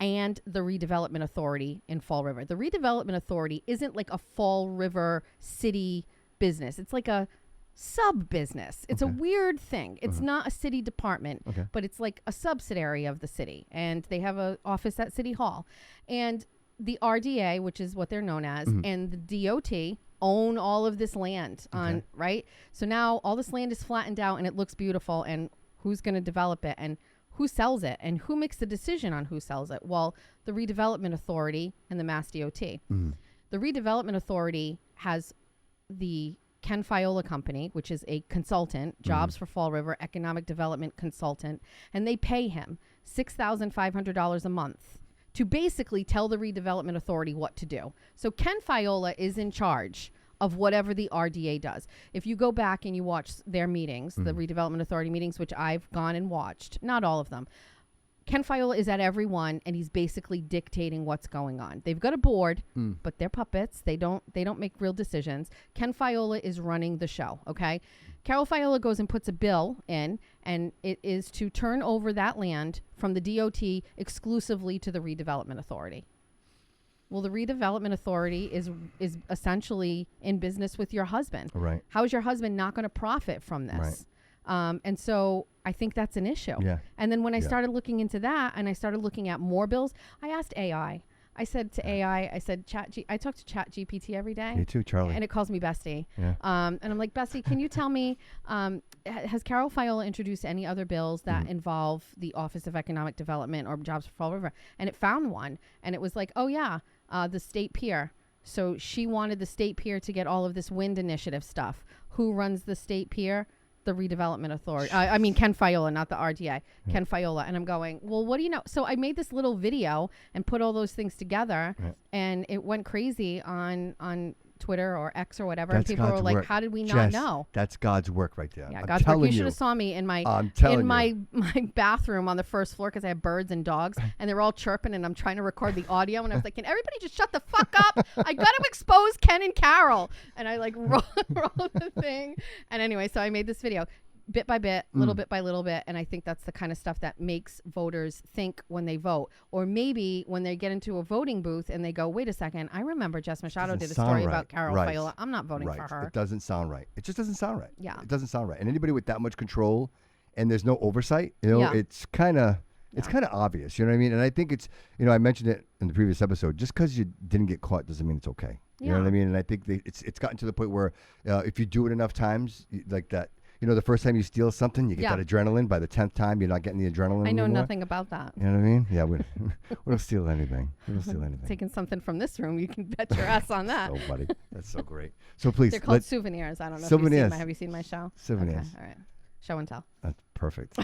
B: and the Redevelopment Authority in Fall River. The Redevelopment Authority isn't like a Fall River city business. It's like a sub-business. It's a weird thing. It's not a city department, but it's like a subsidiary of the city. And they have an office at City Hall. And the RDA, which is what they're known as, and the DOT own all of this land right? So now all this land is flattened out and it looks beautiful, and who's going to develop it and who sells it and who makes the decision on who sells it? Well, the Redevelopment Authority and the Mass DOT. The Redevelopment Authority has the Ken Fiola Company, which is a consultant, Jobs for Fall River Economic Development Consultant, and they pay him $6,500 a month to basically tell the Redevelopment Authority what to do. So Ken Fiola is in charge of whatever the RDA does. If you go back and you watch their meetings, the Redevelopment Authority meetings, which I've gone and watched, not all of them, Ken Fiola is at every one, and he's basically dictating what's going on. They've got a board, but they're puppets. They don't make real decisions. Ken Fiola is running the show, okay? Carol Fiola goes and puts a bill in, and it is to turn over that land from the DOT exclusively to the Redevelopment Authority. Well, the Redevelopment Authority is essentially in business with your husband.
C: Right.
B: How is your husband not going to profit from this? Right. And so I think that's an issue.
C: Yeah.
B: And then when I started looking into that and I started looking at more bills, I asked AI. I said to AI, I said, I talk to Chat GPT every day.
C: Me too, Charlie.
B: And it calls me Bestie.
C: Yeah.
B: And I'm like, Bestie, can you tell me, has Carol Fiola introduced any other bills that involve the Office of Economic Development or Jobs for Fall River? And it found one. And it was like, oh, yeah, the state pier. So she wanted the state pier to get all of this wind initiative stuff. Who runs the state pier? The Redevelopment Authority. I mean, Ken Fiola, not the RDA. Ken Fiola. And I'm going, well, what do you know? So I made this little video and put all those things together, and it went crazy on Twitter or X or whatever.
C: That's
B: and people
C: God's
B: were like,
C: work.
B: how did we not
C: Jess,
B: know?
C: That's God's work right there.
B: Yeah,
C: I'm
B: God's work. You
C: you.
B: should have saw me in my bathroom on the first floor because I have birds and dogs, and they're all chirping, and I'm trying to record the audio, and I was like, can everybody just shut the fuck up? I got to expose Ken and Carol. And I roll the thing. And anyway, so I made this video. bit by bit, little bit by little bit. And I think that's the kind of stuff that makes voters think when they vote. Or maybe when they get into a voting booth and they go, wait a second, I remember Jess Machado did a story about Carol Fayola. I'm not voting for her.
C: It doesn't sound right. It just doesn't sound right.
B: Yeah.
C: It doesn't sound right. And anybody with that much control and there's no oversight, it's kind of obvious. You know what I mean? And I think it's, I mentioned it in the previous episode, just because you didn't get caught doesn't mean it's okay. You know what I mean? And I think it's gotten to the point where if you do it enough times, like that, the first time you steal something, you get that adrenaline. By the 10th time, you're not getting the adrenaline
B: I know
C: anymore.
B: nothing about that.
C: You know what I mean? Yeah, we don't steal anything. We don't steal anything.
B: Taking something from this room, you can bet your ass on that.
C: So funny. That's so great. So please.
B: They're called souvenirs. I don't know
C: souvenirs.
B: Have you seen my show?
C: Souvenirs.
B: Okay, all right. Show and tell.
C: That's perfect.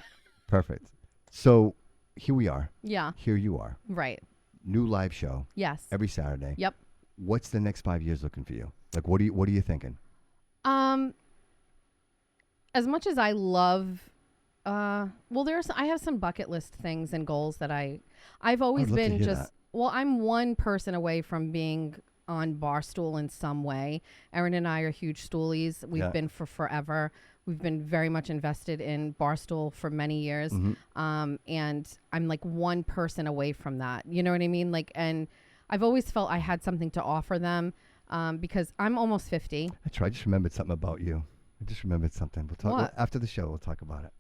C: Perfect. So here we are.
B: Yeah.
C: Here you are.
B: Right.
C: New live show.
B: Yes.
C: Every Saturday.
B: Yep.
C: What's the next 5 years looking for you? Like, what are you thinking?
B: As much as I love, I have some bucket list things and goals that I've always been just, I'm one person away from being on Barstool in some way. Erin and I are huge stoolies. We've been for forever. We've been very much invested in Barstool for many years. Mm-hmm. And I'm like one person away from that. You know what I mean? Like, and I've always felt I had something to offer them because I'm almost 50.
C: That's right. I just remembered something about you. I just remembered something. We'll talk after the show. We'll talk about it.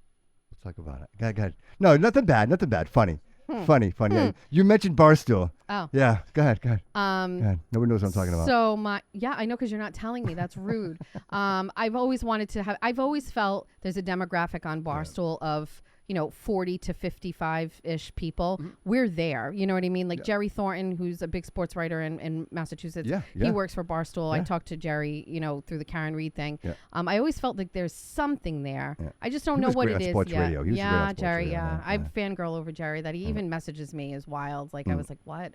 C: Go ahead. No, nothing bad. Funny. Funny. Yeah. You mentioned Barstool.
B: Oh.
C: Yeah. Go ahead. Go ahead. Nobody knows what I'm talking about.
B: So I know because you're not telling me. That's rude. I've always felt there's a demographic on Barstool of 40 to 55-ish people. Mm-hmm. We're there. You know what I mean? Like Jerry Thornton, who's a big sports writer in Massachusetts. Yeah. He works for Barstool. Yeah. I talked to Jerry, through the Karen Reed thing. Yeah. I always felt like there's something there. Yeah. I just don't know what it is yet.
C: Radio. He was great on sports
B: Jerry.
C: Radio.
B: Yeah. I fangirl over Jerry that he even messages me is wild. Like I was like, what?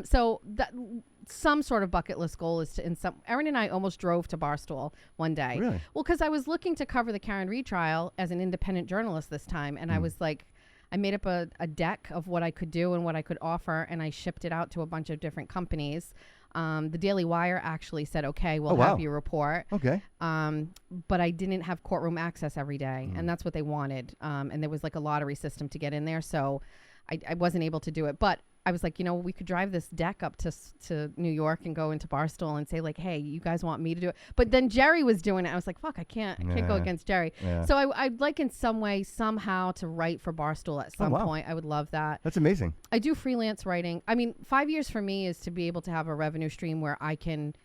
B: So that some sort of bucket list goal is to Erin and I almost drove to Barstool one day.
C: Really?
B: Well, because I was looking to cover the Karen Reed trial as an independent journalist this time, and I was like, I made up a deck of what I could do and what I could offer, and I shipped it out to a bunch of different companies. The Daily Wire actually said, okay, we'll have you report.
C: Okay.
B: But I didn't have courtroom access every day, and that's what they wanted. And there was like a lottery system to get in there, so I wasn't able to do it. But I was like, we could drive this deck up to New York and go into Barstool and say like, hey, you guys want me to do it? But then Jerry was doing it. I was like, fuck, I can't go against Jerry. Yeah. So I'd like in some way, somehow to write for Barstool at some point. I would love that.
C: That's amazing. I
B: do freelance writing. I mean, 5 years for me is to be able to have a revenue stream where I can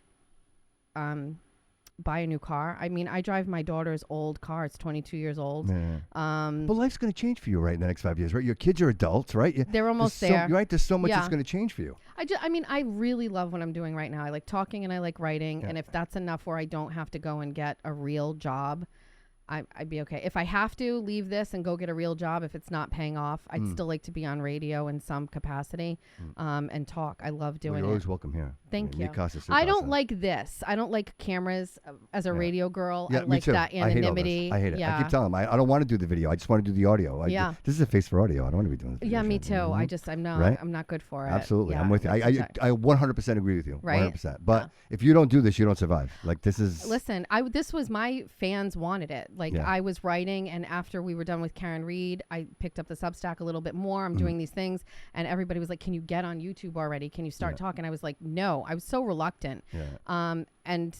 B: buy a new car. I mean, I drive my daughter's old car. It's 22 years old. Yeah.
C: But life's going to change for you, right, in the next 5 years, right? Your kids are adults, right?
B: They're almost there.
C: Right? There's so much that's going to change for you.
B: I really love what I'm doing right now. I like talking and I like writing. Yeah. And if that's enough where I don't have to go and get a real job, I'd be okay. If I have to leave this and go get a real job, if it's not paying off, I'd still like to be on radio in some capacity and talk. I love doing it.
C: You're always welcome here.
B: Thank you. I don't like this. I don't like cameras as a radio girl. I like that anonymity.
C: I hate it. I keep telling them, I don't want to do the video. I just want to do the audio. This is a face for audio. I don't want to be doing this.
B: Yeah, me too. Mm-hmm. I'm not good for it.
C: Absolutely. I'm with you. I 100% agree with you. Right? 100%. But if you don't do this, you don't survive. Like this is...
B: Listen, this was my fans wanted it. Like I was writing, and after we were done with Karen Reed, I picked up the Substack a little bit more. I'm doing these things, and everybody was like, can you get on YouTube already? Can you start talking? I was like, no. I was so reluctant. Yeah. And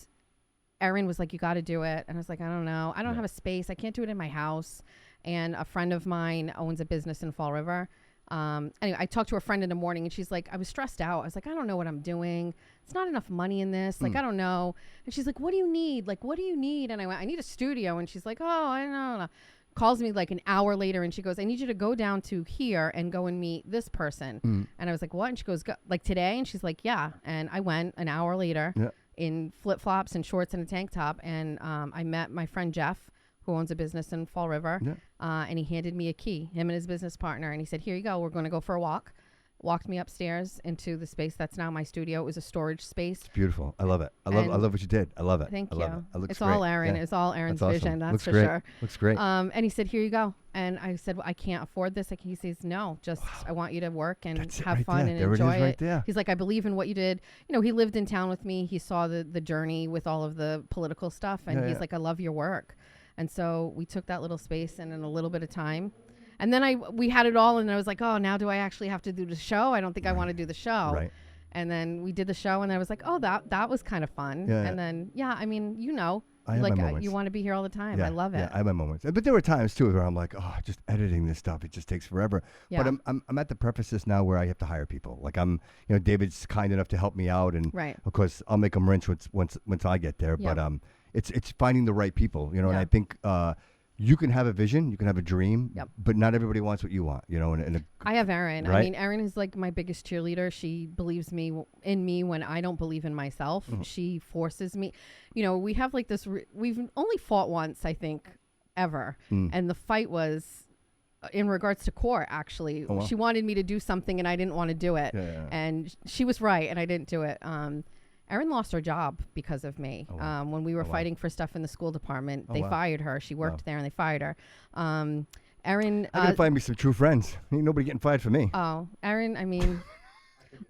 B: Erin was like, you got to do it. And I was like, I don't know. I don't have a space. I can't do it in my house. And a friend of mine owns a business in Fall River. Anyway, I talked to a friend in the morning, and she's like, I was stressed out. I was like, I don't know what I'm doing. It's not enough money in this. Like, I don't know. And she's like, what do you need? Like, what do you need? And I went, I need a studio. And she's like, oh, I don't know. Calls me like an hour later, and she goes, I need you to go down to here and go and meet this person. And I was like, what? And she goes, like today? And she's like, yeah. And I went an hour later in flip-flops and shorts and a tank top. And I met my friend Jeff, who owns a business in Fall River. And he handed me a key, him and his business partner. And he said, here you go. We're going to go for a walk. Walked me upstairs into the space that's now my studio. It was a storage space. It's
C: beautiful. I love it. I love what you did. I love it.
B: Thank you.
C: It looks
B: it's
C: great.
B: All Erin. Yeah. It's all Erin's vision. That's
C: looks
B: for
C: great.
B: Sure.
C: Looks great.
B: And he said, here you go. And I said, well, I can't afford this. He says, no, just I want you to work and have fun and enjoy it. He's like, I believe in what you did. He lived in town with me. He saw the journey with all of the political stuff. And he's like, I love your work. And so we took that little space and in a little bit of time. And then we had it all, and I was like, oh, now do I actually have to do the show? I don't think I want to do the show.
C: Right.
B: And then we did the show, and I was like, oh, that was kind of fun.
C: Yeah.
B: And then, I mean,
C: I have
B: like
C: my moments.
B: you want to be here all the time. I love it.
C: Yeah, I have my moments. But there were times too where I'm like, oh, just editing this stuff, it just takes forever.
B: Yeah.
C: But I'm at the preface now where I have to hire people. Like David's kind enough to help me out, and
B: Right.
C: of course I'll make them rich once I get there.
B: Yeah.
C: But it's finding the right people, and
B: Yeah.
C: I think you can have a vision, you can have a dream,
B: Yep.
C: but not everybody wants what you want,
B: I have Erin.
C: Right?
B: I mean, Erin is like my biggest cheerleader. She believes in me when I don't believe in myself.
C: Mm-hmm.
B: She forces me. We have like this. We've only fought once, I think, ever, and the fight was in regards to court. Actually,
C: Oh, wow.
B: she wanted me to do something, and I didn't want to do it.
C: Yeah.
B: And she was right, and I didn't do it. Erin lost her job because of me.
C: Oh, wow.
B: When we were
C: Oh, wow.
B: fighting for stuff in the school department,
C: Oh,
B: they
C: wow.
B: fired her. She worked
C: Wow.
B: there, and they fired her. Erin.
C: I gotta find me some true friends. Ain't nobody getting fired for me.
B: Oh, Erin, I mean,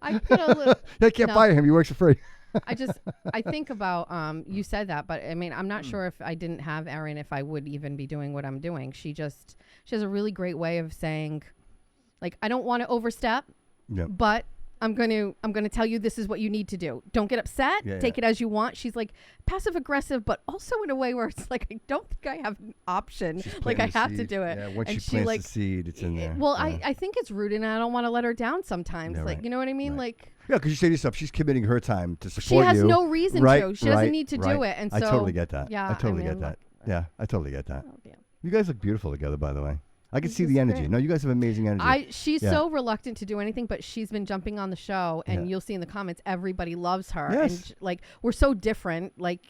B: I put a little,
C: I can't
B: no.
C: fire him. He works for free.
B: I think about, you said that, but I mean, I'm not sure if I didn't have Erin, if I would even be doing what I'm doing. She has a really great way of saying, like, I don't want to overstep,
C: Yeah.
B: but I'm going to tell you this is what you need to do. Don't get upset.
C: Yeah,
B: Take
C: yeah.
B: it as you want. She's like passive aggressive, but also in a way where it's like, I don't think I have an option.
C: She's
B: Like I
C: planting the
B: have to
C: seed.
B: do it.
C: Yeah, once
B: And
C: she plants
B: like,
C: the seed, it's in there.
B: well,
C: Yeah.
B: I think it's rude, and I don't want to let her down sometimes.
C: Yeah,
B: like,
C: right.
B: you know what I mean?
C: Right.
B: Like,
C: Yeah, because you say to yourself, she's committing her time to
B: she
C: support you.
B: has no reason
C: right,
B: to. She doesn't
C: right,
B: need to
C: right.
B: do it. And so
C: I totally get that.
B: Yeah,
C: I totally
B: mean,
C: get that. Yeah, I totally get that.
B: Oh, damn.
C: You guys look beautiful together, by the way. I can
B: This
C: see
B: is
C: the energy.
B: great.
C: No, you guys have amazing energy.
B: She's
C: Yeah.
B: so reluctant to do anything, but she's been jumping on the show, and
C: Yeah.
B: you'll see in the comments, everybody loves her.
C: Yes.
B: And like, we're so different. Like,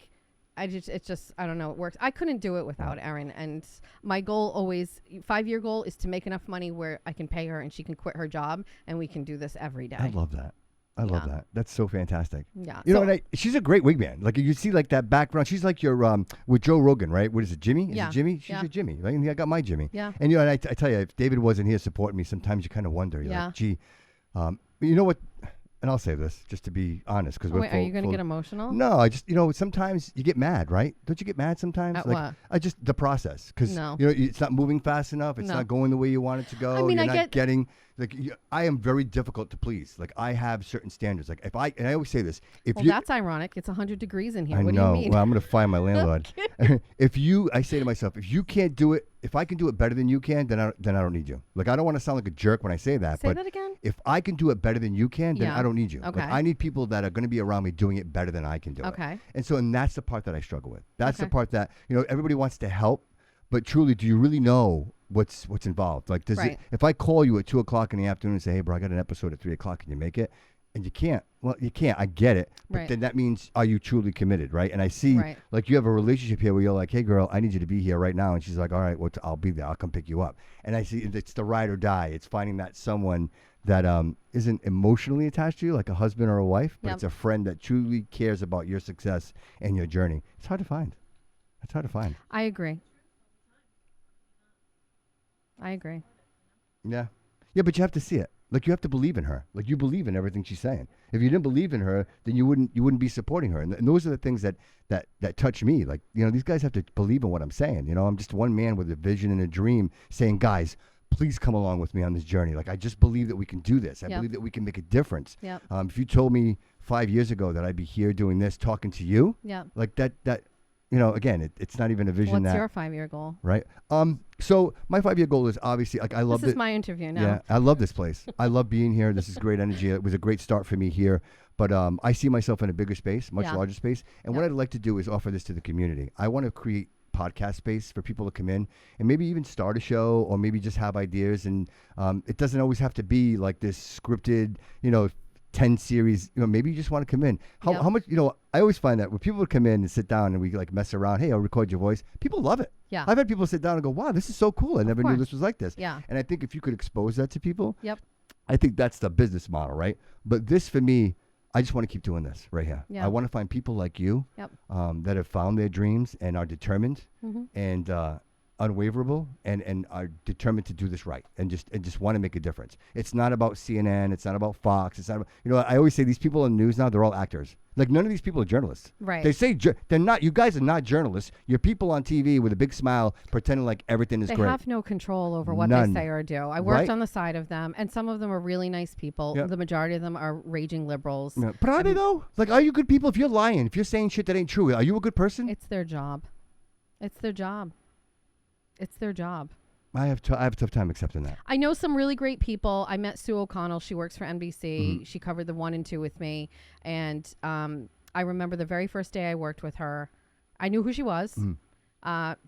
B: it's just, I don't know, it works. I couldn't do it without Erin. And my goal always, 5-year goal, is to make enough money where I can pay her and she can quit her job, and we can do this every day.
C: I love that. I love
B: Yeah.
C: that. That's so fantastic.
B: Yeah.
C: You know,
B: So-
C: and she's a great wig man. Like you see, like that background. She's like your with Joe Rogan, right? What is it, Jimmy? Is
B: Yeah.
C: it Jimmy? She's
B: Yeah.
C: your Jimmy. Right? And I got my Jimmy.
B: Yeah.
C: And you know, and I tell you, if David wasn't here supporting me, sometimes you kind of wonder. You're
B: Yeah.
C: like, gee, but you know what? And I'll say this just to be honest, because
B: Wait, are you going to get emotional?
C: No, I just, sometimes you get mad, right? Don't you get mad sometimes?
B: At
C: like,
B: what?
C: I just, the process. Because,
B: No.
C: it's not moving fast enough. It's
B: No.
C: not going the way you want it to go.
B: I mean,
C: You're
B: I
C: not
B: get-
C: getting, I am very difficult to please. Like, I have certain standards. Like, and I always say this. If
B: Well,
C: you,
B: that's ironic. It's 100 degrees in here.
C: I
B: What
C: know.
B: do you mean?
C: Well, I'm going to find my landlord. I say to myself, if you can't do it, if I can do it better than you can, then I don't need you. Like, I don't want to sound like a jerk when I say that.
B: Say
C: but
B: that again?
C: if I can do it better than you can, then
B: Yeah.
C: I don't need you.
B: Okay.
C: Like, I need people that are going to be around me doing it better than I can do it.
B: Okay.
C: And that's the part that I struggle with. That's the
B: Okay.
C: part that, everybody wants to help, but truly, do you really know what's involved? Like,
B: Right.
C: if I call you at 2:00 in the afternoon and say, hey, bro, I got an episode at 3:00, can you make it? And you can't. Well, you can't. I get it. But
B: Right.
C: then that means, are you truly committed, right? And I see,
B: Right.
C: like, you have a relationship here where you're like, hey, girl, I need you to be here right now. And she's like, all right, well, I'll be there. I'll come pick you up. And I see it's the ride or die. It's finding that someone that isn't emotionally attached to you, like a husband or a wife, but
B: Yep.
C: it's a friend that truly cares about your success and your journey. It's hard to find. It's hard to find.
B: I agree.
C: Yeah. Yeah, but you have to see it. Like, you have to believe in her. Like, you believe in everything she's saying. If you didn't believe in her, then you wouldn't be supporting her. And those are the things that touch me. Like, these guys have to believe in what I'm saying. I'm just one man with a vision and a dream saying, guys, please come along with me on this journey. Like, I just believe that we can do this. I
B: Yep.
C: believe that we can make a difference.
B: Yep.
C: If you told me 5 years ago that I'd be here doing this, talking to you,
B: Yep.
C: like that, again, it's not even a vision
B: What's
C: that,
B: your 5-year goal?
C: right? So my 5-year goal is obviously, like, I love
B: This is
C: it.
B: my interview now.
C: Yeah, I love this place. I love being here. This is great energy. It was a great start for me here. But I see myself in a bigger space, much
B: Yeah.
C: larger space. And what I'd like to do is offer this to the community. I want to create podcast space for people to come in and maybe even start a show, or maybe just have ideas. And it doesn't always have to be like this scripted, 10 series. Maybe you just want to come in.
B: Yeah.
C: How much, I always find that when people come in and sit down and we like mess around, hey, I'll record your voice. People love it.
B: Yeah.
C: I've had people sit down and go, wow, this is so cool. I never knew
B: course.
C: this was like this.
B: Yeah.
C: And I think if you could expose that to people,
B: Yep.
C: I think that's the business model, right? But this, for me, I just want to keep doing this right here.
B: Yeah.
C: I want to find people like you
B: Yep.
C: that have found their dreams and are determined.
B: Mhm.
C: And unwaverable and are determined to do this right and just want to make a difference. It's not about CNN. It's not about Fox. It's not about, I always say these people in the news now, they're all actors. Like, none of these people are journalists.
B: Right.
C: They say they're not. You guys are not journalists. You're people on TV with a big smile pretending like everything is
B: They
C: great.
B: have no control over what
C: None.
B: they say or do. I worked
C: Right?
B: on the side of them, and some of them are really nice people.
C: Yeah.
B: The majority of them are raging liberals.
C: Yeah. But are they though? Like, are you good people? If you're lying, if you're saying shit that ain't true, are you a good person?
B: It's their job. It's their job. It's their job.
C: I have a tough time accepting that.
B: I know some really great people. I met Sue O'Connell. She works for NBC. She covered the 1 and 2 with me. And I remember the very first day I worked with her, I knew who she was.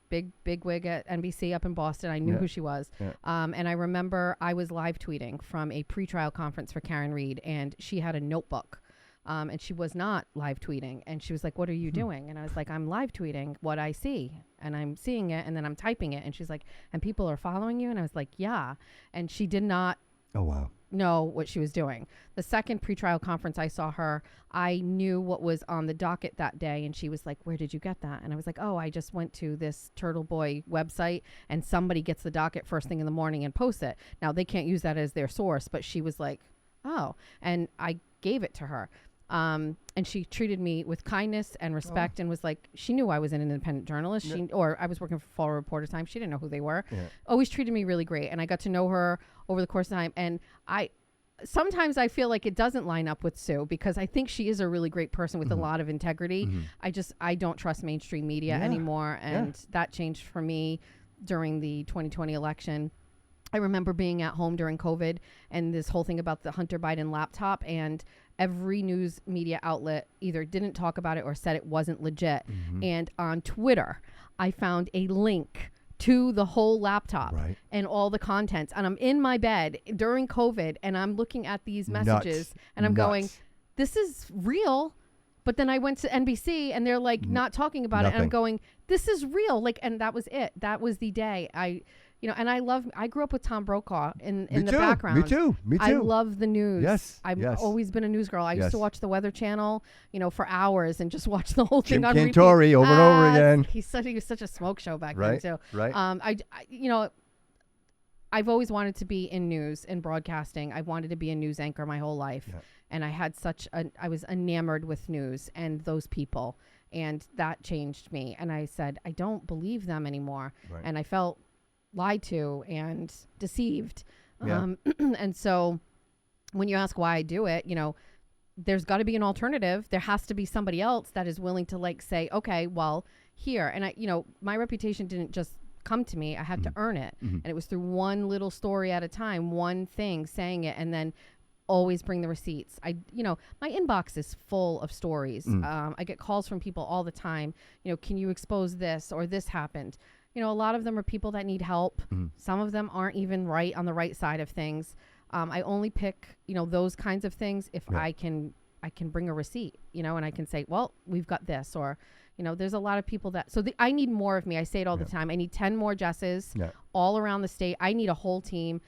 B: Big wig at NBC up in Boston. I knew who she was.
C: Yeah.
B: And I remember I was live tweeting from a pretrial conference for Karen Reed, and she had a notebook. And she was not live tweeting. And she was like, "What are you doing?" And I was like, "I'm live tweeting what I see. And I'm seeing it, and then I'm typing it." And she's like, "And people are following you?" And I was like, "Yeah." And she did not
C: Oh, wow.
B: know what she was doing. The second pretrial conference I saw her, I knew what was on the docket that day. And she was like, "Where did you get that?" And I was like, "Oh, I just went to this Turtle Boy website, and somebody gets the docket first thing in the morning and posts it." Now, they can't use that as their source, but she was like, "Oh." And I gave it to her. And she treated me with kindness and respect, and was like, she knew I was an independent journalist. Or I was working for Fall Reporter Time. She didn't know who they were. Always treated me really great. And I got to know her over the course of time. And sometimes I feel like it doesn't line up with Sue, because I think she is a really great person with a lot of integrity. I don't trust mainstream media anymore. And that changed for me during the 2020 election. I remember being at home during COVID and this whole thing about the Hunter Biden laptop, and every news media outlet either didn't talk about it or said it wasn't legit. And on Twitter, I found a link to the whole laptop and all the contents. And I'm in my bed during COVID, and I'm looking at these messages and I'm going, this is real. But then I went to NBC and they're like not talking about it. And I'm going, this is real. Like, and that was it. That was the day and I grew up with Tom Brokaw in the background.
C: Me too.
B: I love the news.
C: Yes.
B: I've always been a news girl. I used to watch the Weather Channel, for hours and just watch the whole thing on repeat.
C: Cantori over and over again.
B: He was such a smoke show back
C: Right.
B: then too.
C: Right.
B: I've always wanted to be in news and broadcasting. I wanted to be a news anchor my whole life. Yeah. And I had I was enamored with news and those people, and that changed me. And I said, I don't believe them anymore. Right. And I felt lied to and deceived. And so when you ask why I do it, there's got to be an alternative. There has to be somebody else that is willing to say, okay, well, here. And my reputation didn't just come to me. I had to earn it. And it was through one little story at a time, one thing, saying it, and then always bring the receipts. My inbox is full of stories. I get calls from people all the time. Can you expose this, or this happened? A lot of them are people that need help. Some of them aren't even right on the right side of things. I only pick, those kinds of things if I can bring a receipt, and I can say, well, we've got this, or, there's a lot of people that, I need more of me. I say it all the time. I need 10 more Jesses all around the state. I need a whole team.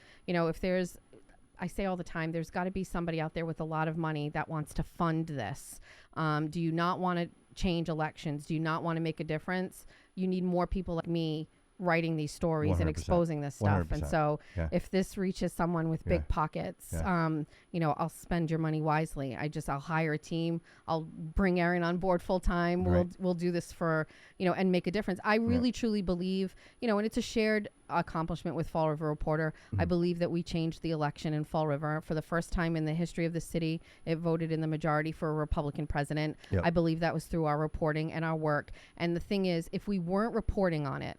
B: I say all the time, there's got to be somebody out there with a lot of money that wants to fund this. Do you not want to change elections? Do you not want to make a difference? You need more people like me writing these stories 100%. And exposing this stuff. 100%. And so if this reaches someone with big pockets, I'll spend your money wisely. I'll hire a team. I'll bring Aaron on board full time. We'll do this for, and make a difference. I really truly believe, and it's a shared accomplishment with Fall River Reporter. I believe that we changed the election in Fall River. For the first time in the history of the city, it voted in the majority for a Republican president. I believe that was through our reporting and our work. And the thing is, if we weren't reporting on it,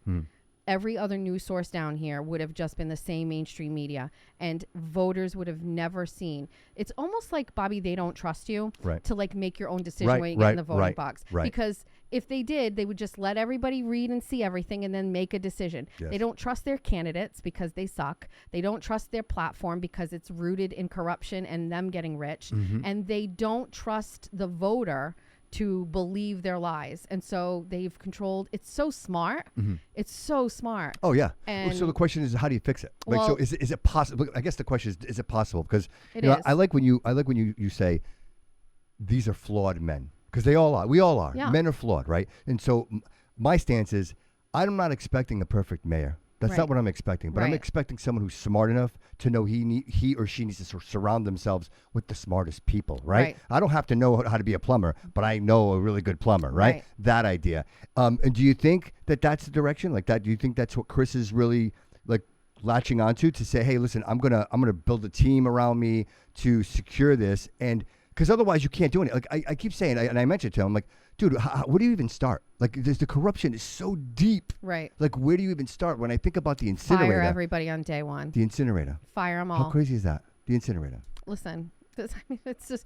B: every other news source down here would have just been the same mainstream media, and voters would have never seen. It's almost like, Bobby, they don't trust you to make your own decision when you get in the voting box. Because if they did, they would just let everybody read and see everything and then make a decision. They don't trust their candidates because they suck. They don't trust their platform because it's rooted in corruption and them getting rich. And they don't trust the voter to believe their lies. And so they've controlled. It's so smart. It's so smart.
C: Oh, yeah.
B: And
C: so the question is, how do you fix it? So is it possible? I guess the question is it possible? Because I like when you say these are flawed men, because they all are. We all are. Yeah. Men are flawed, right? And so my stance is, I'm not expecting a perfect mayor. That's not
B: Right.
C: what I'm expecting. But I'm
B: Right.
C: expecting someone who's smart enough to know he or she needs to surround themselves with the smartest people, right?
B: Right.
C: I don't have to know how to be a plumber, but I know a really good plumber, right?
B: Right.
C: That idea. And do you think that that's the direction? Like that? Do you think that's what Chris is really like latching onto to say, hey, listen, I'm gonna build a team around me to secure this, and because otherwise you can't do anything. Like I keep saying, and I mentioned to him, like, dude, where do you even start? Like, the corruption is so deep.
B: Right.
C: Like, where do you even start? When I think about the incinerator,
B: Fire everybody on day one.
C: the incinerator.
B: Fire them
C: How
B: all.
C: crazy is that? The incinerator.
B: Listen, it's just,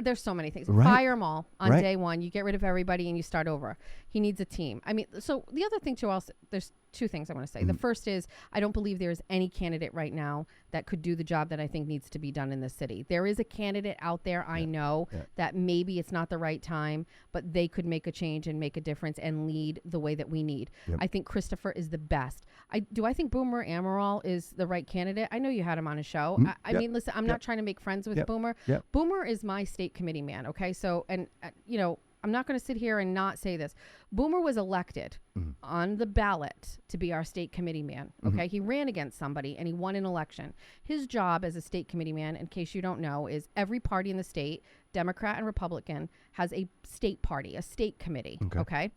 B: there's so many things.
C: Right.
B: Fire them all on
C: Right.
B: day one. You get rid of everybody and you start over. He needs a team. I mean, so the other thing too, also, there's two things I want to say. The first is I don't believe there is any candidate right now that could do the job that I think needs to be done in this city. There is a candidate out there I know that maybe it's not the right time, but they could make a change and make a difference and lead the way that we need.
C: Yep.
B: I think Christopher is the best. Do I think Boomer Amaral is the right candidate? I know you had him on a show. I
C: Yep.
B: mean, listen, I'm not trying to make friends with
C: Yep.
B: Boomer.
C: Yep.
B: Boomer is my state committee man. Okay. So, and you know, I'm not going to sit here and not say this. Boomer was elected on the ballot to be our state committee man. Okay. He ran against somebody and he won an election. His job as a state committee man, in case you don't know, is every party in the state, Democrat and Republican, has a state party, a state committee. Okay.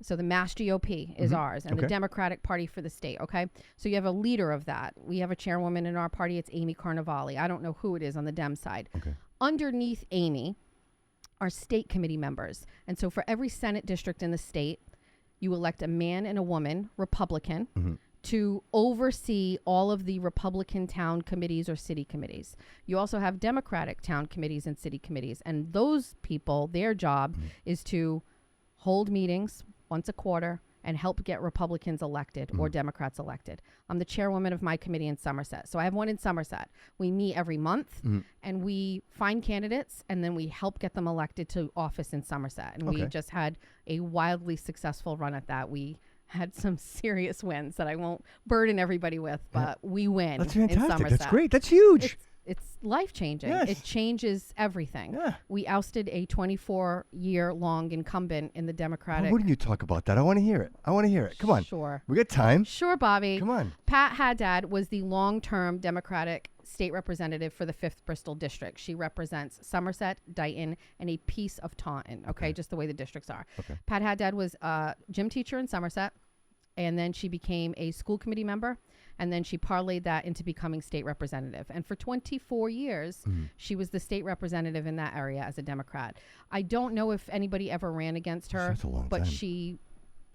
B: So the Mass GOP is ours and the Democratic Party for the state. Okay. So you have a leader of that. We have a chairwoman in our party. It's Amy Carnevale. I don't know who it is on the Dem side.
C: Okay.
B: Underneath Amy are state committee members. And so for every Senate district in the state, you elect a man and a woman, Republican, to oversee all of the Republican town committees or city committees. You also have Democratic town committees and city committees. And those people, their job is to hold meetings once a quarter and help get Republicans elected or Democrats elected. I'm the chairwoman of my committee in Somerset. So I have one in Somerset. We meet every month and we find candidates and then we help get them elected to office in Somerset. And we just had a wildly successful run at that. We had some serious wins that I won't burden everybody with, but we win.
C: That's
B: in
C: fantastic.
B: Somerset.
C: That's great. That's huge.
B: It's life-changing.
C: Yes.
B: It changes everything.
C: Yeah.
B: We ousted a 24-year-long incumbent in the Democratic.
C: Wouldn't you talk about that? I want to hear it. Come on.
B: Sure.
C: We got time.
B: Sure, Bobby.
C: Come on.
B: Pat Haddad was the long-term Democratic state representative for the 5th Bristol District. She represents Somerset, Dighton, and a piece of Taunton, okay? Just the way the districts are.
C: Okay.
B: Pat Haddad was a gym teacher in Somerset, and then she became a school committee member, and then she parlayed that into becoming state representative. And for 24 years, she was the state representative in that area as a Democrat. I don't know if anybody ever ran against her,
C: That's a long
B: but
C: time.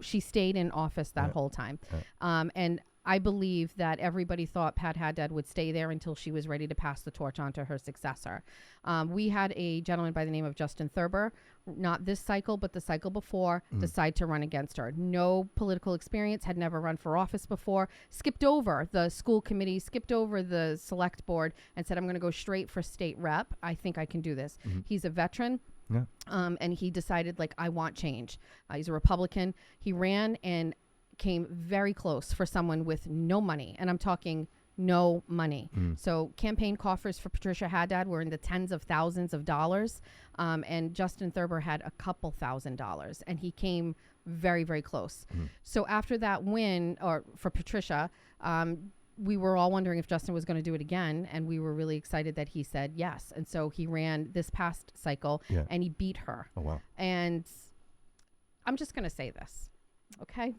B: she stayed in office that whole time. And I believe that everybody thought Pat Haddad would stay there until she was ready to pass the torch on to her successor. We had a gentleman by the name of Justin Thurber, not this cycle, but the cycle before, decide to run against her. No political experience, had never run for office before, skipped over the school committee, skipped over the select board, and said, I'm going to go straight for state rep. I think I can do this. He's a veteran.
C: Yeah.
B: And he decided, like, I want change. He's a Republican. He ran and came very close for someone with no money. And I'm talking no money. So campaign coffers for Patricia Haddad were in the tens of thousands of dollars. And Justin Thurber had a couple $1,000s. And he came very, very close. So after that win, or for Patricia, we were all wondering if Justin was going to do it again. And we were really excited that he said yes. And so he ran this past cycle and he beat her.
C: Oh, wow.
B: And I'm just going to say this, okay?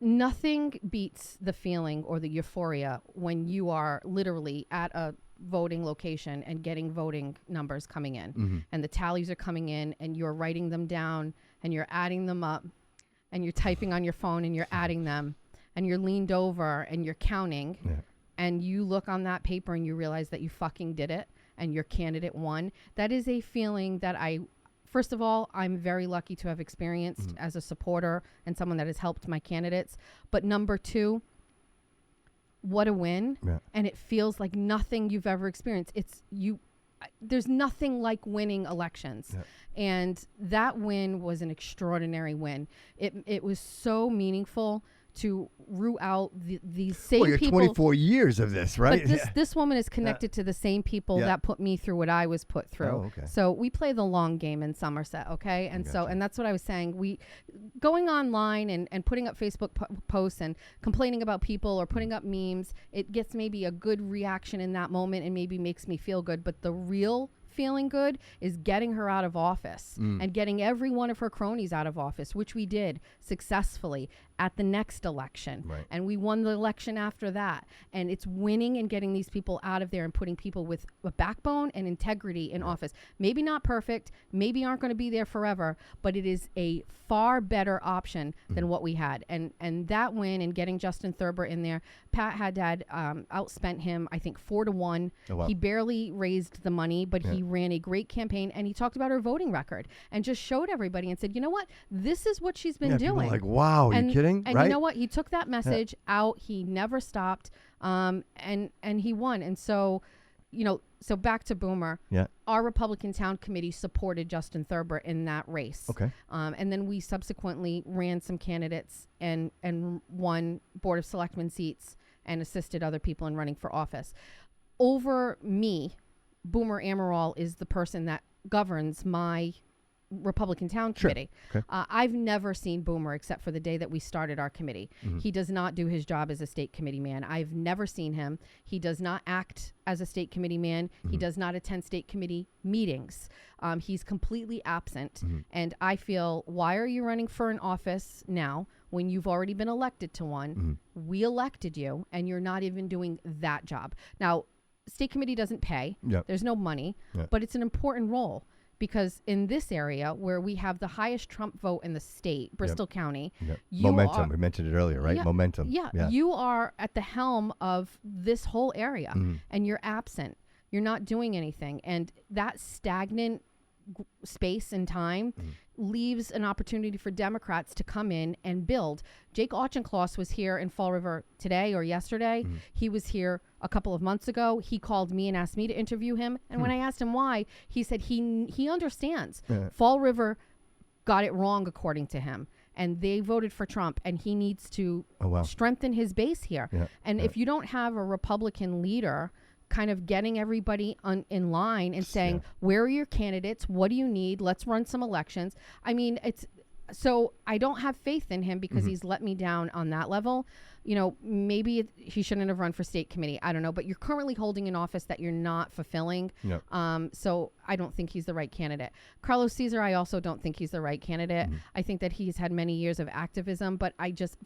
B: Nothing beats the feeling or the euphoria when you are literally at a voting location and getting voting numbers coming in and the tallies are coming in and you're writing them down and you're adding them up and you're typing on your phone and you're adding them and you're leaned over and you're counting and you look on that paper and you realize that you fucking did it and your candidate won. That is a feeling that first of all, I'm very lucky to have experienced as a supporter and someone that has helped my candidates. But number two, what a win.
C: Yeah.
B: And it feels like nothing you've ever experienced. There's nothing like winning elections.
C: Yeah.
B: And that win was an extraordinary win. It was so meaningful to root out these same
C: Well, you're
B: people.
C: 24 years of this, right?
B: But this woman is connected to the same people that put me through what I was put through.
C: Oh, okay.
B: So we play the long game in Somerset, okay? And and that's what I was saying. We going online and putting up Facebook posts and complaining about people or putting up memes, it gets maybe a good reaction in that moment and maybe makes me feel good. But the real feeling good is getting her out of office and getting every one of her cronies out of office, which we did successfully at the next election.
C: Right.
B: And we won the election after that. And it's winning and getting these people out of there and putting people with a backbone and integrity in office. Maybe not perfect, maybe aren't going to be there forever, but it is a far better option than what we had. And that win and getting Justin Thurber in there, Pat Haddad outspent him, I think, 4-1.
C: Oh, wow.
B: He barely raised the money, but he ran a great campaign, and he talked about her voting record and just showed everybody and said, you know what, this is what she's been
C: people
B: doing.
C: are like, wow, are you kidding?
B: And
C: right?
B: you know what? He took that message out. He never stopped. And he won. And so, so back to Boomer.
C: Yeah.
B: Our Republican Town Committee supported Justin Thurber in that race.
C: Okay.
B: And then we subsequently ran some candidates and won Board of Selectmen seats and assisted other people in running for office. Over me, Boomer Amaral is the person that governs my Republican Town Committee.
C: Okay.
B: I've never seen Boomer except for the day that we started our committee. He does not do his job as a state committee man. I've never seen him. He does not act as a state committee man. He does not attend state committee meetings. He's completely absent. And I feel, why are you running for an office now when you've already been elected to one? We elected you, and you're not even doing that job. Now, state committee doesn't pay.
C: Yep.
B: There's no money,
C: Yep.
B: but it's an important role. Because in this area where we have the highest Trump vote in the state, Bristol County,
C: Momentum. We mentioned it earlier, right?
B: Yeah,
C: Momentum.
B: Yeah, you are at the helm of this whole area, and you're absent. You're not doing anything. And that stagnant space and time leaves an opportunity for Democrats to come in and build. Jake Auchincloss was here in Fall River today or yesterday. He was here a couple of months ago. He called me and asked me to interview him. And when I asked him why, he said he understands. Fall River got it wrong, according to him. And they voted for Trump, and he needs to strengthen his base here. And if you don't have a Republican leader kind of getting everybody in line and saying, where are your candidates? What do you need? Let's run some elections. I mean, so I don't have faith in him because he's let me down on that level. Maybe he shouldn't have run for state committee. I don't know. But you're currently holding an office that you're not fulfilling. So I don't think he's the right candidate. Carlos Caesar, I also don't think he's the right candidate. I think that he's had many years of activism, but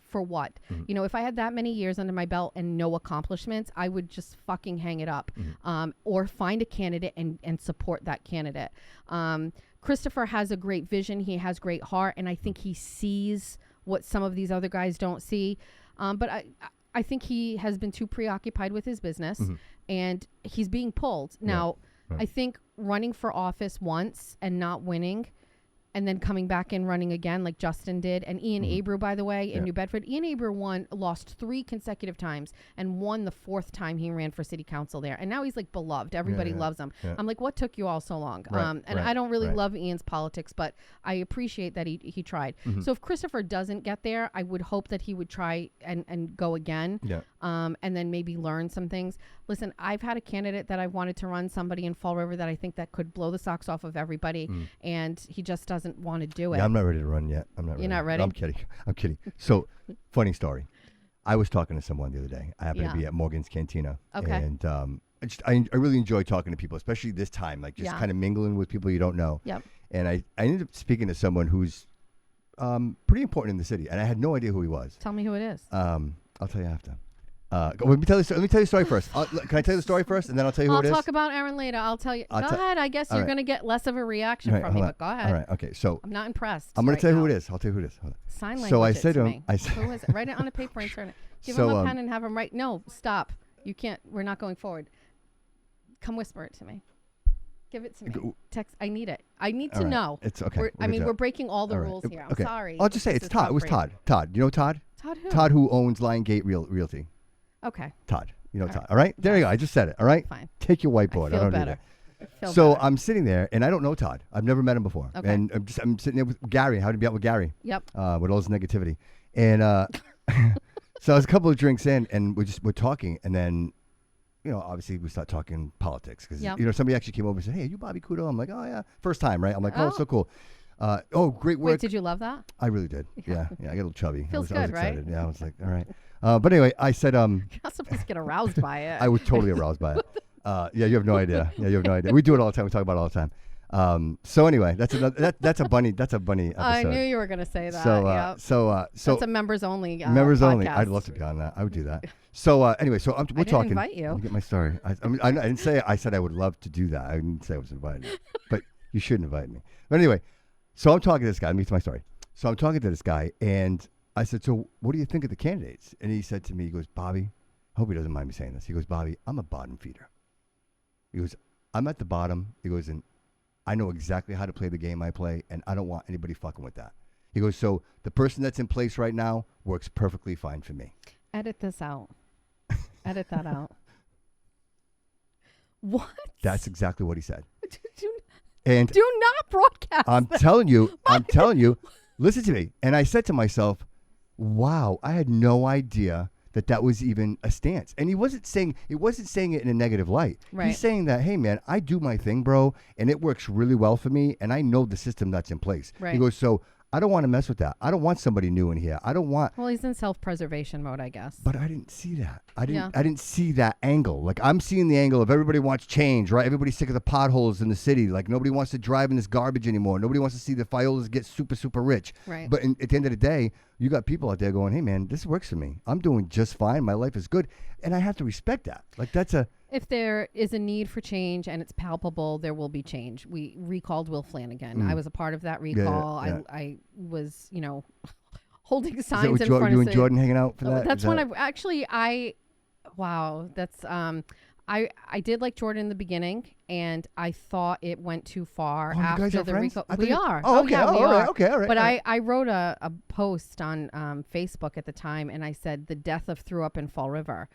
B: for what? If I had that many years under my belt and no accomplishments, I would just fucking hang it up or find a candidate and support that candidate. Christopher has a great vision. He has great heart. And I think he sees what some of these other guys don't see. But I think he has been too preoccupied with his business and he's being pulled. Now, I think running for office once and not winning and then coming back and running again like Justin did. And Ian Abreu, by the way, in New Bedford. Ian Abreu lost 3 consecutive times and won the 4th time he ran for city council there. And now he's like beloved. Everybody loves him. I'm like, what took you all so long? I don't really love Ian's politics, but I appreciate that he tried. So if Christopher doesn't get there, I would hope that he would try and go again. And then maybe learn some things. Listen, I've had a candidate that I wanted to run, somebody in Fall River that I think that could blow the socks off of everybody, and he just doesn't want to do it.
C: Yeah, I'm not ready to run yet.
B: You're not ready?
C: No, I'm kidding. So, funny story. I was talking to someone the other day. I happened to be at Morgan's Cantina. Okay. And I really enjoy talking to people, especially this time, like just kind of mingling with people you don't know.
B: Yep.
C: And I ended up speaking to someone who's pretty important in the city, and I had no idea who he was.
B: Tell me who it is.
C: I'll tell you after. Let me tell you the story first. Can I tell you the story first, and then I'll tell you who it is?
B: I'll talk about Aaron later. I'll tell you. Go ahead. I guess you're going to get less of a reaction from me, but go ahead.
C: All right. Okay. So
B: I'm not impressed.
C: I'm going to tell you who it is. I'll tell you who it is. Hold on.
B: Sign language.
C: So I said to him,
B: who is it? Write it on a paper and turn it. Give him a pen and have him write. No, stop. You can't. We're not going forward. Come whisper it to me. Give it to me. Text. I need it. I need to know.
C: It's okay.
B: We're breaking all the rules here. I'm sorry.
C: I'll just say it's Todd. It was Todd. Todd. You know Todd?
B: Todd who?
C: Todd, who owns Lion Gate Realty.
B: Okay.
C: Todd. You know Todd. All right? There you go. I just said it. All right?
B: Fine.
C: Take your whiteboard.
B: I
C: don't
B: better.
C: need it. So I'm sitting there, and I don't know Todd. I've never met him before. Okay. And I'm sitting there with Gary. How to be out with Gary.
B: Yep.
C: With all his negativity. And So I was a couple of drinks in, and we're talking, and then, obviously we start talking politics because somebody actually came over and said, "Hey, are you Bobby Kudo?" I'm like, "Oh yeah, first time, right?" I'm like, "Oh, so cool." Great work.
B: Wait, did you love that?
C: I really did. Yeah, I got a little chubby.
B: Feels
C: I was
B: good,
C: excited.
B: right?
C: Yeah, I was like, all right. But anyway, I said,
B: You're not supposed to get aroused by it.
C: I was totally aroused by it. Yeah, you have no idea. Yeah, you have no idea. We do it all the time. We talk about it all the time. So anyway, that's a bunny episode.
B: I knew you were going to say that.
C: So
B: that's a members only.
C: Members
B: podcast.
C: only. I'd love to be on that. I would do that. So anyway, so we're talking.
B: Invite you.
C: Let me get my story. I didn't say. I said I would love to do that. I didn't say I was invited, but you should invite me. But anyway, so I'm talking to this guy. Let me get to my story. So I'm talking to this guy, and I said, "So what do you think of the candidates?" And he said to me, he goes, "Bobby, I hope he doesn't mind me saying this." He goes, "Bobby, I'm a bottom feeder." He goes, "I'm at the bottom." He goes, "And I know exactly how to play the game I play, and I don't want anybody fucking with that." He goes, "So the person that's in place right now works perfectly fine for me."
B: Edit this out. Edit that out. What?
C: That's exactly what he said.
B: And do not broadcast.
C: I'm telling you, listen to me. And I said to myself, wow, I had no idea that was even a stance. And he wasn't saying it in a negative light.
B: Right.
C: He's saying that, hey man, I do my thing, bro, and it works really well for me, and I know the system that's in place.
B: Right.
C: He goes, so I don't want to mess with that. I don't want somebody new in here. I don't want.
B: Well, he's in self-preservation mode, I guess.
C: But I didn't see that. I didn't see that angle. Like, I'm seeing the angle of everybody wants change, right? Everybody's sick of the potholes in the city. Like, nobody wants to drive in this garbage anymore. Nobody wants to see the Fiolas get super, super rich.
B: Right.
C: But at the end of the day, you got people out there going, hey, man, this works for me. I'm doing just fine. My life is good. And I have to respect that. Like,
B: if there is a need for change and it's palpable, there will be change. We recalled Will Flanagan. I was a part of that recall. Yeah. I was, holding signs in front of
C: you and Jordan hanging out for that?
B: That's when I did like Jordan in the beginning, and I thought it went too far after the recall. We are.
C: Oh, okay.
B: Yeah, we
C: all right.
B: are.
C: Okay, all right.
B: But I wrote a post on Facebook at the time, and I said the death of Threw Up in Fall River.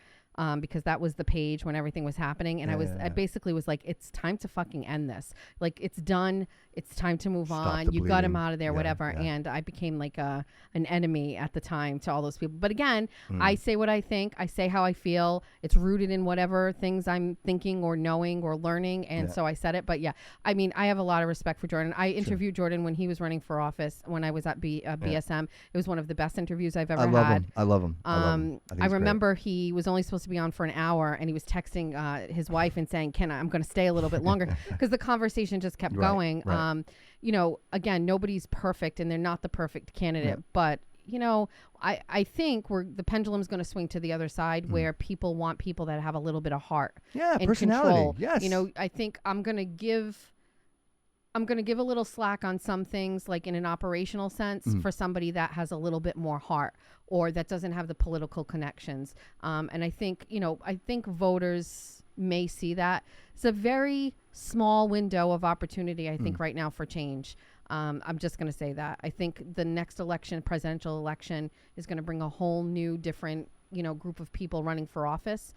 B: Because that was the page when everything was happening. And I basically was like, it's time to fucking end this. Like, it's done. It's time to move on. You got him out of there, whatever. Yeah. And I became like an enemy at the time to all those people. But again, I say what I think. I say how I feel. It's rooted in whatever things I'm thinking or knowing or learning. And so I said it. But yeah, I mean, I have a lot of respect for Jordan. I interviewed Jordan when he was running for office when I was at BSM. It was one of the best interviews I've ever had.
C: I love him.
B: I remember he was only supposed to be on for an hour, and he was texting his wife and saying, I'm going to stay a little bit longer, because the conversation just kept going.
C: Right.
B: Again, nobody's perfect, and they're not the perfect candidate, but I think the pendulum's going to swing to the other side, where people want people that have a little bit of heart and
C: personality.
B: Control.
C: Yes.
B: I think I'm going to give a little slack on some things, like in an operational sense, for somebody that has a little bit more heart or that doesn't have the political connections. And I think, I think voters may see that. It's a very small window of opportunity, I think, right now for change. I'm just going to say that. I think the next election, presidential election, is going to bring a whole new, different group of people running for office.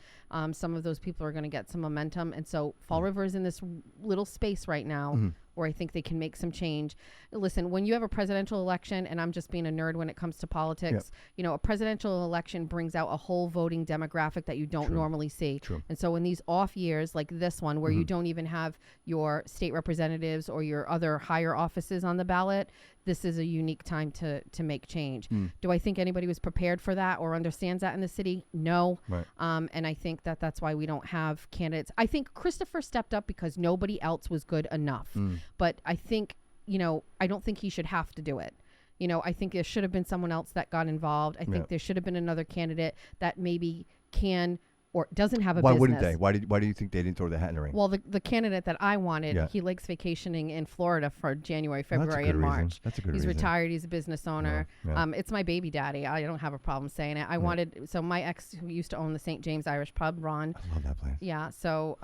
B: Some of those people are going to get some momentum. And so Fall River is in this little space right now where I think they can make some change. Listen, when you have a presidential election, and I'm just being a nerd when it comes to politics, a presidential election brings out a whole voting demographic that you don't normally see.
C: True.
B: And so in these off years like this one, where you don't even have your state representatives or your other higher offices on the ballot, this is a unique time to make change. Do I think anybody was prepared for that or understands that in the city? No.
C: Right.
B: And I think that's why we don't have candidates. I think Christopher stepped up because nobody else was good enough. But I think, I don't think he should have to do it. I think there should have been someone else that got involved. I think there should have been another candidate that maybe can or doesn't have a business.
C: Why wouldn't they? Why do you think they didn't throw their hat in the ring?
B: Well, the candidate that I wanted, he likes vacationing in Florida for January, February, and March.
C: That's a good
B: reason.
C: He's
B: retired. He's a business owner.
C: Yeah.
B: It's my baby daddy. I don't have a problem saying it. I wanted, so my ex who used to own the St. James Irish Pub, Ron.
C: I love that place.
B: Yeah. So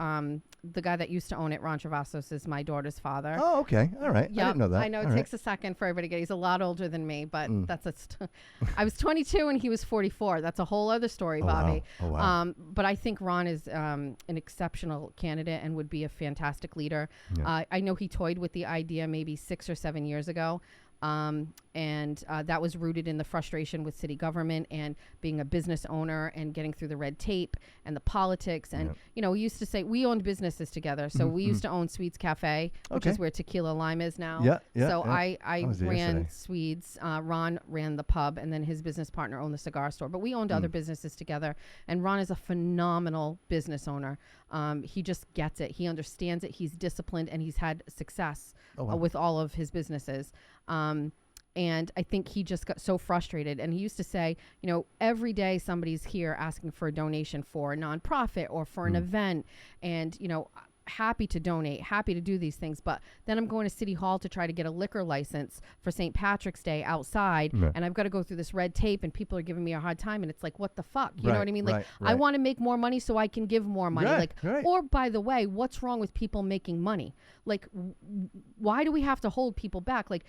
B: the guy that used to own it, Ron Travasos, is my daughter's father.
C: Oh, okay. All right.
B: Yep.
C: I didn't know that.
B: I know it takes a second for everybody to get. He's a lot older than me, but that's I was 22 and he was 44. That's a whole other story, Bobby.
C: Wow. Oh, wow.
B: But I think Ron is an exceptional candidate and would be a fantastic leader.
C: Yeah.
B: I know he toyed with the idea maybe 6 or 7 years ago. And that was rooted in the frustration with city government and being a business owner and getting through the red tape and the politics. And, we used to say we owned businesses together. So we used to own Swedes Cafe, which is where Tequila Lime is now. So I ran Swedes. Ron ran the pub, and then his business partner owned the cigar store. But we owned other businesses together. And Ron is a phenomenal business owner. He just gets it. He understands it. He's disciplined, and he's had success with all of his businesses. And I think he just got so frustrated. And he used to say, every day somebody's here asking for a donation for a nonprofit or for an event. And, happy to donate, happy to do these things. But then I'm going to City Hall to try to get a liquor license for St. Patrick's Day outside. And I've got to go through this red tape, and people are giving me a hard time. And it's like, what the fuck? You know what I mean? Like, I want to make more money so I can give more money. Or by the way, what's wrong with people making money? Like, why do we have to hold people back? Like,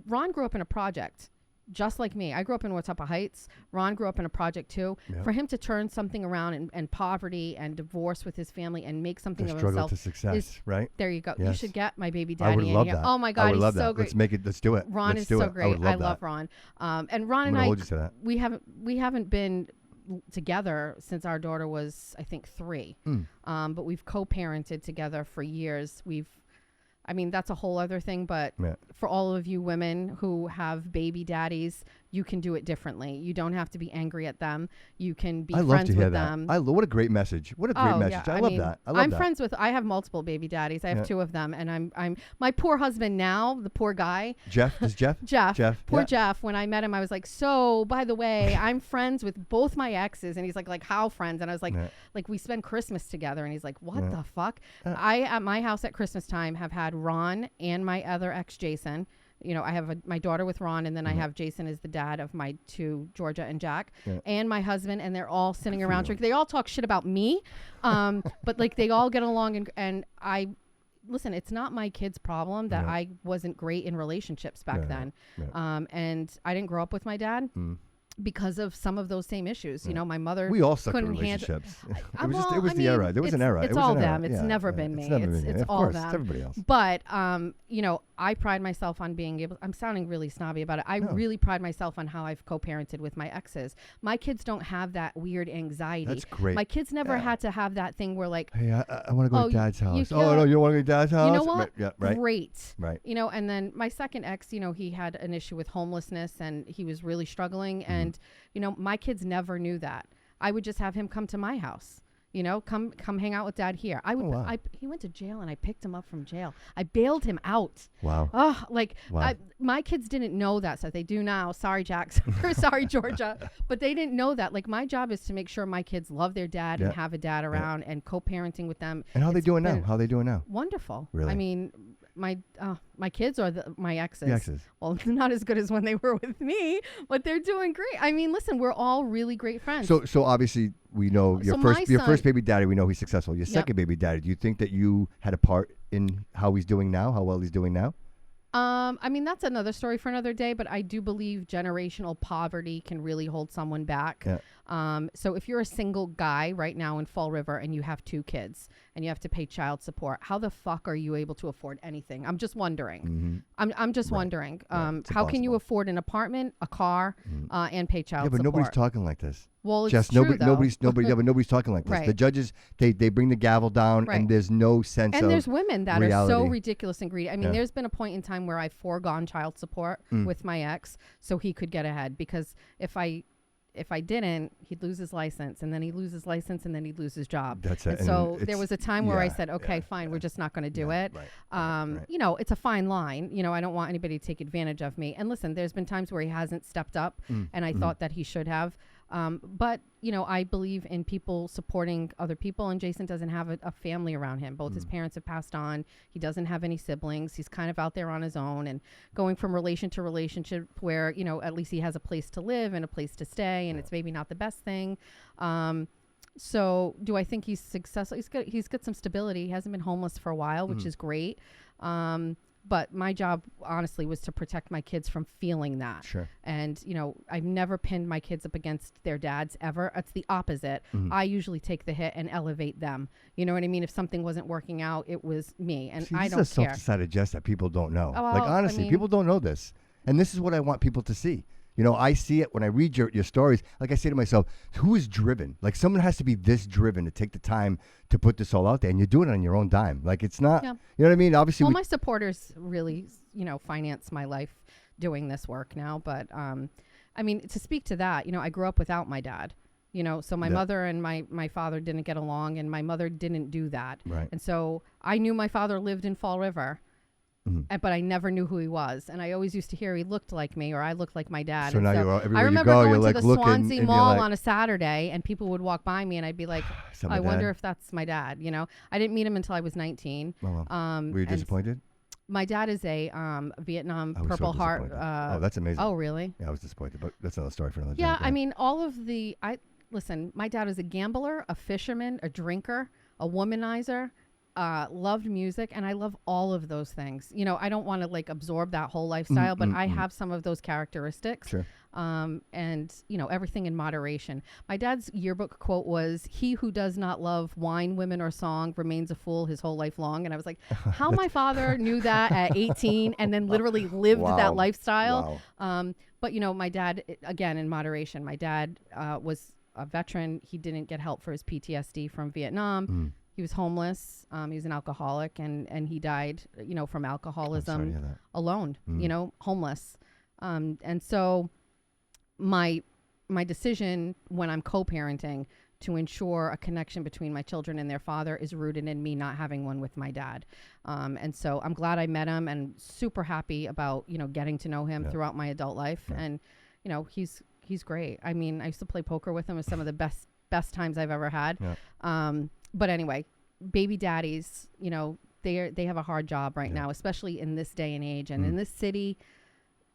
B: Ron grew up in a project. Just like me. I grew up in Watauga Heights. Ron grew up in a project too. For him to turn something around and poverty and divorce with his family and make something of himself.
C: Struggle to success, right?
B: There you go.
C: Yes.
B: You should get my baby daddy
C: I would love
B: in here.
C: that.
B: Oh my God, he's so great.
C: Let's make it. Let's do it.
B: Ron is so great. I love Ron. And Ron and I, we haven't been together since our daughter was, I think, 3. But we've co-parented together for years. That's a whole other thing, but for all of you women who have baby daddies, you can do it differently. You don't have to be angry at them. You can be friends with them.
C: What a great message. What a great message. I love that.
B: I'm friends with, I have multiple baby daddies. I have 2 of them. And I'm my poor husband now, the poor guy.
C: Jeff? Is Jeff?
B: Jeff. Poor Jeff. When I met him, I was like, so by the way, I'm friends with both my exes. And he's like, how friends? And I was like, we spend Christmas together. And he's like, what the fuck? I, at my house at Christmas time, have had Ron and my other ex, Jason. I have my daughter with Ron, and then I have Jason as the dad of my 2, Georgia and Jack, and my husband, and they're all sitting around drinking. They all talk shit about me, but they all get along, and I listen. It's not my kid's problem that I wasn't great in relationships back then, and I didn't grow up with my dad. Because of some of those same issues. My mother
C: we all suck in
B: couldn't
C: relationships.
B: handle.
C: It was the era. There was an era.
B: It's all them. It's never been me. It's all them.
C: It's everybody else.
B: But I pride myself on being able. I'm sounding really snobby about it. I really pride myself on how I've co-parented with my exes. My kids don't have that weird anxiety.
C: That's great.
B: My kids never had to have that thing where like,
C: hey, I want to go to Dad's house. Oh no, you don't want to go to Dad's house?
B: You know what?
C: Right.
B: Great.
C: Right.
B: And then my second ex, he had an issue with homelessness and he was really struggling, and my kids never knew that. I would just have him come to my house. Come hang out with Dad here. I would. He went to jail, and I picked him up from jail. I bailed him out.
C: Wow.
B: Oh, my kids didn't know that stuff. They do now. Sorry, Jack. Sorry, Georgia. But they didn't know that. Like, my job is to make sure my kids love their dad and have a dad around and co-parenting with them.
C: And how are they doing now? How are they doing now?
B: Wonderful.
C: Really?
B: I mean, my kids are my exes.
C: The exes.
B: Well, not as good as when they were with me, but they're doing great. I mean, listen, we're all really great friends.
C: So obviously we know your first baby daddy. We know he's successful. Your second baby daddy. Do you think that you had a part in how he's doing now? How well he's doing now?
B: That's another story for another day, but I do believe generational poverty can really hold someone back. So if you're a single guy right now in Fall River and you have 2 kids and you have to pay child support, how the fuck are you able to afford anything? I'm just wondering. I'm just wondering. How can you afford an apartment, a car, and pay child support?
C: Yeah, but nobody's talking like this.
B: Well, it's
C: Jess,
B: true,
C: nobody's talking like this.
B: Right.
C: The judges, they bring the gavel down, and there's no sense of
B: And there's women that
C: reality.
B: are so ridiculous and greedy. I mean, there's been a point in time where I've foregone child support with my ex so he could get ahead, because if I didn't, he'd lose his license, and then he'd lose his license, and then he'd lose his job.
C: That's it.
B: And so there was a time where I said, okay, fine, we're just not going to do it.
C: Right.
B: It's a fine line. I don't want anybody to take advantage of me. And listen, there's been times where he hasn't stepped up, and I thought that he should have. But I believe in people supporting other people, and Jason doesn't have a family around him. Both his parents have passed on. He doesn't have any siblings. He's kind of out there on his own and going from relation to relationship where, at least he has a place to live and a place to stay, and it's maybe not the best thing. So do I think he's successful? He's got some stability. He hasn't been homeless for a while, which is great. But my job, honestly, was to protect my kids from feeling that.
C: Sure.
B: And, I've never pinned my kids up against their dads ever. It's the opposite. I usually take the hit and elevate them. You know what I mean? If something wasn't working out, it was me. And I don't care.
C: This is a self-decided Jess that people don't know.
B: Well,
C: honestly, people don't know this. And this is what I want people to see. You know, I see it when I read your stories. Like I say to myself, who is driven? Like someone has to be this driven to take the time to put this all out there, and you're doing it on your own dime. Like it's not, you know what I mean? Obviously,
B: well, my supporters really, finance my life doing this work now. But I mean, to speak to that, I grew up without my dad. So my mother and my father didn't get along, and my mother didn't do that.
C: Right.
B: And so I knew my father lived in Fall River. But I never knew who he was, and I always used to hear he looked like me, or I looked like my dad.
C: So now
B: I remember going to the Swansea Mall on a Saturday, and people would walk by me, and I'd be like, "I wonder if that's my dad." I didn't meet him until I was 19.
C: Oh, well. Were you disappointed?
B: My dad is a Vietnam Purple Heart.
C: Oh, that's amazing.
B: Oh, really?
C: Yeah, I was disappointed, but that's another story for another day.
B: Yeah, I mean, listen. My dad was a gambler, a fisherman, a drinker, a womanizer. Loved music, and I love all of those things. I don't want to absorb that whole lifestyle, but I have some of those characteristics.
C: Sure.
B: And everything in moderation. My dad's yearbook quote was, "He who does not love wine, women, or song remains a fool his whole life long." And I was like, how my father knew that at 18 and then literally lived that lifestyle.
C: Wow.
B: But my dad, again, in moderation. My dad was a veteran. He didn't get help for his PTSD from Vietnam. He was homeless. He was an alcoholic, and he died, from alcoholism alone. Homeless. And so my decision when I'm co-parenting to ensure a connection between my children and their father is rooted in me not having one with my dad. And so I'm glad I met him, and super happy about getting to know him throughout my adult life. And he's great. I mean, I used to play poker with him. It was some of the best times I've ever had. But anyway, baby daddies, they have a hard job right now, especially in this day and age. And in this city,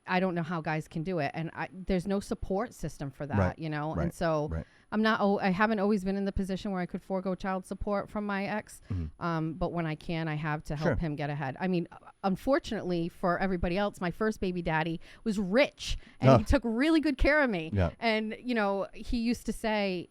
B: I don't know how guys can do it. And there's no support system for that, And so I haven't always been in the position where I could forego child support from my ex. But when I can, I have to help him get ahead. I mean, unfortunately for everybody else, my first baby daddy was rich, and he took really good care of me. And, he used to say,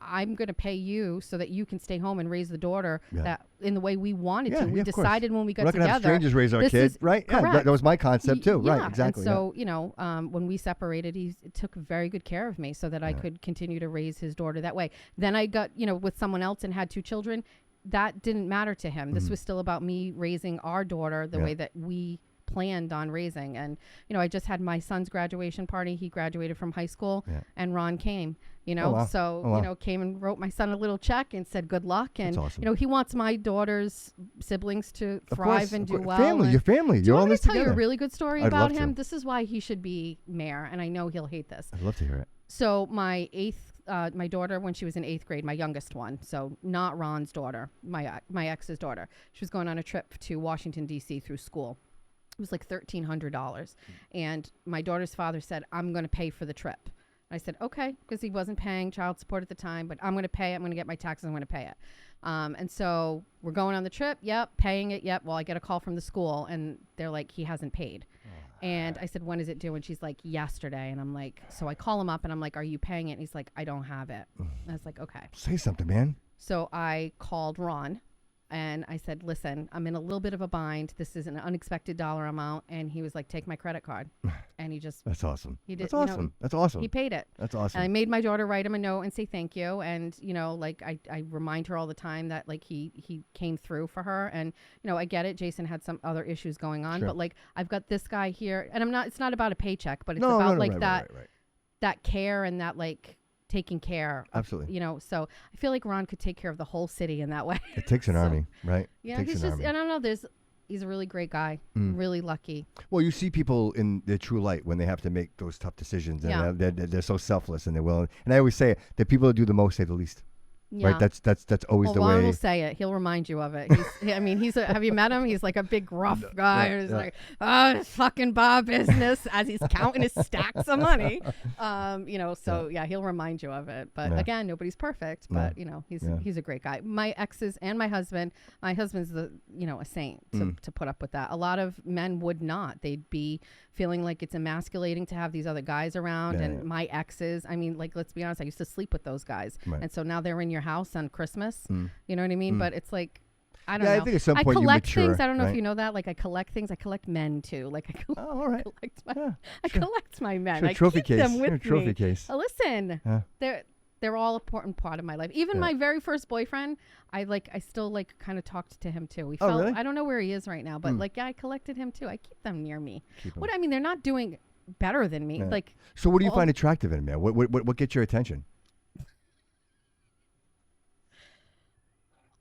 B: I'm going to pay you so that you can stay home and raise the daughter that in the way we wanted to. We decided when we got together. We're not going to have
C: strangers raise our kid, right?
B: Correct.
C: Yeah, that was my concept too. Right, exactly.
B: And so, when we separated, he took very good care of me so that I could continue to raise his daughter that way. Then I got, with someone else and had 2 children. That didn't matter to him. This was still about me raising our daughter the way that we planned on raising. And I just had my son's graduation party. He graduated from high school, and Ron came. Came and wrote my son a little check and said good luck. And
C: awesome.
B: He wants my daughter's siblings to thrive and do well.
C: Your family.
B: Do you want me to tell
C: together.
B: you a really good story
C: I'd
B: about
C: love
B: him?
C: to.
B: This is why he should be mayor, and I know he'll hate this.
C: I'd love to hear it.
B: So my daughter, when she was in 8th grade, my youngest one, so not Ron's daughter, my ex's daughter, she was going on a trip to Washington, D.C. through school. It was like $1,300. And my daughter's father said, I'm going to pay for the trip. I said, okay, because he wasn't paying child support at the time, but I'm going to pay it. I'm going to get my taxes. I'm going to pay it. And so we're going on the trip. Yep. Paying it. Yep. Well, I get a call from the school, and they're like, he hasn't paid. And I said, when is it due? And she's like, yesterday. And I'm like, so I call him up, and I'm like, are you paying it? And he's like, I don't have it. And I was like, okay.
C: Say something, man.
B: So I called Ron. And I said, listen, I'm in a little bit of a bind. This is an unexpected dollar amount. And he was like, take my credit card. And he just...
C: That's awesome.
B: He did,
C: That's awesome. That's awesome.
B: He paid it.
C: That's awesome.
B: And I made my daughter write him a note and say thank you. And, I remind her all the time that, he came through for her. And, I get it. Jason had some other issues going on.
C: Sure.
B: But, I've got this guy here. And it's not about a paycheck, but it's that care and that, taking care.
C: Absolutely.
B: So I feel like Ron could take care of the whole city in that way.
C: It takes an army, right?
B: Yeah, he's just, I don't know, he's a really great guy. Really lucky.
C: Well, you see people in their true light when they have to make those tough decisions, and they're so selfless, and they're willing. And I always say it, the people that do the most say the least.
B: Yeah.
C: Right, that's always the way.
B: Ron will say it. He'll remind you of it. Have you met him? He's like a big rough guy. He's like, this fucking bar business as he's counting his stacks of money. He'll remind you of it. But again, nobody's perfect. But he's a great guy. My exes and my husband's a saint to put up with that. A lot of men would not. They'd be feeling like it's emasculating to have these other guys around. My exes, let's be honest, I used to sleep with those guys. Right. And so now they're in your house on Christmas. You know what I mean? But it's like, I don't
C: Yeah,
B: know.
C: I think at some point you
B: collect
C: mature,
B: things. I don't know
C: right?
B: if you know that. Like I collect things. I collect men too. Like
C: Oh, all right.
B: I collect my men.
C: Sure,
B: I
C: trophy
B: keep
C: case.
B: them with
C: You're a trophy
B: me.
C: case.
B: Listen,
C: Yeah.
B: they're all an important part of my life. Even my very first boyfriend, I still kind of talked to him too. We felt,
C: really?
B: I don't know where he is right now, but I collected him too. I keep them near me.
C: Keep 'em.
B: What I mean, they're not doing better than me.
C: Yeah.
B: Like
C: So what do you find attractive in a man? What gets your attention?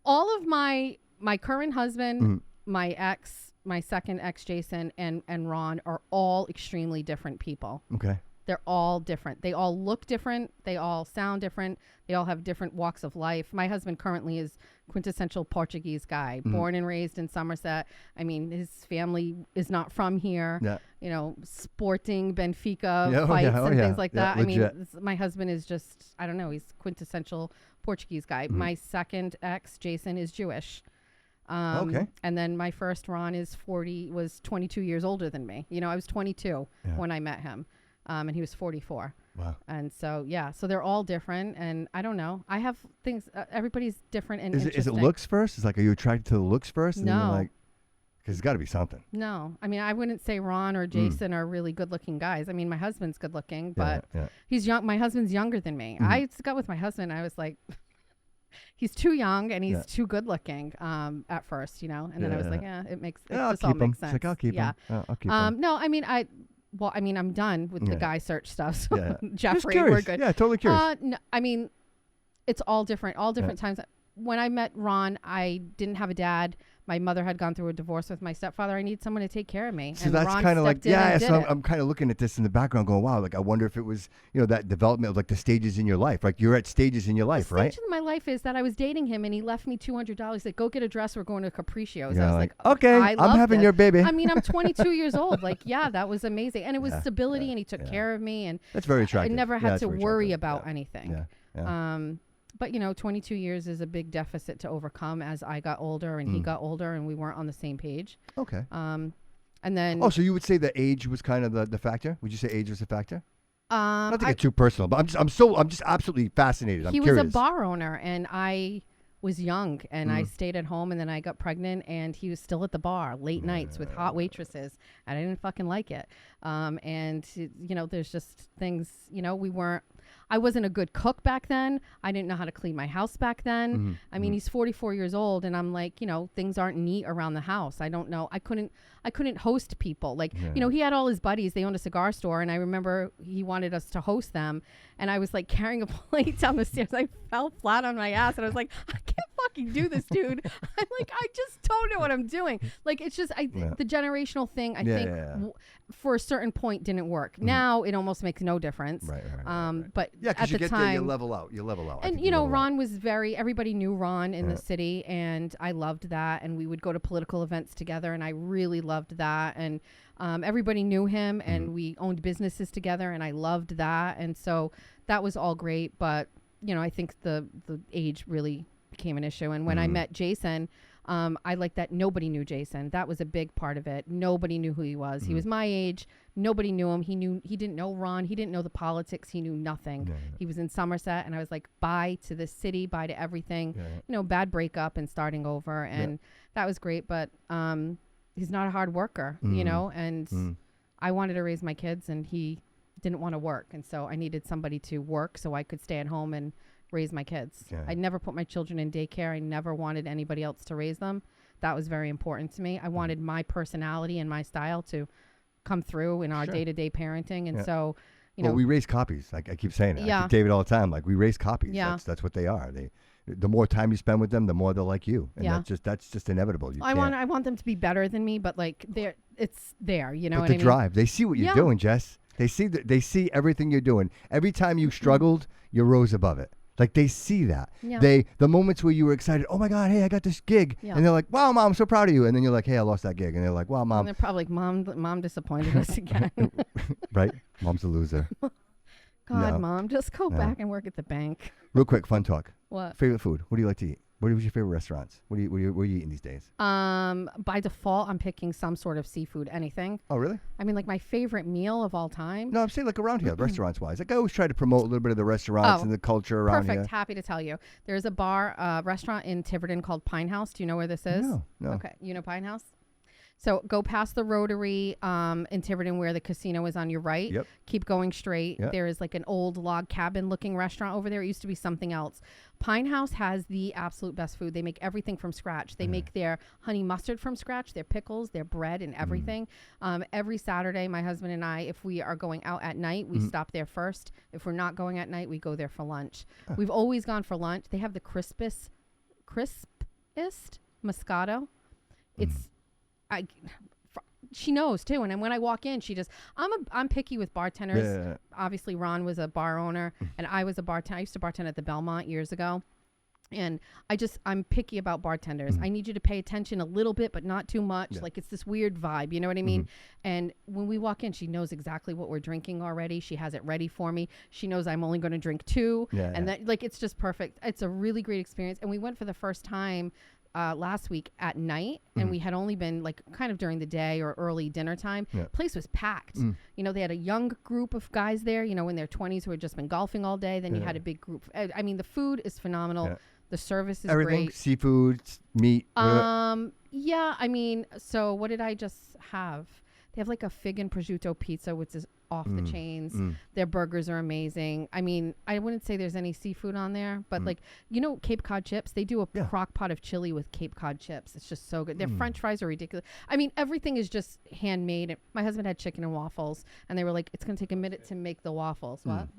B: all of my current husband,
C: Mm-hmm.
B: my ex, my second ex, Jason, and Ron are all extremely different people.
C: Okay.
B: They're all different. They all look different. They all sound different. They all have different walks of life. My husband currently is quintessential Portuguese guy, born and raised in Somerset. I mean, his family is not from here.
C: Yeah.
B: You know, sporting Benfica
C: Yeah,
B: fights and
C: yeah.
B: things like
C: Yeah,
B: that. I mean,
C: legit.
B: my husband is just, I don't know, he's quintessential Portuguese guy. My second ex, Jason, is Jewish.
C: Okay.
B: And then my first Ron was 22 years older than me. You know, I was 22 when I met him. And he was 44.
C: Wow.
B: And so, so they're all different. And I don't know. I have things, everybody's different and
C: Is it
B: interesting.
C: looks first? It's like, are you attracted to the looks first? And then you're
B: No.
C: like, because it's got to be something.
B: No. I mean, I wouldn't say Ron or Jason are really good looking guys. I mean, my husband's good looking, but he's young. My husband's younger than me. I got with my husband. I was like, he's too young and he's too good looking at first, you know? And then I was like, it just all makes sense.
C: It's like, I'll keep him. I'll keep him.
B: No, I mean, I'm done with the guy search stuff. So Jeffrey,
C: Just curious.
B: we're good.
C: Yeah, totally curious.
B: No, I mean, it's all different times. When I met Ron, I didn't have a dad. My mother had gone through a divorce with my stepfather. I need someone to take care of me.
C: So
B: and
C: that's
B: Ron
C: kind of like,
B: stepped in and
C: so
B: did it.
C: I'm kind of looking at this in the background going, wow, like I wonder if it was, that development of like the stages in your life. Like you're at stages in your life, right?
B: The stage of my life is that I was dating him and he left me $200. Like, go get a dress. We're going to Capricio's.
C: Yeah,
B: I was
C: like,
B: like,
C: okay,
B: I
C: I'm
B: loved
C: having
B: it.
C: your baby.
B: I mean, I'm 22 years old. Like, yeah, that was amazing. And it was stability and he took care of me. And
C: That's very attractive.
B: I never
C: Yeah,
B: had
C: that's
B: to
C: very
B: worry
C: attractive.
B: about anything.
C: Yeah. Yeah.
B: But 22 years is a big deficit to overcome as I got older and he got older and we weren't on the same page.
C: Okay.
B: And then
C: So you would say the age was kind of the factor? Would you say age was a factor? Not to
B: I-
C: get too personal, but I'm just absolutely fascinated. I'm
B: he
C: curious.
B: was a bar owner and I was young and I stayed at home and then I got pregnant and he was still at the bar late nights with hot waitresses and I didn't fucking like it. And there's just things, I wasn't a good cook back then. I didn't know how to clean my house back then. I mean, he's 44 years old and I'm like, things aren't neat around the house. I don't know. I couldn't host people. Like, he had all his buddies. They owned a cigar store and I remember he wanted us to host them. And I was like carrying a plate down the stairs. I fell flat on my ass and I was like, I can't fucking do this, dude. I just don't know what I'm doing. Like, it's just, the generational thing, I think for a certain point didn't work. Now it almost makes no difference.
C: Right.
B: But
C: Yeah,
B: at
C: because you
B: the
C: get
B: time,
C: there, you level out. I
B: and
C: think you level out.
B: Ron was everybody knew Ron in the city and I loved that. And we would go to political events together and I really loved that. And everybody knew him and we owned businesses together and I loved that. And so that was all great. But, I think the age really became an issue. And when I met Jason, I like that nobody knew Jason. That was a big part of it. Nobody knew who he was. He was my age. Nobody knew him. He didn't know Ron. He didn't know the politics. He knew nothing. He was in Somerset and I was like, bye to this city, bye to everything. Bad breakup and starting over. And that was great. But he's not a hard worker, and I wanted to raise my kids and he didn't want to work. And so I needed somebody to work so I could stay at home and raise my kids. I never put my children in daycare. I never wanted anybody else to raise them. That was very important to me. I wanted my personality and my style to come through in our day-to-day parenting. And so,
C: we raise copies. Like I keep saying it.
B: Yeah.
C: I keep David all the time. Like we raise copies.
B: Yeah.
C: That's what they are. The more time you spend with them, the more they'll like you. And
B: Yeah.
C: that's just inevitable.
B: I want them to be better than me, but like it's there, you know
C: But
B: what
C: the
B: I mean?
C: drive, they see what you're doing, Jess. They see everything you're doing. Every time you struggled, you rose above it. Like they see that.
B: Yeah.
C: The moments where you were excited, oh my God, hey, I got this gig.
B: Yeah.
C: And they're like, wow, Mom, I'm so proud of you. And then you're like, hey, I lost that gig. And they're like, wow,
B: And
C: Mom.
B: they're probably like, Mom disappointed us again.
C: Right? Mom's a loser.
B: God,
C: No.
B: Mom, just go
C: No.
B: back and work at the bank.
C: Real quick, fun talk.
B: What?
C: Favorite food? What do you like to eat? What was your favorite restaurants? What are you eating these days?
B: By default, I'm picking some sort of seafood, anything.
C: Oh, really?
B: I mean, like my favorite meal of all time.
C: No, I'm saying like around here, restaurants-wise. Like I always try to promote a little bit of the restaurants and the culture around here.
B: Perfect. Happy to tell you. There's a restaurant in Tiverton called Pine House. Do you know where this is?
C: No.
B: Okay. You know Pine House? So go past the Rotary in Tiverton where the casino is on your right.
C: Yep.
B: Keep going straight.
C: Yep.
B: There is like an old log cabin looking restaurant over there. It used to be something else. Pine House has the absolute best food. They make everything from scratch. They make their honey mustard from scratch, their pickles, their bread and everything. Every Saturday, my husband and I, if we are going out at night, we stop there first. If we're not going at night, we go there for lunch. We've always gone for lunch. They have the crispest Moscato. It's... she knows too, and when I walk in, she just I'm picky with bartenders.
C: Yeah.
B: Obviously, Ron was a bar owner, and I was a bartender. I used to bartend at the Belmont years ago, and I'm picky about bartenders. I need you to pay attention a little bit, but not too much.
C: Yeah.
B: Like it's this weird vibe, you know what I mean? And when we walk in, she knows exactly what we're drinking already. She has it ready for me. She knows I'm only going to drink 2, and that like it's just perfect. It's a really great experience, and we went for the first time last week at night, and we had only been like kind of during the day or early dinner time. Place was packed. You know, they had a young group of guys there, you know, in their 20s who had just been golfing all day. Then you had a big group. I mean, the food is phenomenal. The service is
C: Everything,
B: great.
C: seafood, meat.
B: Yeah, I mean, so what did I just have? They have like a fig and prosciutto pizza, which is off the chains. Their burgers are amazing. I mean, I wouldn't say there's any seafood on there, but like, you know, Cape Cod chips, they do a crock pot of chili with Cape Cod chips. It's just so good. Their French fries are ridiculous. I mean, everything is just handmade. My husband had chicken and waffles, and they were like, it's going to take a minute to make the waffles. What?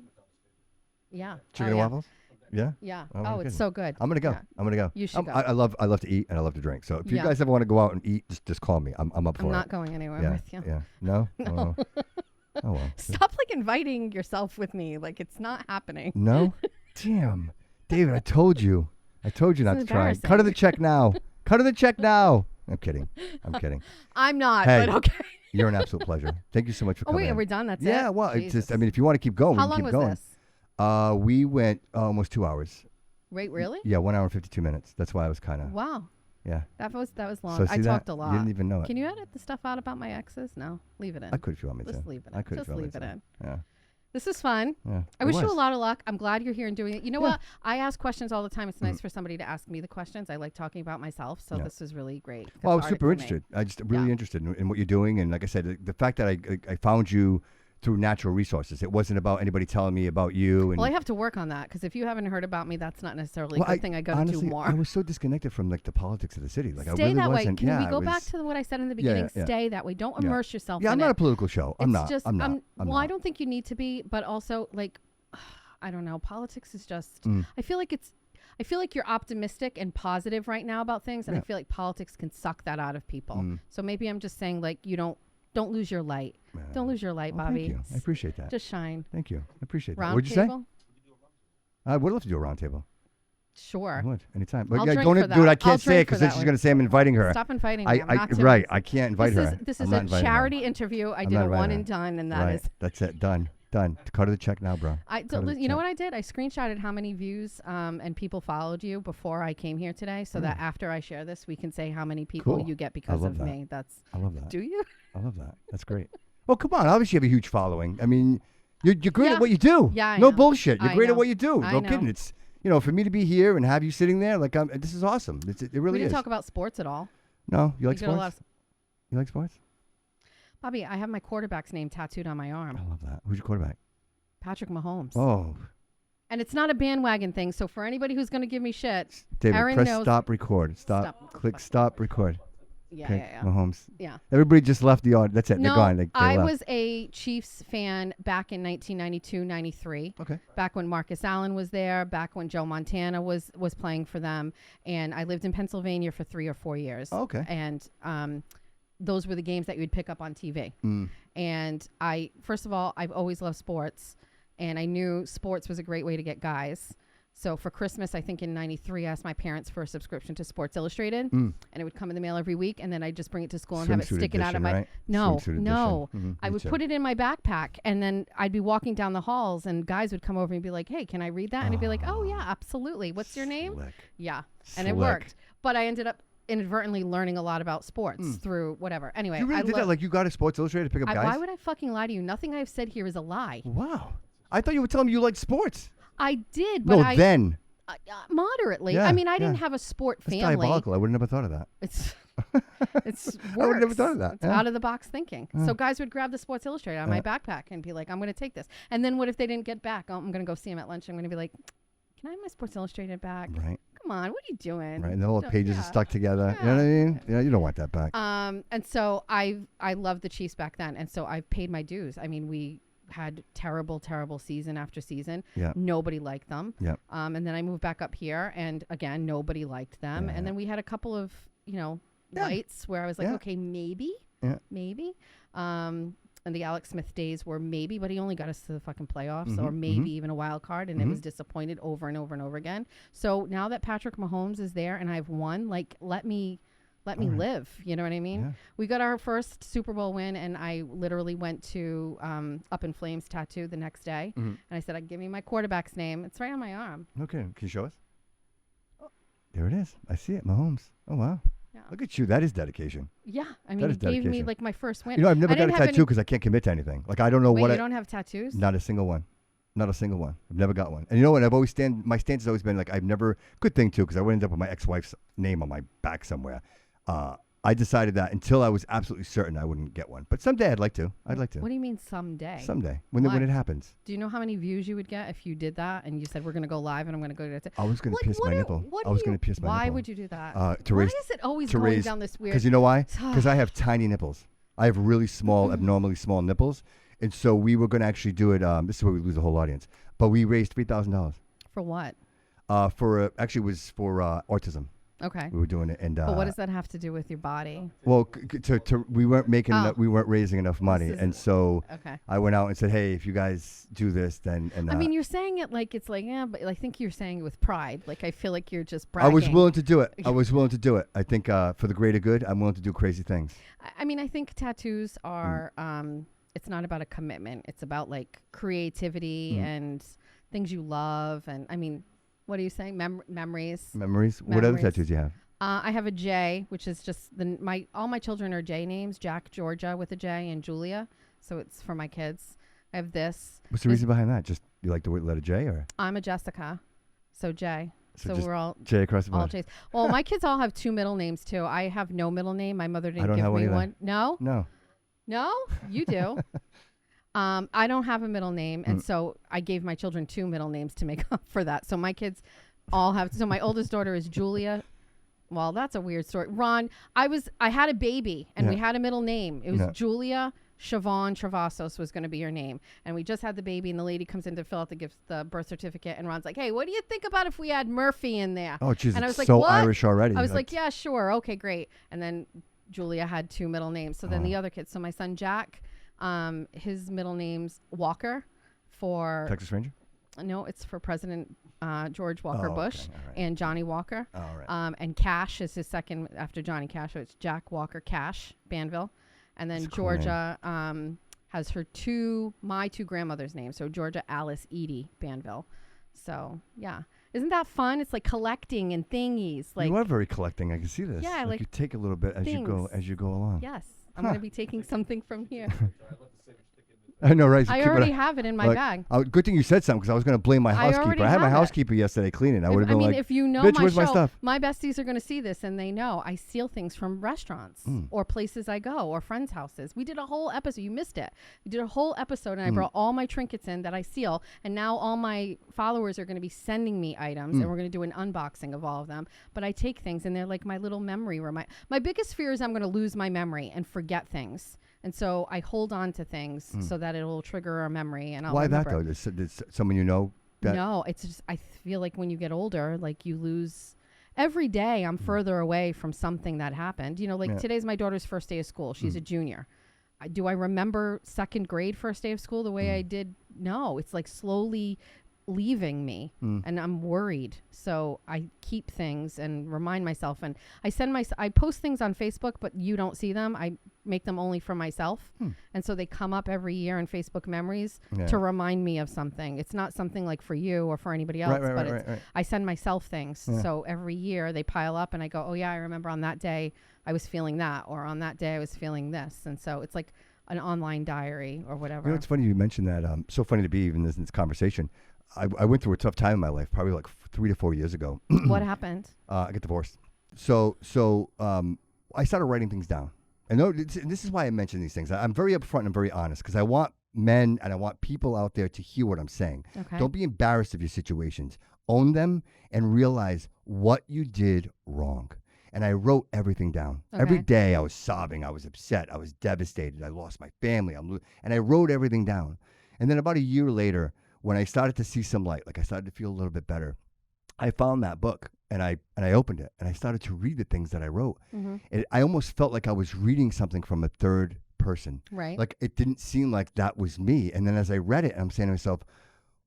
B: Yeah.
C: Chicken and waffles? Yeah.
B: Yeah.
C: Oh,
B: it's so good.
C: I'm gonna go.
B: Yeah.
C: I'm gonna go.
B: You should go.
C: I love to eat and I love to drink. So if you guys ever want to go out and eat, just call me. I'm up for it.
B: I'm not going anywhere with you.
C: Yeah. No.
B: No.
C: Oh well.
B: Stop like inviting yourself with me. Like it's not happening.
C: No. Damn, David. I told you not to try. Cut her the check now. Cut her the check now. I'm kidding.
B: I'm not.
C: Hey,
B: but okay.
C: You're an absolute pleasure. Thank you so much for coming.
B: Oh wait,
C: in.
B: are we done? That's it.
C: Yeah. Well,
B: Jesus.
C: it's just. I mean, if you want to keep going,
B: How
C: we
B: long
C: can keep
B: was
C: going.
B: this?
C: We went almost 2 hours.
B: Wait, really?
C: Yeah, 1 hour and 52 minutes. That's why I was kind of.
B: Wow.
C: Yeah.
B: That was long.
C: So
B: I
C: see
B: talked
C: that?
B: a lot.
C: You didn't even know it.
B: Can you edit the stuff out about my exes? No, leave it in.
C: I could if you want me to.
B: Just leave it in.
C: I could if
B: Just
C: you want me
B: leave it
C: to.
B: in.
C: Yeah.
B: This is fun.
C: Yeah.
B: I wish you a lot of luck. I'm glad you're here and doing it. You know what? I ask questions all the time. It's nice for somebody to ask me the questions. I like talking about myself. So this is really great.
C: Well, I was super interested. I just really interested in what you're doing. And like I said, the fact that I found you through natural resources. It wasn't about anybody telling me about you. And
B: well, I have to work on that because if you haven't heard about me, that's not necessarily a good thing. I got to do more.
C: I was so disconnected from like the politics of the city. Like
B: stay
C: I really
B: that way.
C: wasn't.
B: Can we go back to what I said in the beginning? Stay that way. Don't immerse yourself.
C: Yeah,
B: in
C: I'm not a political show. I'm not.
B: I don't think you need to be, but also like, I don't know. Politics is just. I feel like you're optimistic and positive right now about things, and I feel like politics can suck that out of people. So maybe I'm just saying like you don't lose your light. Don't lose your light, Bobby.
C: Thank you. I appreciate that.
B: Just shine.
C: Thank you. I appreciate that.
B: Round
C: What'd you
B: table?
C: say? I would love to do a round table.
B: Sure.
C: I would anytime. But
B: I'll
C: yeah,
B: drink
C: don't
B: for
C: do it.
B: that.
C: I can't
B: I'll
C: say it
B: drink
C: because
B: for
C: then
B: that
C: she's
B: one.
C: going to say I'm inviting her.
B: Stop inviting me. I'm not
C: right. I can't invite her.
B: This
C: I'm
B: is
C: not
B: a
C: inviting her.
B: charity interview. I did a one and done, and that is.
C: That's it. Done. Cut her the check now, bro.
B: You know what I did? I screenshotted how many views and people followed you before I came here today, so that after I share this, we can say how many people you get because of me.
C: I love that.
B: Do you?
C: I love that. That's great. Well, come on. Obviously, you have a huge following. I mean, you're great at what you do.
B: Yeah, I
C: no
B: know.
C: bullshit. You're great at what you do.
B: I
C: No
B: know.
C: kidding. It's for me to be here and have you sitting there, like this is awesome. It really
B: We didn't
C: is.
B: talk about sports at all.
C: No, you like
B: did a lot
C: sports? You like sports?
B: Bobby, I have my quarterback's name tattooed on my arm.
C: I love that. Who's your quarterback?
B: Patrick Mahomes.
C: Oh,
B: And it's not a bandwagon thing. So for anybody who's going to give me shit,
C: David,
B: Aaron
C: press
B: knows.
C: stop, record. Click stop, record.
B: Yeah,
C: Okay,
B: yeah.
C: Mahomes.
B: Yeah.
C: Everybody just left the audience. That's it.
B: No,
C: They're gone. They
B: I
C: left.
B: was a Chiefs fan back in 1992, 93.
C: Okay.
B: Back when Marcus Allen was there, back when Joe Montana was playing for them. And I lived in Pennsylvania for 3 or 4 years.
C: Oh, okay.
B: And those were the games that you would pick up on TV. And first of all, I've always loved sports. And I knew sports was a great way to get guys. So for Christmas, I think in '93, I asked my parents for a subscription to Sports Illustrated, and it would come in the mail every week, and then I'd just bring it to school and have it sticking out of my.
C: Right?
B: No,
C: Swimsuit
B: no.
C: edition.
B: I would put it in my backpack, and then I'd be walking down the halls, and guys would come over and be like, "Hey, can I read that?" And I'd be like, "Oh yeah, absolutely. What's your name?"
C: Slick.
B: Yeah, and it worked. But I ended up inadvertently learning a lot about sports through whatever. Anyway,
C: You really did that? Like you got a Sports Illustrated to pick up guys?
B: Why would I fucking lie to you? Nothing I've said here is a lie.
C: Wow. I thought you were telling me you liked sports.
B: I did, but moderately.
C: Yeah,
B: I mean, I didn't
C: yeah.
B: have a sport
C: That's
B: family.
C: diabolical. I would have never thought of that.
B: It's
C: I would have never thought of that.
B: It's out of the box thinking. So guys would grab the Sports Illustrated on my backpack and be like, "I'm going to take this." And then what if they didn't get back? Oh, I'm going to go see them at lunch. I'm going to be like, "Can I have my Sports Illustrated back?"
C: Right.
B: Come on, what are you doing?
C: Right. And all the pages are stuck together. You know what I mean? Yeah, you don't want that back.
B: And so I loved the Chiefs back then, and so I've paid my dues. I mean, we had terrible season after season.
C: Yeah.
B: Nobody liked them.
C: Yeah.
B: And then I moved back up here, and again, nobody liked them.
C: Yeah.
B: And then we had a couple of, lights where I was like, okay, maybe. And the Alex Smith days were maybe, but he only got us to the fucking playoffs or maybe even a wild card, and it was disappointed over and over and over again. So now that Patrick Mahomes is there and I've won, like, let me live. You know what I mean?
C: Yeah.
B: We got our first Super Bowl win, and I literally went to Up in Flames tattoo the next day, and I said, "Give me my quarterback's name." It's right on my arm.
C: Okay. Can you show us? Oh, there it is. I see it. Mahomes. Oh, wow.
B: Yeah.
C: Look at you. That is dedication.
B: Yeah. I mean, it gave me like my first win.
C: You know, I've never
B: I
C: got a
B: didn't have
C: tattoo because I can't commit to anything. Like, I don't know
B: Wait,
C: what
B: you don't have tattoos?
C: Not a single one. Not a single one. I've never got one. And you know what? My stance has always been like, I've never, good thing too, because I would end up with my ex-wife's name on my back somewhere. I decided that until I was absolutely certain I wouldn't get one. But someday I'd like to. What
B: do you mean someday?
C: Someday. When it happens.
B: Do you know how many views you would get if you did that and you said, we're going to go live and I'm going to go to that?
C: I was going to pierce my nipple. I was going to pierce my nipple.
B: Why would you do that?
C: Why
B: is it always going down this weird?
C: Because you know why? Because I have tiny nipples. I have really small, abnormally small nipples. And so we were going to actually do it. This is where we lose the whole audience. But we raised $3,000.
B: For what?
C: Actually, it was for autism.
B: Okay.
C: We were doing it, and
B: but what does that have to do with your body?
C: Well, we weren't making we weren't raising enough money, and so I went out and said, "Hey, if you guys do this, then." And
B: I mean, you're saying it like it's like but I think you're saying it with pride. Like I feel like you're just bragging.
C: I was willing to do it. I think for the greater good, I'm willing to do crazy things.
B: I mean, I think tattoos are. It's not about a commitment. It's about like creativity and things you love, and I mean. What are you saying? Memories.
C: What other tattoos do you have?
B: I have a J, which is just all my children are J names. Jack, Georgia with a J, and Julia. So it's for my kids. I have this.
C: What's the reason behind that? Just you like the letter J, or?
B: I'm a Jessica, so J. So we're all
C: J across the board.
B: All J's. Well, my kids all have two middle names too. I have no middle name. My mother didn't give me one. No. No, you do. I don't have a middle name, and so I gave my children two middle names to make up for that. So my kids all have. So my oldest daughter is Julia. Well, that's a weird story. Ron, I had a baby, and we had a middle name. It was Julia Siobhan Travasos was going to be her name, and we just had the baby. And the lady comes in to fill out the birth certificate, and Ron's like, "Hey, what do you think about if we add Murphy in there?"
C: Oh, geez,
B: and I was like,
C: so
B: what?
C: Irish already.
B: I was like, "Yeah, sure, okay, great." And then Julia had two middle names. So then the other kids. So my son Jack. His middle name's Walker for
C: Texas Ranger?
B: No, it's for President George Walker Bush and Johnny Walker.
C: All right.
B: And Cash is his second after Johnny Cash, so it's Jack Walker Cash Banville. And then Georgia has my two grandmothers' names. So Georgia Alice Edie Banville. So yeah. Isn't that fun? It's like collecting and thingies. Like
C: you are very collecting. I can see this.
B: Yeah,
C: like you take a little bit as you go along.
B: Yes. I'm going to be taking something from here.
C: I know, right?
B: I already have it in my bag.
C: Good thing you said something because I was going to blame my housekeeper. I had my housekeeper yesterday cleaning. I would have been like,
B: if you know
C: bitch,
B: my
C: where's
B: show,
C: my stuff?
B: My besties are going to see this and they know I steal things from restaurants or places I go or friends' houses. We did a whole episode. You missed it. We did a whole episode and I brought all my trinkets in that I steal. And now all my followers are going to be sending me items and we're going to do an unboxing of all of them. But I take things and they're like my little memory. My biggest fear is I'm going to lose my memory and forget things. And so I hold on to things so that it'll trigger a memory. And I'll
C: Why
B: remember.
C: that though? Did someone you know?
B: No, it's just I feel like when you get older, like you lose. Every day I'm further away from something that happened. You know, like today's my daughter's first day of school. She's a junior. Do I remember second grade first day of school the way I did? No, it's like slowly leaving me and I'm worried. So I keep things and remind myself, and I post things on Facebook, but you don't see them. I make them only for myself. And so they come up every year in Facebook memories to remind me of something. It's not something like for you or for anybody else, I send myself things. So every year they pile up and I go, oh yeah, I remember on that day I was feeling that, or on that day I was feeling this. And so it's like an online diary or whatever.
C: You know, it's funny you mentioned that. So funny to be even in this conversation. I went through a tough time in my life, probably like 3 to 4 years ago.
B: What happened?
C: I got divorced. So I started writing things down. And this is why I mention these things. I'm very upfront and very honest because I want men and I want people out there to hear what I'm saying.
B: Okay.
C: Don't be embarrassed of your situations. Own them and realize what you did wrong. And I wrote everything down.
B: Okay.
C: Every day I was sobbing. I was upset. I was devastated. I lost my family. And I wrote everything down. And then about a year later, when I started to see some light, like I started to feel a little bit better, I found that book and I opened it and I started to read the things that I wrote. And I almost felt like I was reading something from a third person.
B: Right.
C: Like it didn't seem like that was me. And then as I read it, I'm saying to myself,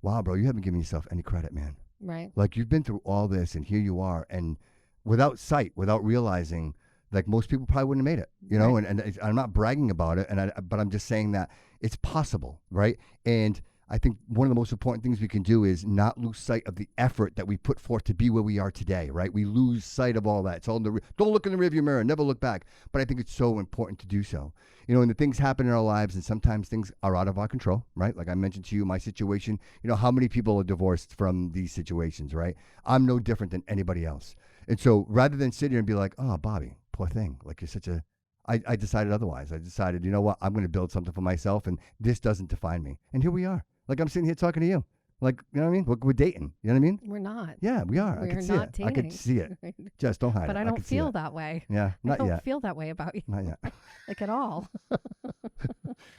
C: wow, bro, you haven't given yourself any credit, man.
B: Right.
C: Like you've been through all this and here you are. And without sight, without realizing, like most people probably wouldn't have made it, you know, and I'm not bragging about it, but I'm just saying that it's possible, right? And I think one of the most important things we can do is not lose sight of the effort that we put forth to be where we are today, right? We lose sight of all that. It's all don't look in the rearview mirror, never look back. But I think it's so important to do so. You know, and the things happen in our lives, and sometimes things are out of our control, right? Like I mentioned to you, my situation, you know, how many people are divorced from these situations, right? I'm no different than anybody else. And so rather than sit here and be like, oh, Bobby, poor thing, like you're such a, I decided otherwise. I decided, you know what, I'm going to build something for myself and this doesn't define me. And here we are. Like I'm sitting here talking to you. Like, you know what I mean? We're dating. You know what I mean?
B: We're not.
C: Yeah, we are. I
B: We're
C: can see
B: not
C: it.
B: dating.
C: I can see it. Just don't hide it.
B: But I don't feel that way.
C: Yeah, not
B: I don't
C: yet.
B: feel that way about you.
C: Not yet.
B: Like at all.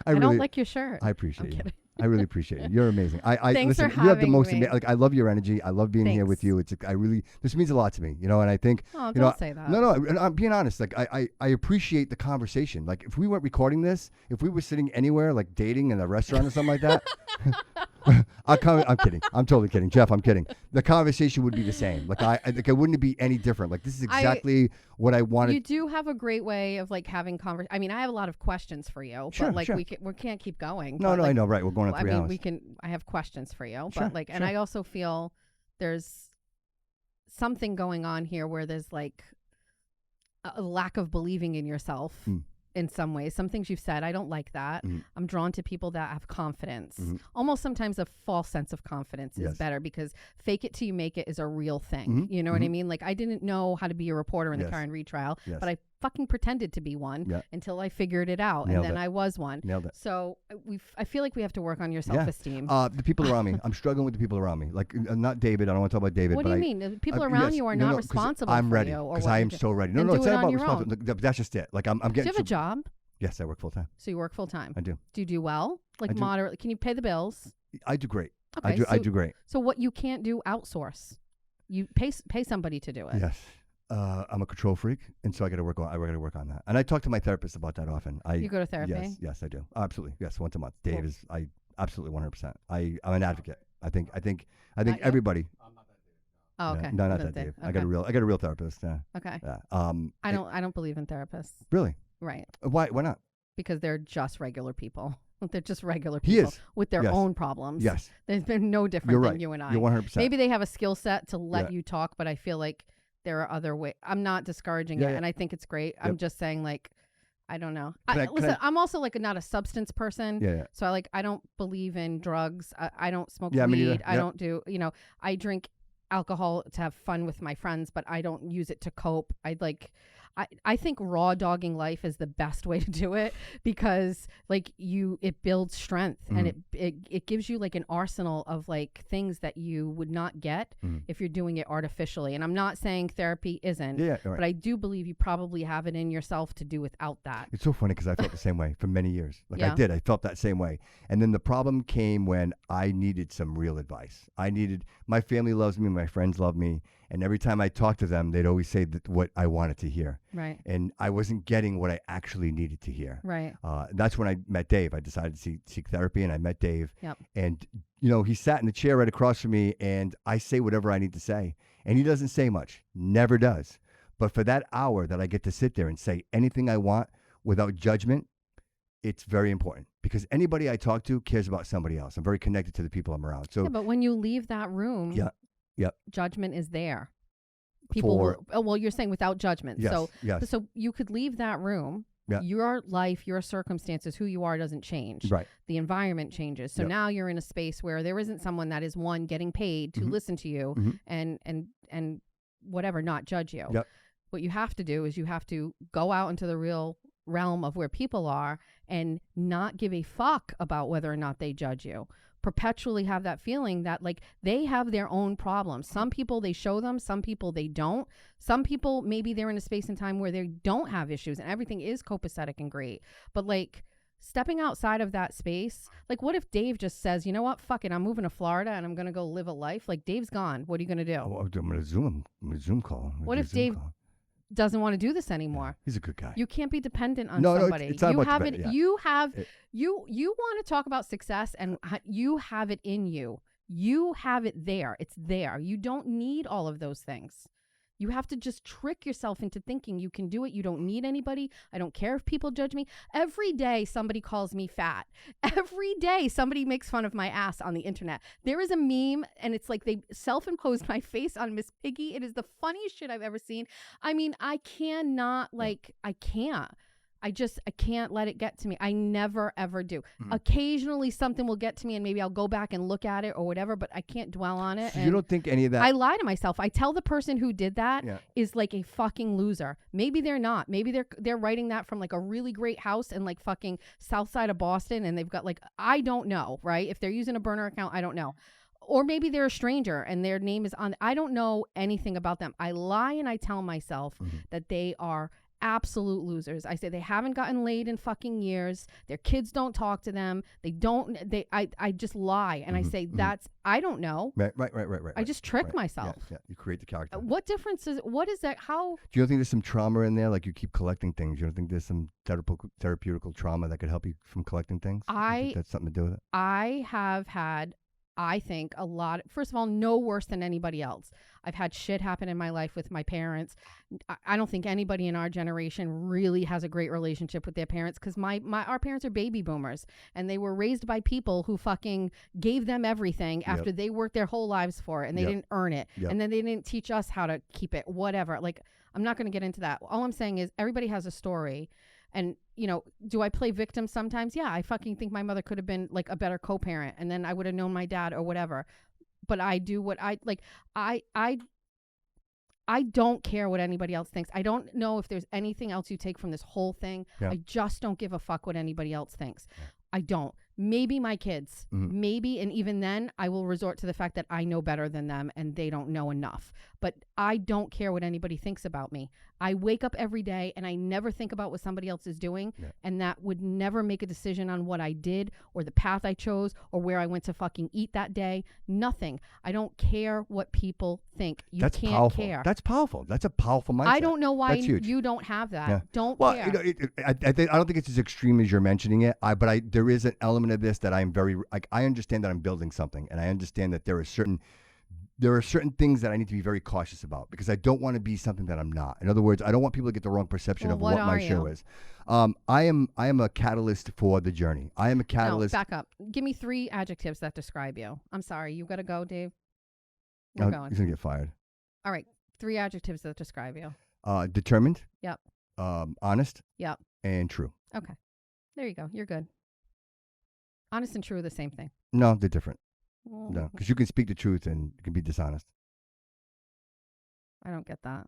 C: I
B: don't like your shirt.
C: I appreciate you.
B: Kidding.
C: I really appreciate you. You're amazing.
B: Thanks
C: listen,
B: for
C: you have the
B: having
C: most
B: me.
C: like I love your energy. I love being here with
B: Thanks.
C: you. This means a lot to me, you know, and I think
B: Oh,
C: you
B: don't
C: know,
B: say that.
C: No, and I'm being honest. Like I appreciate the conversation. Like if we weren't recording this, if we were sitting anywhere like dating in a restaurant or something like that, I'm kidding. I'm totally kidding. Jeff, I'm kidding. The conversation would be the same. Like it wouldn't be any different. Like this is exactly what I wanted.
B: You do have a great way of like having conversation. I mean, I have a lot of questions for you,
C: Sure,
B: but like
C: sure.
B: we can't keep going.
C: No,
B: but, like,
C: I know, right? We're going on 3 hours.
B: I have questions for you,
C: Sure,
B: but like, and
C: sure.
B: I also feel there's something going on here where there's like a lack of believing in yourself. In some ways, some things you've said, I don't like that. I'm drawn to people that have confidence. Almost sometimes a false sense of confidence is better because fake it till you make it is a real thing. You know what I mean? Like I didn't know how to be a reporter in the Karen Reed trial, but I fucking pretended to be one until I figured it out.
C: Nailed
B: and then
C: it.
B: I was one.
C: Nailed it.
B: So I feel like we have to work on your self-esteem.
C: The people around me. I'm struggling with the people around me. Like not David. I don't want to talk about David.
B: What
C: but
B: do you mean? The people around you are not responsible
C: I'm
B: for
C: ready
B: you. Or
C: because
B: what
C: I
B: you
C: am
B: do.
C: so ready. No,
B: Then
C: no,
B: do
C: it's
B: it
C: not
B: on
C: about
B: your own.
C: responsibility. That's just it. Like I'm
B: Do
C: getting.
B: you have a job?
C: Yes, I work full time.
B: So you work full time?
C: I do.
B: Do you do well? Like
C: I do.
B: moderately? Can you pay the bills?
C: I do great.
B: Okay,
C: I do great.
B: So what you can't do, outsource. You pay somebody to do it.
C: Yes. I'm a control freak, and so I got to work on that. And I talk to my therapist about that often.
B: You go to therapy?
C: Yes, I do. Absolutely. Yes, once a month. Dave is absolutely 100%. I'm an advocate. I think everybody.
B: Oh, okay.
C: No, not that Dave.
B: Okay.
C: I got a real therapist. Yeah.
B: Okay.
C: Yeah.
B: I don't believe in therapists.
C: Really?
B: Right.
C: Why not?
B: Because they're just regular people. They're just regular
C: He
B: people
C: is.
B: with their
C: Yes.
B: own problems.
C: Yes.
B: They're no different
C: You're
B: than
C: right.
B: you and I.
C: You're 100%.
B: Maybe they have a skill set to let
C: Yeah.
B: you talk, but I feel like there are other ways. I'm not discouraging it, and I think it's great. I'm just saying, like, I don't know. Listen, I'm also like not a substance person.
C: Yeah.
B: So I don't believe in drugs. I don't smoke
C: Yeah, me
B: weed.
C: neither.
B: I
C: Yep.
B: don't do, I drink alcohol to have fun with my friends, but I don't use it to cope. I think raw dogging life is the best way to do it because like it builds strength and it gives you like an arsenal of like things that you would not get if you're doing it artificially. And I'm not saying therapy isn't,
C: Yeah. All right.
B: but I do believe you probably have it in yourself to do without that.
C: It's so funny because I felt the same way for many years. Like
B: Yeah.
C: I did. I felt that same way. And then the problem came when I needed some real advice. My family loves me. My friends love me. And every time I talked to them, they'd always say that what I wanted to hear.
B: Right.
C: And I wasn't getting what I actually needed to hear.
B: Right.
C: That's when I met Dave. I decided to seek therapy, and I met Dave.
B: Yep.
C: And, he sat in the chair right across from me, and I say whatever I need to say. And he doesn't say much, never does. But for that hour that I get to sit there and say anything I want without judgment, it's very important, because anybody I talk to cares about somebody else. I'm very connected to the people I'm around. So,
B: yeah, but when you leave that room, judgment is there. People well, you're saying without judgment.
C: Yes,
B: so you could leave that room.
C: Yeah.
B: Your life, your circumstances, who you are doesn't change.
C: Right.
B: The environment changes. So now you're in a space where there isn't someone that is getting paid to listen to you and whatever, not judge you.
C: Yep.
B: What you have to do is you have to go out into the real realm of where people are and not give a fuck about whether or not they judge you. Perpetually have that feeling that like they have their own problems. Some people they show them, some people they don't. Some people maybe they're in a space and time where they don't have issues and everything is copacetic and great. But like stepping outside of that space, like what if Dave just says, you know what, fuck it, I'm moving to Florida and I'm gonna go live a life. Like Dave's gone. What are you gonna do?
C: I'm gonna Zoom call.
B: What if Dave doesn't want to do this anymore?
C: Yeah, he's a good guy.
B: You can't be dependent on somebody.
C: No, it's not about
B: you want to talk about success, and you have it in you. You have it there. It's there. You don't need all of those things. You have to just trick yourself into thinking you can do it. You don't need anybody. I don't care if people judge me. Every day somebody calls me fat. Every day somebody makes fun of my ass on the internet. There is a meme and it's like they self-imposed my face on Miss Piggy. It is the funniest shit I've ever seen. I mean, I cannot I can't. I can't let it get to me. I never, ever do. Occasionally something will get to me and maybe I'll go back and look at it or whatever, but I can't dwell on it.
C: So you don't think any of that?
B: I lie to myself. I tell the person who did that is like a fucking loser. Maybe they're not. Maybe they're writing that from like a really great house in like fucking south side of Boston and they've got like, I don't know, right? If they're using a burner account, I don't know. Or maybe they're a stranger and their name is on. I don't know anything about them. I lie and I tell myself that they are absolute losers. I say they haven't gotten laid in fucking years. Their kids don't talk to them. I just lie. And I say I don't know.
C: Right.
B: I just trick myself.
C: Yeah. You create the character.
B: What difference what is that? How?
C: Do you don't think there's some trauma in there? Like you keep collecting things. You don't think there's some therapeutical trauma that could help you from collecting things? That's something to do with it?
B: I have had, I think, a lot. First of all, no worse than anybody else. I've had shit happen in my life with my parents. I don't think anybody in our generation really has a great relationship with their parents because our parents are baby boomers and they were raised by people who fucking gave them everything after they worked their whole lives for it and they didn't earn it. And then they didn't teach us how to keep it, whatever. Like, I'm not going to get into that. All I'm saying is everybody has a story. And, do I play victim sometimes? Yeah, I fucking think my mother could have been like a better co-parent and then I would have known my dad or whatever. But I do what I like. I don't care what anybody else thinks. I don't know if there's anything else you take from this whole thing.
C: Yeah.
B: I just don't give a fuck what anybody else thinks. Yeah. I don't. Maybe my kids, maybe. And even then I will resort to the fact that I know better than them and they don't know enough. But I don't care what anybody thinks about me. I wake up every day and I never think about what somebody else is doing. Yeah. And that would never make a decision on what I did or the path I chose or where I went to fucking eat that day. Nothing. I don't care what people think.
C: That's
B: can't
C: powerful.
B: care.
C: That's powerful. That's a powerful mindset.
B: I don't know why you don't have that. Yeah. Don't care.
C: I don't think it's as extreme as you're mentioning it. But there is an element of this that I'm very like. I understand that I'm building something, and I understand that there are certain things that I need to be very cautious about because I don't want to be something that I'm not. In other words, I don't want people to get the wrong perception of what my show is. I am a catalyst for the journey. I am a catalyst.
B: No, back up. Give me 3 adjectives that describe you. I'm sorry. You got to go, Dave. We're going.
C: He's going to get fired.
B: All right. 3 adjectives that describe you.
C: Determined.
B: Yep.
C: Honest.
B: Yep.
C: And true.
B: Okay. There you go. You're good. Honest and true are the same thing.
C: No, they're different. No, because you can speak the truth and you can be dishonest.
B: I don't get that.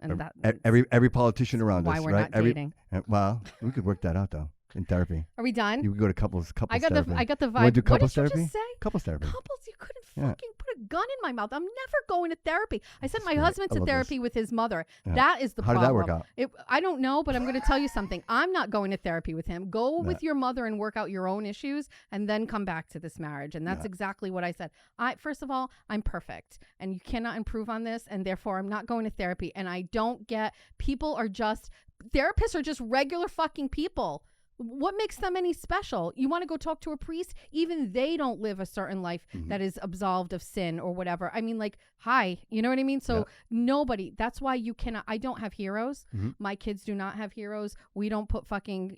B: And
C: every politician around
B: why
C: us,
B: we're
C: right?
B: not dating.
C: Well, we could work that out though in therapy.
B: Are we done?
C: You could go to couples
B: I got
C: therapy.
B: I got the vibe.
C: You want to do couples
B: what did
C: therapy?
B: You just say?
C: Couples therapy.
B: Couples, you couldn't fucking put put a gun in my mouth. I'm never going to therapy. I sent my
C: great.
B: husband
C: I
B: to
C: love
B: therapy
C: this.
B: with his mother.
C: Yeah.
B: That is the
C: How
B: problem.
C: did that work out?
B: I don't know, but I'm going to tell you something. I'm not going to therapy with him. Go
C: Yeah.
B: with your mother and work out your own issues and then come back to this marriage. And that's
C: Yeah.
B: exactly what I said. First of all, I'm perfect and you cannot improve on this. And therefore, I'm not going to therapy. And I don't get, therapists are just regular fucking people. What makes them any special? You want to go talk to a priest? Even they don't live a certain life that is absolved of sin or whatever. I mean, like, hi, you know what I mean? So nobody, that's why you cannot, I don't have heroes. My kids do not have heroes. We don't put fucking,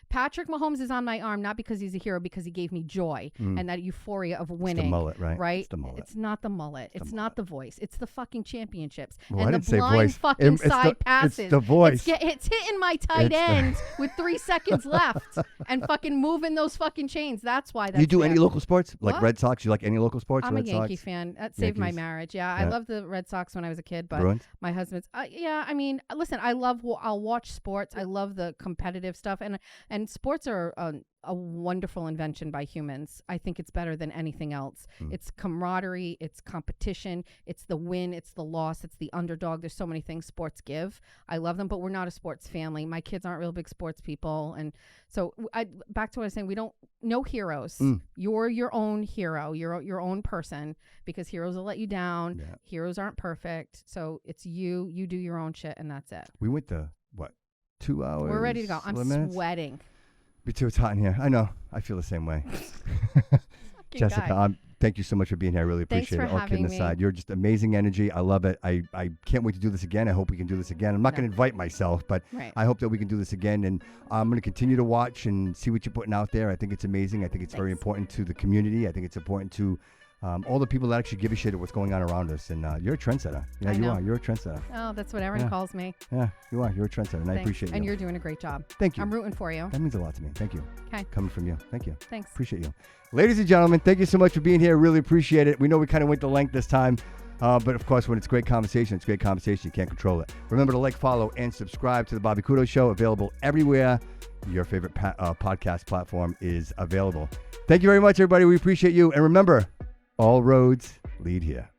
B: Patrick Mahomes is on my arm, not because he's a hero, because he gave me joy and that euphoria of winning.
C: It's the mullet, right?
B: Right?
C: It's the mullet.
B: It's not the mullet. It's not the voice. It's the fucking championships.
C: Well, I
B: and
C: didn't
B: the
C: say
B: blind
C: voice.
B: fucking
C: It's
B: side passes.
C: It's the voice.
B: It's hitting my tight end with 3 seconds left and fucking moving those fucking chains. That's why that's
C: You do
B: there.
C: any local sports? Like
B: What?
C: Red Sox? You like any local sports?
B: I'm
C: Red
B: a Yankee
C: Sox?
B: fan. That saved my
C: Yankees.
B: marriage. Yeah, I
C: Yeah.
B: loved the Red Sox when I was a kid, but
C: Bruins?
B: my husband's. I mean, listen, I'll watch sports. I love the competitive stuff, and sports are a wonderful invention by humans. I think it's better than anything else. It's camaraderie, it's competition, it's the win, it's the loss, it's the underdog. There's so many things sports give. I love them, but we're not a sports family. My kids aren't real big sports people, and so back to what I was saying. We don't no heroes. You're your own hero. You're your own person, because heroes will let you down.
C: Yeah.
B: Heroes aren't perfect, so it's you. You do your own shit, and that's it.
C: We went to, 2 hours?
B: We're ready to go. I'm
C: 11 minutes?
B: sweating.
C: Me too. It's hot in here. I know. I feel the same way.
B: Fucking
C: Jessica,
B: guy.
C: thank you so much for being here. I really
B: Thanks
C: appreciate
B: for
C: it. All kidding
B: having me.
C: aside, you're just amazing energy. I love it. I can't wait to do this again. I hope we can do this again. I'm not going to invite myself, but
B: Right.
C: I hope that we can do this again. And I'm going to continue to watch and see what you're putting out there. I think it's amazing. I think it's very
B: Thanks.
C: important to the community. I think it's important to all the people that actually give a shit at what's going on around us. And you're a trendsetter. Yeah,
B: I
C: you
B: know.
C: are. You're a trendsetter.
B: Oh, that's what everyone
C: Yeah.
B: calls me.
C: Yeah, you are. You're a trendsetter, and I
B: Thanks.
C: appreciate you.
B: And you're doing a great job.
C: Thank you.
B: I'm rooting for you.
C: That means a lot to me. Thank you.
B: Okay.
C: Coming from you. Thank you.
B: Thanks.
C: Appreciate you. Ladies and gentlemen, thank you so much for being here. Really appreciate it. We know we kind of went the length this time, but of course, when it's great conversation, it's great conversation. You can't control it. Remember to like, follow, and subscribe to The Bobby Kudo Show, available everywhere your favorite podcast platform is available. Thank you very much, everybody. We appreciate you. And remember, all roads lead here.